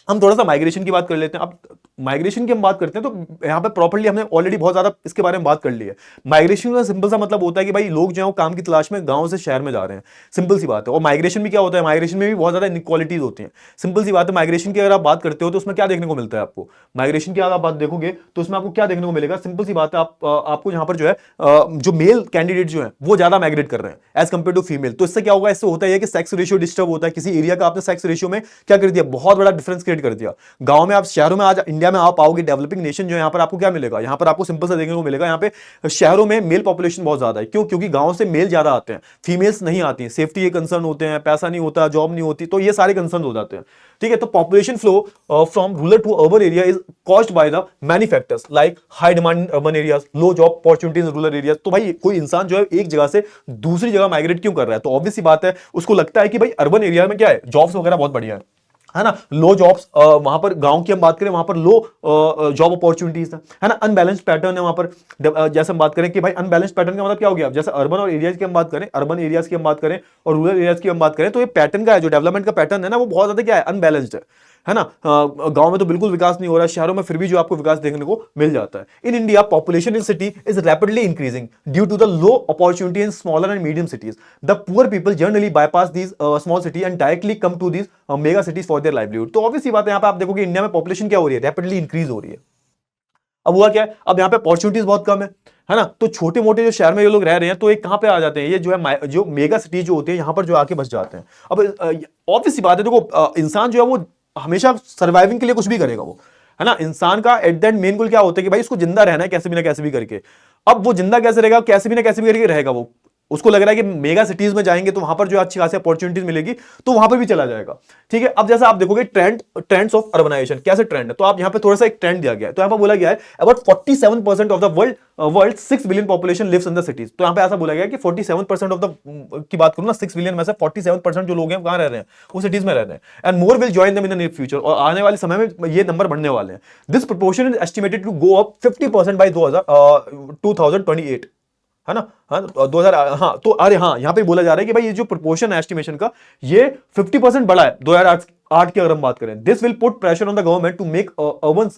हम थोड़ा सा माइग्रेशन की बात कर लेते हैं। अब माइग्रेशन की हम बात करते हैं तो यहाँ पे प्रॉपर्ली हमने ऑलरेडी बहुत ज्यादा इसके बारे में बात कर ली है। माइग्रेशन का सिंपल सा मतलब होता है कि भाई लोग जो है वो काम की तलाश में गांव से शहर में जा रहे हैं, सिंपल सी बात है। और माइग्रेशन भी क्या होता है, माइग्रेशन में भी बहुत ज्यादा इनइक्वालिटीज होती हैं। सिंपल सी बात है, माइग्रेशन की अगर आप बात करते हो तो उसमें क्या देखने को मिलता है आपको, माइग्रेशन की अगर आप बात देखोगे तो उसमें आपको क्या देखने को मिलेगा, सिंपल सी बात है, आपको यहाँ पर जो है जो मेल कैंडिडेट जो है वो ज्यादा माइग्रेट कर रहे हैं एज कंपेयर टू फीमेल। तो इससे क्या होगा, इससे होता है कि सेक्स रेशियो डिस्टर्ब होता है। किसी एरिया का आपने सेक्स रेशियो में क्या कर दिया, बहुत बड़ा डिफरेंस क्रिएट कर दिया। गांव में आप, शहरों में, आज इंडिया में आप आओगे, डेवलपिंग नेशन जो है, यहाँ पर आपको क्या मिलेगा, यहाँ पर आपको सिंपल सा देखने को मिलेगा, यहाँ पे शहरों में मेल पॉपुलेशन बहुत ज्यादा है। क्यों, क्योंकि गांव से मेल ज्यादा आते हैं, फीमेल्स नहीं आती हैं। सेफ्टी के कंसर्न होते हैं, पैसा नहीं होता, जॉब नहीं होती, तो ये सारे कंसर्न हो जाते हैं। ठीक है, तो population flow from rural to urban area is caused by the many factors like high demand in urban areas, low job opportunities in rural areas. तो भाई कोई इंसान जो है एक जगह से दूसरी जगह माइग्रेट क्यों कर रहा है, तो ऑब्वियस सी बात है, उसको लगता है कि भाई अर्बन एरिया में क्या है, जॉब्स वगैरह बहुत बढ़िया है ना, लो जॉब्स। वहां पर गांव की हम बात करें, वहां पर लो जॉब अपॉर्चुनिटीज है ना, अनबैलेंस्ड पैटर्न है वहां पर। जैसे हम बात करें कि भाई अनबैलेंस्ड पैटर्न का मतलब क्या हो गया, जैसे अर्बन और एरियाज की हम बात करें, अर्बन एरियाज की हम बात करें और रूरल एरियाज की हम बात करें, तो ये पैटर्न का है, जो डेवलपमेंट का पैटर्न है ना, वो बहुत ज्यादा क्या है, अनबैलेंस्ड है ना। गांव में तो बिल्कुल विकास नहीं हो रहा है, शहरों में फिर भी जो आपको विकास देखने को मिल जाता है। In India population in city is rapidly increasing due to the low opportunity in smaller and medium cities. The poor people generally bypass these small city and directly come to these mega cities for their livelihood. तो ऑब्वियस सी बात है, यहाँ पे आप देखोगे इंडिया में पॉपुलेशन क्या हो रही है, रैपिडली इंक्रीज हो रही है। अब हुआ क्या है, अब यहाँ पे अपॉर्चुनिटीज बहुत कम है ना, तो छोटे मोटे जो शहर में ये लोग रह रहे हैं, तो ये कहां पे आ जाते हैं, ये जो है जो मेगा सिटी जो होती है, यहां पर जो आके बस जाते हैं। अब ऑब्वियस सी बात है, देखो इंसान जो है वो हमेशा सर्वाइविंग के लिए कुछ भी करेगा वो, है ना। इंसान का एट दैट मेन गोल क्या होता है कि भाई उसको जिंदा रहना है कैसे भी ना कैसे भी करके। अब वो जिंदा कैसे रहेगा, कैसे भी ना कैसे भी करके रहेगा वो। उसको लग रहा है कि मेगा सिटीज में जाएंगे तो वहां पर जो अच्छी खासी अपॉर्चुनिटीज मिलेगी, तो वहां पर भी चला जाएगा। ठीक है, अब जैसा आप देखोगे ट्रेंड्स ऑफ अर्बनाइजेशन, कैसे ट्रेंड है, तो आप यहां पे थोड़ा सा एक ट्रेंड दिया गया है। तो यहां पर बोला गया है about 47% of the world 6 billion population lives in the cities. तो यहां पे ऐसा बोला गया कि 47% ऑफ द की बात करूं ना, 6 बिलियन में से 47% जो लोग हैं कहां रह रहे हैं, वो सिटीज में रह रहे हैं। And more will join them in the near future, और आने वाले समय में ये नंबर बढ़ने वाले हैं। This proportion is estimated to go up 50% by 2028, है ना। हाँ, 2000, हाँ, तो अरे हाँ, यहाँ पे बोला जा रहा है कि भाई ये जो प्रोपोर्शन है एस्टिमेशन का, ये 50% बढ़ा है 2008 की अगर हम बात करें। This will put pressure on the government to make urban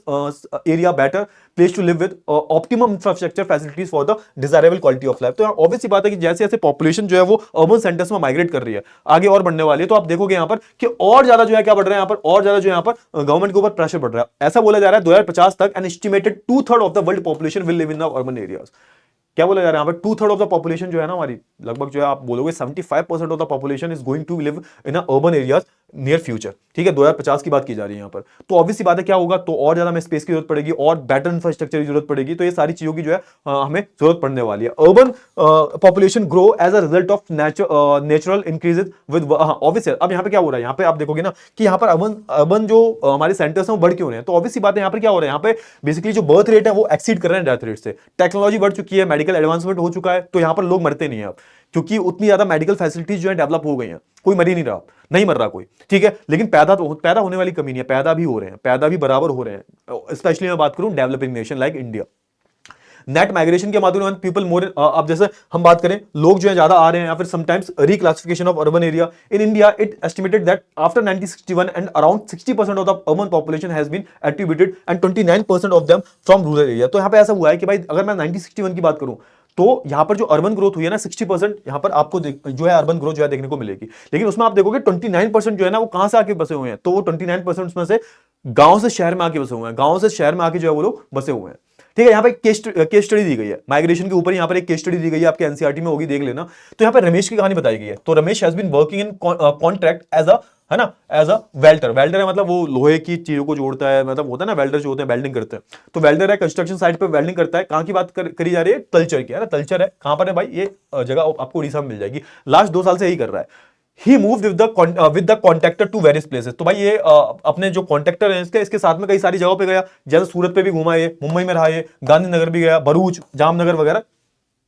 area better place to live with optimum infrastructure facilities for the desirable quality of life. तो ऑब्वियस सी बात है कि जैसे जैसे पॉपुलेशन जो है वो अर्बन सेंटर्स में माइग्रेट कर रही है, आगे और बढ़ने वाली है, तो आप देखोगे यहाँ पर कि और ज्यादा जो है क्या बढ़ रहा है, यहाँ पर और ज्यादा जो यहाँ पर गवर्नमेंट के ऊपर प्रेशर बढ़ रहा है। ऐसा बोला जा रहा है 2050 तक an estimated 2/3 of the world population will live in the urban areas. क्या बोला जा रहा है यहाँ पे, 2/3 ऑफ द पॉपुलेशन जो है ना हमारी, लगभग जो है आप बोलोगे 75% of the population is going to live in urban areas near future. ठीक है, 2050 की बात की जा रही है यहाँ पर। तो ऑब्वियस सी बात है क्या होगा, तो और ज्यादा हमें स्पेस की जरूरत पड़ेगी और बेटर इंफ्रास्ट्रक्चर की जरूरत पड़ेगी। तो ये सारी चीजों की जो है हमें जरूरत पड़ने वाली है। Urban population grow as a result of natural increases with, obvious. अब यहाँ पे क्या हो रहा है, यहाँ पे आप देखोगे ना कि यहाँ पर अर्बन जो हमारे सेंटर्स हैं वो बढ़ क्यों रहे हैं, तो ऑब्वियस सी बात है यहाँ पर क्या हो रहा है, यहाँ पे बेसिकली जो बर्थ रेट है वो एक्सीड कर रहे हैं डेथ रेट से। टेक्नोलॉजी बढ़ चुकी है, मेडिकल एडवांसमेंट हो चुका है, तो यहाँ पर लोग मरते नहीं है अब, क्योंकि उतनी ज्यादा मेडिकल फैसिलिटीज जो है डेवलप हो गई हैं। कोई मर ही नहीं रहा, नहीं मर रहा कोई। ठीक है, लेकिन पैदा होने वाली कमी नहीं है, पैदा भी हो रहे हैं, पैदा भी बराबर हो रहे हैं। स्पेशली मैं बात करूं developing nation like India. Net migration के माध्यम पीपल मोर, अब जैसे हम बात करें, लोग जो है ज्यादा आ रहे हैं, या फिर sometimes reclassification of urban area in India, it estimated that after 1961 and around 60% of the urban population has been attributed and 29% of them from rural area. तो यहाँ पे ऐसा हुआ है कि भाई अगर मैं 1961 की बात करूं, तो यहां पर जो अर्बन ग्रोथ हुई है ना, 60% यहां पर आपको जो है अर्बन ग्रोथ जो है देखने को मिलेगी। लेकिन उसमें आप देखोगे 29% जो है ना, वो कहां से आके बसे हुए हैं, तो वो 29% उसमें से गांव से शहर में आके बसे हुए हैं, गांव से शहर में आके जो है वो लोग बसे हुए हैं। ठीक है, यहाँ पे केस स्टडी दी गई है माइग्रेशन के ऊपर, यहाँ पर एक केस स्टडी दी गई है, आपके एनसीईआरटी में होगी, देख लेना। तो यहाँ पे रमेश की कहानी बताई गई है। तो Ramesh has been working in contract as a, है ना, एज अ वेल्डर। वेल्डर है मतलब वो लोहे की चीजों को जोड़ता है, मतलब होता है ना वेल्डर जो होते हैं वेल्डिंग करते हैं, तो वेल्डर है, कंस्ट्रक्शन साइट पे वेल्डिंग करता है। कहां की बात करी जा रही है, तलचर की, है ना। तलचर है कहां पर है भाई, ये जगह आपको उड़ीसा में मिल जाएगी। लास्ट 2 साल से यही कर रहा है। He moved with the contractor to various places। तो भाई ये अपने जो कॉन्ट्रैक्टर है इसके साथ में कई सारी जगहों पे गया, जैसे सूरत पे भी घुमा, ये मुंबई में रहा, ये गांधीनगर भी गया, भरूच, जामनगर वगैरह,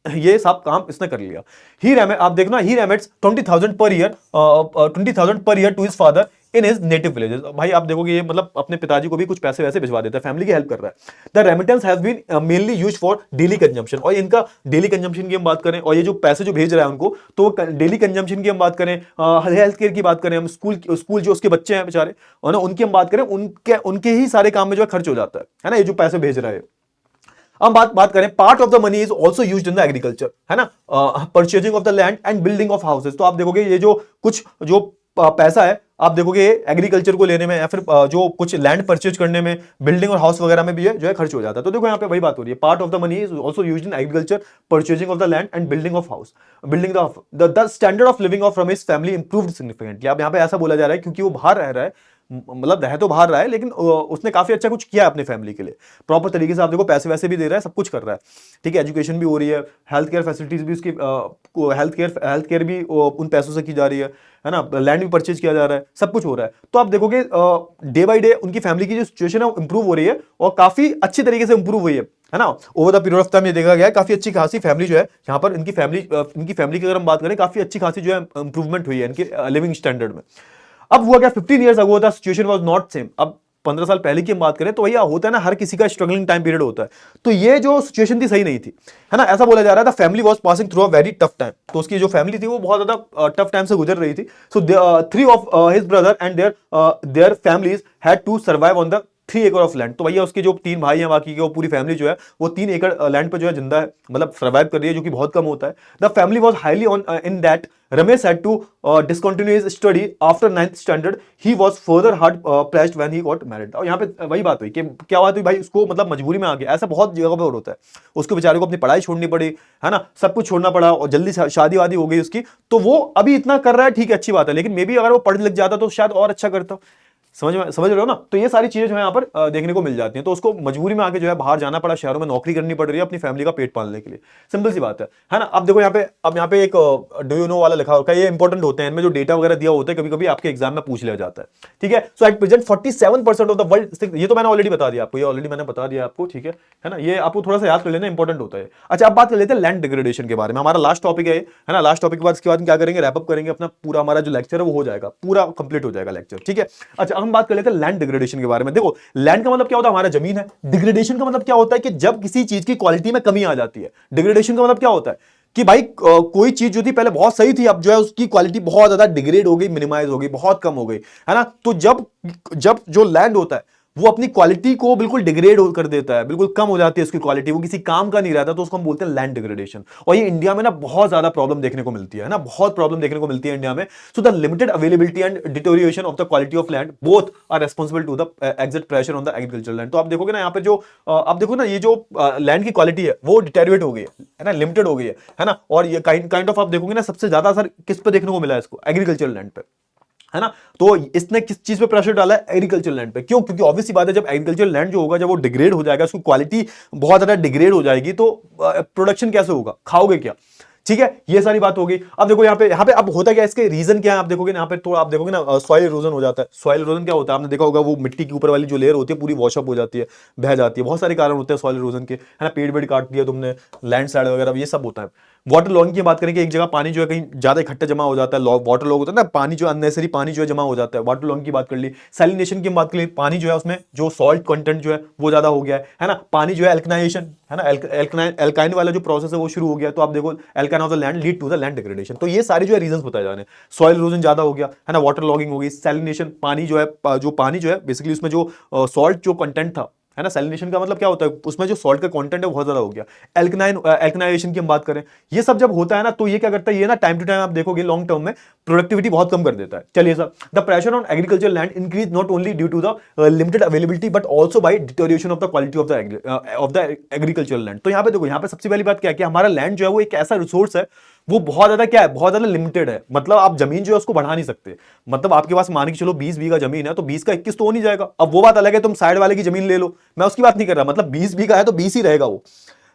ये सब काम इसने कर लिया। आप देखना, he remits 20,000 per year, 20,000 per year to his father in his native villages. भाई आप देखोगे ये मतलब अपने पिताजी को भी कुछ पैसे वैसे भिजवा देता है, फैमिली की हेल्प कर रहा है। The remittance has been mainly used for daily consumption, और इनका डेली कंजम्पशन की हम बात करें, और ये जो पैसे जो भेज रहा है उनको, तो डेली कंजम्पशन की हम बात करें, हेल्थ केयर की बात करें, हम स्कूल जो उसके बच्चे हैं बेचारे, और ना उनकी हम बात करें, उनके उनके ही सारे काम में जो है खर्च हो जाता है ना, ये जो पैसे भेज रहा है। हम बात करें, part of the money is also used in the agriculture, है ना, purchasing of the land and building of houses. तो आप देखोगे ये जो कुछ जो पैसा है आप देखोगे एग्रीकल्चर को लेने में, या फिर जो कुछ लैंड परचेज करने में, बिल्डिंग और हाउस वगैरह में भी है जो है खर्च हो जाता है। तो देखो यहाँ पे वही बात हो रही है, part of the money is also used in agriculture, purchasing of the land and building of house, building the standard of living of his family improved significantly. अब यहाँ पे ऐसा बोला जा रहा है क्योंकि वो बाहर रह रहा है, मतलब रह तो बाहर रहा है, लेकिन उसने काफी अच्छा कुछ किया अपनी फैमिली के लिए, प्रॉपर तरीके से आप देखो पैसे वैसे भी दे रहा है, सब कुछ कर रहा है, ठीक है, एजुकेशन भी हो रही है, हेल्थ केयर फैसिलिटीज भी उसकी, हेल्थ केयर भी उन पैसों से की जा रही है ना, लैंड भी परचेज किया जा रहा है, सब कुछ हो रहा है। तो आप देखोगे डे बाय डे उनकी फैमिली की जो सिचुएशन है वो इंप्रूव हो रही है, और काफी अच्छी तरीके से इंप्रूव हुई है ना, over the period of time ये देखा गया है, काफी अच्छी खासी फैमिली जो है यहाँ पर इनकी फैमिली की अगर हम बात करें, काफी अच्छी खासी जो है इंप्रूवमेंट हुई है इनके लिविंग स्टैंडर्ड में। अब हुआ क्या, 15 years ago the situation was not same. अब 15 साल पहले की हम बात करें तो भैया होता है ना, हर किसी का स्ट्रगलिंग टाइम पीरियड होता है, तो ये जो सिचुएशन थी सही नहीं थी, है ना, ऐसा बोला जा रहा था। Family was passing through a very tough time, तो उसकी जो फैमिली थी वो बहुत ज्यादा टफ टाइम से गुजर रही थी। So 3 of his brother and their families had to survive on the 3 acre of land. तो भैया उसके जो 3 भाई हैं बाकी के, वो पूरी फैमिली जो है वो 3 एकड़ लैंड पर जो है जिंदा है, मतलब सर्वाइव कर रही है, जो कि बहुत कम होता है। The family was highly on in that Ramesh had to discontinue his study after 9th standard. He was further hard pressed when he got married. और यहाँ पे वही बात हुई कि क्या बात हुई भाई, उसको मतलब मजबूरी में आ गया, ऐसा बहुत जगह पे होता है, उसको बेचारे को अपनी पढ़ाई छोड़नी पड़ी, है ना, सब कुछ छोड़ना पड़ा, और जल्दी शादी वादी हो गई उसकी, तो वो अभी इतना कर रहा है, ठीक है, अच्छी बात है, लेकिन मे बी अगर वो पढ़ लिख जाता तो शायद और अच्छा करता। समझ रहे हो ना, तो ये सारी चीजें जो है यहाँ पर देखने को मिल जाती हैं, तो उसको मजबूरी में आके जो है बाहर जाना पड़ा, शहरों में नौकरी करनी पड़ रही है अपनी फैमिली का पेट पालने के लिए, सिंपल सी बात है ना। अब देखो यहाँ पे, अब यहाँ पे एक डू यू नो वाला लिखा होगा, ये इंपॉर्टेंट होते हैं, इनमें जो डेटा वगैरह दिया होता है कभी कभी आपके एग्जाम में पूछ लिया जाता है, ठीक है। So at present 47% of the world, ये तो मैंने ऑलरेडी बता दिया आपको, ये ऑलरेडी मैंने बता दिया आपको, ठीक है ना, ये आपको थोड़ा सा याद कर लेना, इंपॉर्टेंट होता है। अच्छा, अब बात कर लेते हैं लैंड डिग्रेडेशन के बारे में, हमारा लास्ट टॉपिक है ना, लास्ट टॉपिक के बाद इसके बाद क्या करेंगे, रैपअप करेंगे अपना पूरा, हमारा जो लेक्चर है वो हो जाएगा, पूरा कंप्लीट हो जाएगा लेक्चर, ठीक है। अच्छा, हम बात कर लेते हैं लैंड डिग्रेडेशन के बारे में। देखो, लैंड का मतलब क्या होता है, हमारा जमीन है। डिग्रेडेशन का मतलब क्या होता है कि जब किसी चीज की क्वालिटी में कमी आ जाती है। डिग्रेडेशन का मतलब क्या होता है कि भाई कोई चीज जो थी पहले बहुत सही थी, अब जो है उसकी क्वालिटी बहुत ज्यादा डिग्रेड हो गई, मिनिमाइज हो गई, बहुत कम हो गई, है ना। तो जब जब जो लैंड होता है वो अपनी क्वालिटी को बिल्कुल डिग्रेड कर देता है, बिल्कुल कम हो जाती है उसकी क्वालिटी, वो किसी काम का नहीं रहता, तो उसको हम बोलते हैं लैंड डिग्रेडेशन। और ये इंडिया में ना बहुत ज्यादा प्रॉब्लम देखने को मिलती है ना, बहुत प्रॉब्लम देखने को मिलती है इंडिया में। So the limited availability and deterioration of the quality of land both are responsible to the exact pressure on the agriculture land. तो आप देखोगे ना यहाँ पे जो आप देखो ना, ये जो लैंड की क्वालिटी है वो डिटेरियोरेट हो गई है ना, लिमिटेड हो गई है ना। और ये काइंड ऑफ आप देखोगे ना, सबसे ज्यादा असर किस पे देखने को मिला है इसको, एग्रीकल्चर लैंड पे, है ना। तो इसने किस चीज पे प्रेशर डाला है, एग्रीकल्चर लैंड पे। क्यों? क्योंकि ऑब्वियस सी बात है, जब एग्रीकल्चर लैंड जो होगा, जब वो डिग्रेड हो जाएगा, उसकी क्वालिटी बहुत ज्यादा डिग्रेड हो जाएगी, तो प्रोडक्शन कैसे होगा, खाओगे क्या, ठीक है। ये सारी बात होगी। अब देखो यहाँ पे अब होता क्या है, इसके रीजन क्या है, आप देखोगे ना यहाँ पे, तो आप देखोगे ना सॉइल इरोजन हो जाता है। सॉइल इरोजन क्या होता है, आपने देखा होगा, वो मिट्टी के ऊपर वाली जो लेयर होती है पूरी वॉशअप हो जाती है, बह जाती है। बहुत सारे कारण होते हैं सॉइल इरोजन के, है ना, पेड़ वेड़ काट दिया तुमने, लैंड स्लाइड वगैरह, ये सब होता है। वाटर लॉगिंग की बात करें कि एक जगह पानी जो है कहीं ज्यादा इकट्ठा जमा हो जाता है, वाटर लॉग होता है ना, पानी जो अननेसेसरी पानी जो है जमा हो जाता है, वाटर लॉगिंग की बात कर ली। सैलिनेशन की बात कर ली, पानी जो है उसमें जो सॉल्ट कंटेंट जो है वो ज्यादा हो गया है ना। पानी जो है एल्कनाइजेशन, है ना, एल्काइन वाला जो प्रोसेस है वो शुरू हो गया, तो आप देखो एल्काइन of the land lead to the land degradation. तो ये सारे जो है रीजंस बताए जा रहे हैं। सॉइल इरोजन ज्यादा हो गया, है ना, वाटर लॉगिंग हो गई, सैलिनेशन, पानी जो है बेसिकली उसमें जो सॉल्ट जो कंटेंट था, है ना, सैलिनेशन का मतलब क्या होता है, उसमें जो सॉल्ट का कंटेंट है बहुत ज्यादा हो गया। एल्कनाइजेशन की हम बात करें, ये सब जब होता है ना, तो ये क्या करता है, ये ना टाइम टू टाइम आप देखोगे लॉन्ग टर्म में प्रोडक्टिविटी बहुत कम कर देता है। चलिए sir, the pressure on agriculture land increase not only due to the limited availability but also by deterioration of the quality of the agriculture land. तो यहाँ पे देखो, यहाँ पे सबसे पहली बात क्या है कि हमारा लैंड जो है वो एक ऐसा रिसोर्स है, वो बहुत ज्यादा क्या है, बहुत ज्यादा लिमिटेड है। मतलब आप जमीन जो है उसको बढ़ा नहीं सकते। मतलब आपके पास मान के चलो 20 बीघा जमीन है, तो 20 का 21 तो हो नहीं जाएगा। अब वो बात अलग है, तुम साइड वाले की जमीन ले लो, मैं उसकी बात नहीं कर रहा, मतलब 20 बीघा है तो 20 ही रहेगा वो।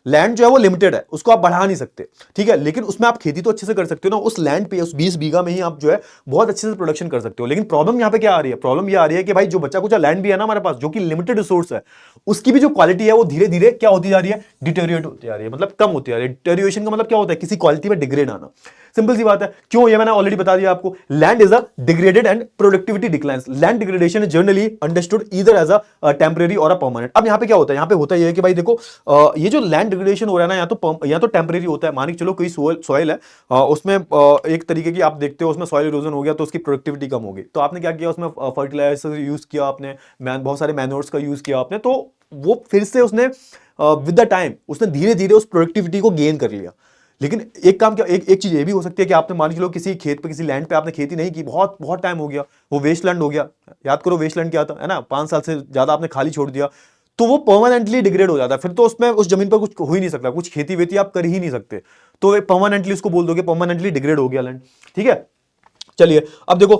लैंड जो है वो लिमिटेड है, उसको आप बढ़ा नहीं सकते, ठीक है, लेकिन उसमें आप खेती तो अच्छे से कर सकते हो ना, उस लैंड पे, उस 20 बीघा में ही आप जो है बहुत अच्छे से प्रोडक्शन कर सकते हो। लेकिन प्रॉब्लम यहाँ पे क्या आ रही है, प्रॉब्लम ये आ रही है कि भाई जो बच्चा कुछ लैंड भी है ना हमारे पास, जो कि लिमिटेड रिसोर्स है, उसकी भी जो क्वालिटी है वो धीरे धीरे क्या होती जा रही है, डिटेरियोरेट होती जा रही है, मतलब कम होती जा रही है। डिटेरियोरेशन का मतलब क्या होता है, किसी क्वालिटी में डिग्रेड आना। सिंपल सी बात है, क्यों, ये मैंने ऑलरेडी बता दिया आपको। Land is a degraded and productivity declines. Land degradation is generally understood either as a temporary or a permanent. अब यहाँ पे क्या होता है, यहाँ पे होता है कि भाई देखो ये जो लैंड डिग्रेडेशन हो रहा है ना, या तो टेम्परेरी होता है, मान के चलो कोई सॉइल है, उसमें एक तरीके की आप देखते हो उसमें सॉइल इरोजन हो गया तो उसकी प्रोडक्टिविटी कम होगी, तो आपने क्या किया, उसमें फर्टिलाइजर यूज किया आपने, बहुत सारे मैन्योर्स का यूज किया आपने, तो वो फिर से उसने विद द टाइम उसने धीरे धीरे उस प्रोडक्टिविटी को गेन कर लिया। लेकिन एक काम क्या, एक चीज ये भी हो सकती है कि आपने मान के चलो किसी खेत पे, किसी लैंड पे आपने खेती नहीं की, बहुत बहुत टाइम हो गया, वो वेस्ट लैंड हो गया। याद करो वेस्ट लैंड क्या था, है ना, 5 साल से ज्यादा आपने खाली छोड़ दिया, तो वो परमानेंटली डिग्रेड हो जाता है, फिर तो उसमें उस जमीन पर कुछ हो ही नहीं सकता, कुछ खेती वेती आप कर ही नहीं सकते, तो परमानेंटली उसको बोल दोगे परमानेंटली डिग्रेड हो गया लैंड, ठीक है। चलिए अब देखो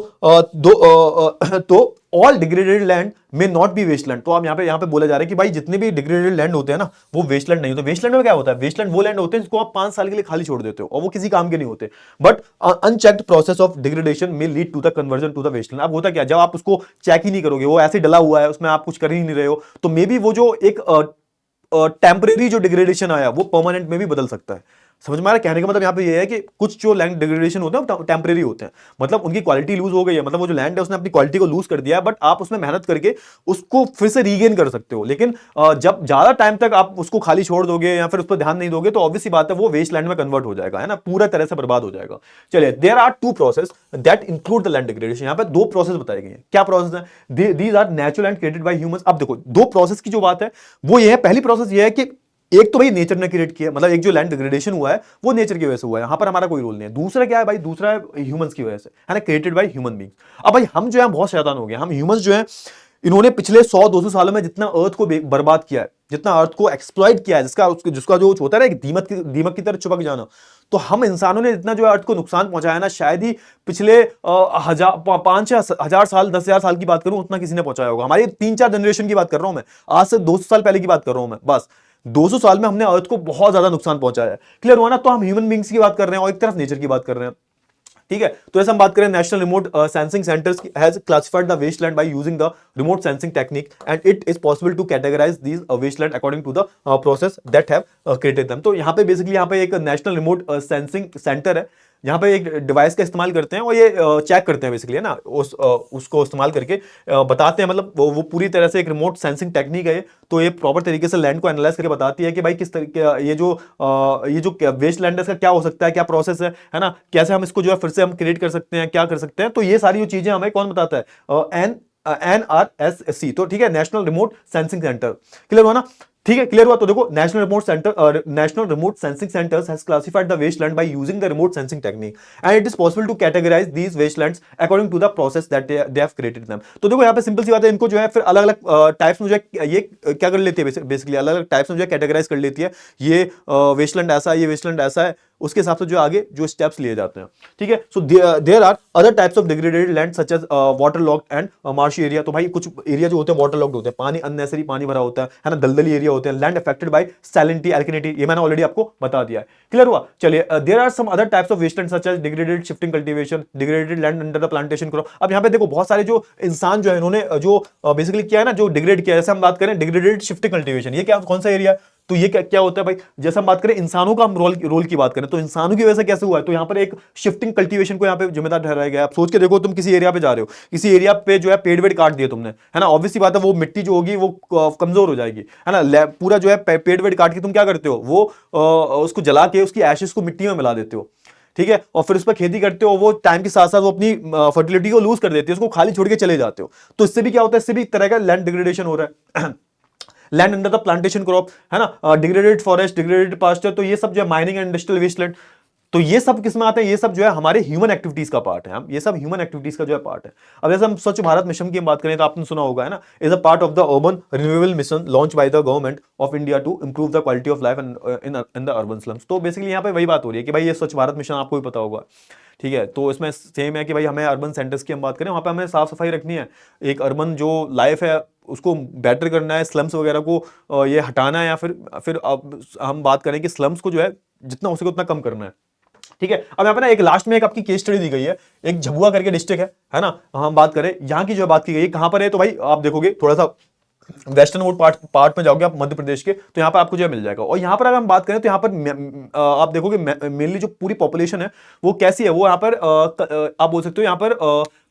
तो ऑल डिग्रेडेड लैंड में नॉट बी वेस्टलैंड। तो आप यहाँ पे बोला जा रहा है कि भाई जितने भी डिग्रेडेड लैंड होते हैं ना वो वेस्टलैंड नहीं होते। वेस्टलैंड में क्या होता है, वेस्टलैंड वो लैंड होते हैं जिसको आप 5 साल के लिए खाली छोड़ देते हो और वो किसी काम के नहीं होते, but unchecked process of degradation में lead to the conversion to the wasteland. अब होता क्या, जब आप उसको चेक ही नहीं करोगे, वो ऐसे डला हुआ है, उसमें आप कुछ कर ही नहीं रहे हो, तो मे बी वो जो एक टेम्परेरी जो डिग्रेडेशन आया वो परमानेंट में भी बदल सकता है। समझ में आ रहा है, कहने का मतलब यहाँ पे ये है कि कुछ जो लैंड डिग्रेडेशन होते हैं वो टेम्परेरी होते हैं, मतलब उनकी क्वालिटी लूज हो गई है, मतलब वो जो लैंड है उसने अपनी क्वालिटी को लूज कर दिया है, बट आप उसमें मेहनत करके उसको फिर से रीगेन कर सकते हो। लेकिन जब ज्यादा टाइम तक आप उसको खाली छोड़ दोगे या फिर उस पर ध्यान नहीं दोगे तो ऑब्वियसली बात है वो वेस्ट लैंड में कन्वर्ट हो जाएगा, है ना, पूरा तरह से बर्बाद हो जाएगा। चलिए, there are 2 process that include the land degradation. यहाँ पे 2 प्रोसेस बताए गए हैं। क्या प्रोसेस है, these are natural and created by humans. अब देखो 2 प्रोसेस की जो बात है वो ये है, पहली प्रोसेस ये है कि एक तो भाई नेचर ने क्रिएट किया, मतलब एक जो लैंड डिग्रेडेशन हुआ है वो नेचर की वजह से हुआ है, यहां पर हमारा कोई रोल नहीं है। दूसरा क्या है भाई, दूसरा है ह्यूमंस की वजह से, है ना, क्रिएटेड बाय ह्यूमन बीइंग्स। अब भाई हम जो है बहुत शैतान हो गए, हम ह्यूमंस जो है इन्होंने पिछले 100-200 सालों में जितना अर्थ को बर्बाद किया है, जितना अर्थ को एक्सप्लॉइट किया है, जिसका जो होता है ना एक दीमक की तरह चिपक जाना, तो हम इंसानों ने जितना जो अर्थ को नुकसान पहुंचाया ना, शायद ही पिछले 5,000 साल 10,000 साल की बात करूं उतना किसी ने पहुंचाया होगा। हमारी 3-4 जनरेशन की बात कर रहा हूं मैं, आज से 200 साल पहले की बात कर रहा हूं मैं, बस 200 साल में हमने अर्थ को बहुत ज्यादा नुकसान पहुंचाया है। क्लियर हुआ ना, तो हम ह्यूमन बींग्स की बात कर रहे हैं और एक तरफ नेचर की बात कर रहे हैं, ठीक है। तो ऐसे हम बात करें, national remote sensing centres has classified the wasteland by using the remote sensing technique and it is possible to categorise these wasteland according to the process that have created them. तो यहाँ पे बेसिकली यहाँ पे एक नेशनल रिमोट सेंसिंग सेंटर है, यहाँ पे एक डिवाइस का इस्तेमाल करते हैं और ये चेक करते हैं बेसिकली, है ना, उसको इस्तेमाल करके बताते हैं, मतलब वो पूरी तरह से एक रिमोट सेंसिंग टेक्निक है। तो ये प्रॉपर तरीके से लैंड को एनालाइज करके बताती है कि भाई किस तरीके ये जो वेस्ट लैंड है इसका क्या हो सकता है, क्या प्रोसेस है ना, कैसे हम इसको जो है फिर से हम क्रिएट कर सकते हैं, क्या कर सकते हैं। तो ये सारी जो चीजें हमें कौन बताता है, NRSC। तो ठीक है, national remote sensing centre. Clear हुआ ना, ठीक है, क्लियर हुआ। तो देखो, national remote sensing centres has classified the wasteland by using the remote sensing technique and it is possible to categorise these wastelands according to the process that they have created them. तो देखो यहाँ पे सिंपल सी बात है, इनको जो है फिर अलग अलग टाइप्स में जो है ये क्या कर लेती है, बेसिकली अलग अलग टाइप्स में जो है कैटेगराइज कर लेती है। ये वेस्टलैंड ऐसा है, ये वेस्टलैंड ऐसा है, उसके हिसाब से जो आगे जो स्टेप्स लिए जाते हैं, ठीक है। So there are other types of degraded land such as waterlogged and marshy area. तो भाई कुछ एरिया जो होते हैं वाटर लॉक्ड होते हैं, पानी अननेसेसरी पानी भरा होता है ना, दलदली एरिया होते हैं, land affected by salinity alkalinity, ये मैंने ऑलरेडी आपको बता दिया है। क्लियर हुआ। चलिए, there are some other types of wasteland such as degraded shifting cultivation, degraded land under the plantation crop. अब यहाँ पे देखो बहुत सारे जो इंसान जो है इन्होंने जो बेसिकली किया है ना, जो डिग्रेड किया है, जैसे हम बात करें डिग्रेडेड शिफ्टिंग कल्टीवेशन, ये क्या कौन सा एरिया है, तो ये क्या होता है भाई, जैसे हम बात करें इंसानों का, हम रोल की बात करें तो इंसानों की वजह से कैसे हुआ है, तो यहाँ पर एक शिफ्टिंग कल्टीवेशन को यहाँ पे जिम्मेदार ठहराया गया है। आप सोच के देखो, तुम किसी एरिया पे जा रहे हो, किसी एरिया पे जो है पेड़ वेड़ काट दिए तुमने, है ना, ऑब्वियसली बात है वो मिट्टी जो होगी वो कमजोर हो जाएगी, है ना, पूरा जो है पेड़ वेड़ काट के तुम क्या करते हो, वो उसको जला के उसकी एशेस को मिट्टी में मिला देते हो, ठीक है, और फिर उस पर खेती करते हो, वो टाइम के साथ साथ वो अपनी फर्टिलिटी को लूज कर देती है, उसको खाली छोड़ के चले जाते हो। तो इससे भी क्या होता है, इससे भी एक तरह का लैंड डिग्रेडेशन हो रहा है। Land under the plantation crop, है ना, डिग्रेडेड फॉरेस्ट, डिग्रेडेड पास्चर, तो ये सब जो है माइनिंग एंड इंडस्ट्रियल वेस्टलैंड, तो ये सब किसमें आते हैं, ये सब जो है हमारे ह्यूमन एक्टिविटीज का पार्ट है, हम ये सब ह्यूमन एक्टिविटीज का जो है पार्ट है। अब जैसे हम स्वच्छ भारत मिशन की बात करें तो आपने सुना होगा, है ना, is a part of the urban renewable mission launch by the government of India to improve the quality of life in the urban slums. तो बेसिकली यहाँ पे वही बात हो रही है कि भाई ये स्वच्छ भारत मिशन आपको भी पता होगा, ठीक है, तो इसमें सेम है कि भाई हमें अर्बन सेंटर्स की हम बात करें, वहाँ पे हमें साफ सफाई रखनी है, एक अर्बन जो लाइफ है उसको बेटर करना है, स्लम्स वगैरह को ये हटाना है, या फिर अब हम बात करें कि स्लम्स को जो है जितना हो सके उतना कम करना है। ठीक है, अब यहाँ पे ना एक लास्ट में एक आपकी केस स्टडी दी गई है, एक झबुआ करके डिस्ट्रिक्ट है ना, हम बात करें यहाँ की जो बात की गई है कहां पर है, तो भाई आप देखोगे थोड़ा सा वेस्टर्न वोट पार्ट में जाओगे आप मध्य प्रदेश के, तो यहाँ पर आपको जो है मिल जाएगा। और यहाँ पर अगर हम बात करें तो यहाँ पर आप देखोगे मेनली जो पूरी पॉपुलेशन है वो कैसी है, वो यहाँ पर आप बोल सकते हो यहाँ पर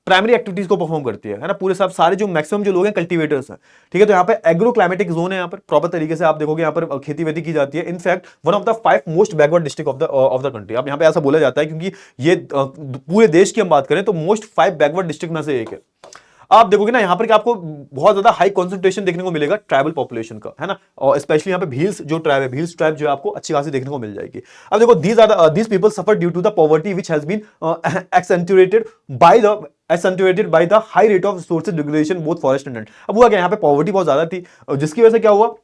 प्राइमरी एक्टिविटीज को परफॉर्म करती है ना, पूरे सब सारे जो मैक्सिमम जो लोग हैं कल्टीवेटर्स हैं। ठीक है, तो यहाँ पे एग्रो क्लाइमेटिक जोन है, यहाँ पर प्रॉपर तरीके से आप देखोगे यहाँ पर खेती वेती की जाती है। In fact one of the 5 most backward district of the country, अब यहाँ पे ऐसा बोला जाता है क्योंकि ये पूरे देश की हम बात करें तो मोस्ट 5 बैकवर्ड डिस्ट्रिक्ट में से एक है। आप देखोगे ना यहाँ पर कि आपको बहुत ज्यादा हाई कॉन्सेंट्रेशन देखने को मिलेगा ट्राइबल पॉपुलेशन का, है ना, और स्पेशली यहाँ पे भील्स जो ट्राइब है, भील्स ट्राइब जो है आपको अच्छी खासी देखने को मिल जाएगी। अब देखो these people suffer due to the poverty which has been accentuated by the high rate of resources degradation both forest and land। अब हुआ क्या, यहाँ पे पॉवर्टी बहुत ज्यादा थी, जिसकी वजह से क्या हुआ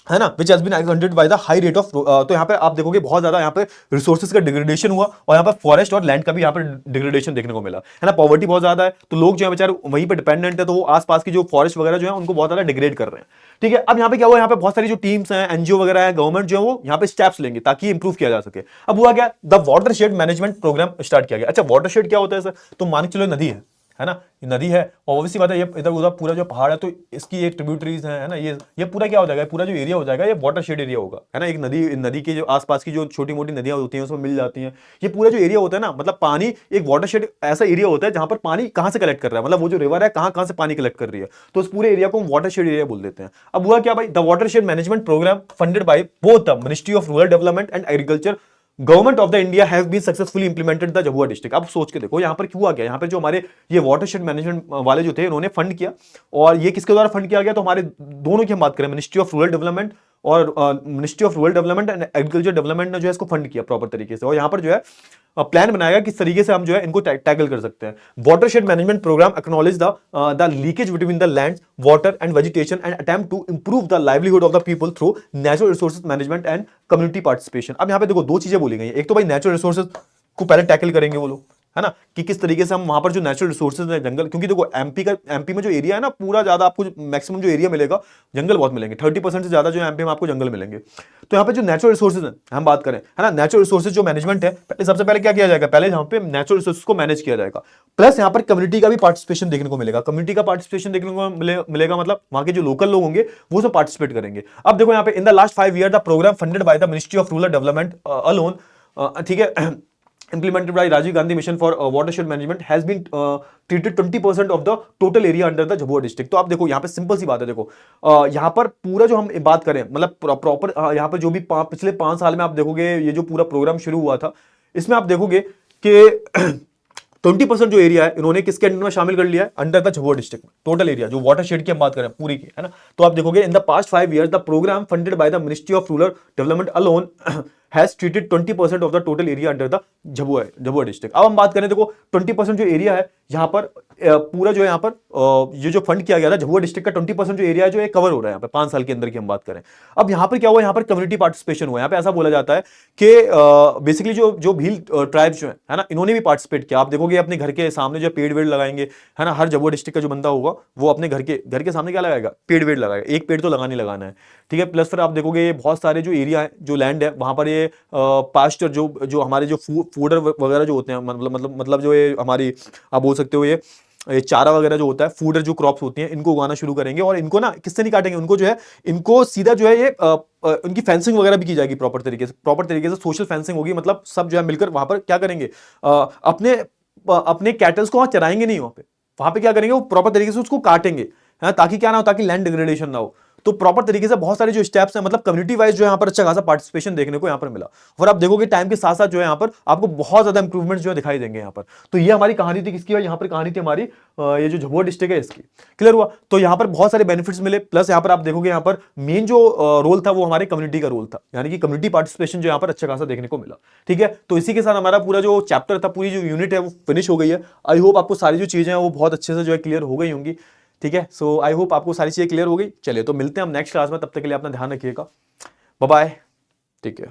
है ना, which has been accentuated by the high rate of तो यहाँ पे आप देखोगे बहुत ज्यादा यहाँ पे रिसोर्सेज का डिग्रेडेशन हुआ, और यहाँ पर फॉरेस्ट और लैंड का भी यहाँ पर डिग्रेडेशन देखने को मिला, है ना। पॉवर्टी बहुत ज्यादा है तो लोग जो है बेचारे वहीं पे डिपेंडेंट है, तो वो आसपास की जो फॉरेस्ट वगैरह जो है उनको बहुत ज्यादा डिग्रेड कर रहे हैं। ठीक है, अब यहाँ पे क्या हुआ, यहाँ पे बहुत सारी जो टीम्स हैं, एनजीओ वगैरह है, गवर्नमेंट जो है वो यहाँ पे स्टेप्स लेंगे ताकि इंप्रूव किया जा सके। अब हुआ क्या, the watershed management programme start किया गया। अच्छा, वाटरशेड क्या होता है सर, तो मान के चलो नदी है ना, नदी है और ऑब्वियसली बात है ये इधर उधर पूरा जो पहाड़ है तो इसकी एक ट्रिब्यूटरीज है ना, ये पूरा क्या हो जाएगा, पूरा जो एरिया हो जाएगा ये वाटरशेड एरिया होगा, है ना। एक नदी के जो आसपास की जो छोटी मोटी नदियां होती हैं उसमें मिल जाती हैं, ये पूरा जो एरिया होता है ना, मतलब पानी एक वाटरशेड ऐसा एरिया होता है जहां पर पानी कहां से कलेक्ट कर रहा है, मतलब वो जो रिवर है कहां कहां से पानी कलेक्ट कर रही है, तो उस पूरे एरिया को हम वाटरशेड एरिया बोल देते हैं। अब हुआ क्या भाई, the watershed management programme funded by both the ministry of rural development and agriculture government of the India have been successfully implemented the Jhabua district. अब सोच के देखो यहाँ पर क्यों आ गया, यहाँ पर जो हमारे ये वाटरशेड मैनेजमेंट वाले जो थे उन्होंने फंड किया, और ये किसके द्वारा फंड किया गया, तो हमारे दोनों की हम बात करें मिनिस्ट्री ऑफ रूरल डेवलपमेंट और ministry of rural development and agriculture development ने जो है इसको फंड किया प्रॉपर तरीके से, और यहाँ पर जो है प्लान बनाएगा किस तरीके से हम जो है इनको टैकल कर सकते हैं। Watershed management programme acknowledge the leakage between the land water and vegetation and attempt to improve the livelihood of the people through natural resources management and community participation. अब यहाँ पे देखो दो चीजें बोली गई हैं, एक तो भाई नेचुरल रिसोर्सेज को पहले टैकल करेंगे वो लोग, है ना, कि किस तरीके से हम वहां पर जो नेचुरल रिसोर्सेज है जंगल, क्योंकि देखो एमपी में जो एरिया है ना पूरा ज्यादा आपको मैक्सिमम जो एरिया मिलेगा जंगल बहुत मिलेंगे, 30% से ज्यादा जो एमपी में आपको जंगल मिलेंगे। तो यहाँ पे जो नेचुरल रिसोर्सेज है हम बात करें, है ना, नेचुरल रिसोर्सेज जो मैनेजमेंट है सबसे पहले क्या किया जाएगा, पहले यहाँ पे नेचुरल रिसोर्सेज को मैनेज किया जाएगा, प्लस यहाँ पर कम्युनिटी का भी पार्टिसिपेशन देखने को मिलेगा। कम्युनिटी का पार्टिसिपेशन देखने को मिलेगा मतलब वहां के जो लोकल लोग होंगे वो सब पार्टिसिपेट करेंगे। अब देखो यहाँ पे in the last 5 year the programme funded by the ministry of rural development alone, ठीक है, implemented by Rajiv Gandhi Mission for Watershed Management has been treated 20% of the total area under the Jhabua district. तो आप देखो यहाँ पे सिंपल सी बात है, देखो यहाँ पर पूरा जो हम बात करें मतलब प्रॉपर यहाँ पर जो भी पिछले 5 साल में आप देखोगे ये जो पूरा प्रोग्राम शुरू हुआ था इसमें आप देखोगे कि 20% जो एरिया है इन्होंने किसके अंडर में शामिल कर लिया है, अंडर द झाबुआ डिस्ट्रिक्ट में। टोटल एरिया जो वाटरशेड की हम बात करें पूरी की, है ना, तो आप देखोगे in the past 5 years the programme funded by the ministry of rural development alone has treated 20% of the total area under the Jhabua district. अब हम बात करें देखो 20% जो एरिया है यहाँ पर पूरा जो है यहाँ पर ये जो फंड किया गया था झाबुआ डिस्ट्रिक्ट का 20% जो एरिया है जो कवर हो रहा है यहाँ पे 5 साल के अंदर की हम बात करें। अब यहाँ पर क्या हुआ, यहाँ पर कम्युनिटी पार्टिसिपेशन हुआ। यहाँ पे ऐसा बोला जाता है कि बेसिकली जो भील ट्राइब्स जो है ना इन्होंने भी पार्टिसिपेट किया। आप देखोगे अपने घर के सामने जो पेड़ वेड़ लगाएंगे, है ना, हर झाबुआ डिस्ट्रिक्ट का जो बंदा होगा वो अपने घर के सामने क्या लगाएगा, पेड़ वेड़ लगाएगा, एक पेड़ तो लगाना है, ठीक है। प्लस फिर आप देखोगे ये बहुत सारे जो एरिया है जो लैंड है वहां पर ये पास्चर जो हमारे जो फूडर वगैरह जो होते हैं मतलब जो ये हमारी आप बोल सकते हो ये चारा वगैरह जो होता है, फूडर जो क्रॉप्स होती हैं इनको उगाना शुरू करेंगे, और इनको ना किससे नहीं काटेंगे, उनको जो है इनको सीधा जो है ये उनकी फेंसिंग वगैरह भी की जाएगी प्रॉपर तरीके से सोशल फेंसिंग होगी, मतलब सब जो है मिलकर वहां पर क्या करेंगे, अपने कैटल्स को वहां चराएंगे नहीं, वहां पे क्या करेंगे वो प्रॉपर तरीके से उसको काटेंगे, है, ताकि क्या ना हो, ताकि लैंड डिग्रेडेशन ना हो। तो प्रॉपर तरीके से बहुत सारे जो स्टेप्स हैं मतलब कम्युनिटी वाइज जो यहाँ पर अच्छा खासा पार्टिसिपेशन देखने को यहाँ पर मिला, और आप देखोगे टाइम के साथ साथ जो है यहाँ पर आपको बहुत ज्यादा इंप्रूवमेंट जो है दिखाई देंगे यहाँ पर। तो ये हमारी कहानी थी किसकी, और यहाँ पर कहानी थी हमारी ये जो झाबुआ डिस्ट्रिक्ट है इसकी। क्लियर हुआ? तो यहाँ पर बहुत सारे बेनिफिट्स मिले, प्लस यहाँ पर आप देखोगे यहाँ पर मेन जो रोल था वो हमारे कम्युनिटी का रोल था, यानी कि कम्युनिटी पार्टिसिपेशन जो यहाँ पर अच्छा खासा देखने को मिला। ठीक है, तो इसी के साथ हमारा पूरा जो चैप्टर था, पूरी जो यूनिट है वो फिनिश हो गई है। आई होप आपको सारी जो चीजें हैं वो बहुत अच्छे से जो है क्लियर हो गई होंगी। ठीक है, सो आई होप आपको सारी चीजें क्लियर हो गई। चलिए तो मिलते हैं हम नेक्स्ट क्लास में, तब तक के लिए अपना ध्यान रखिएगा। Bye bye, take care.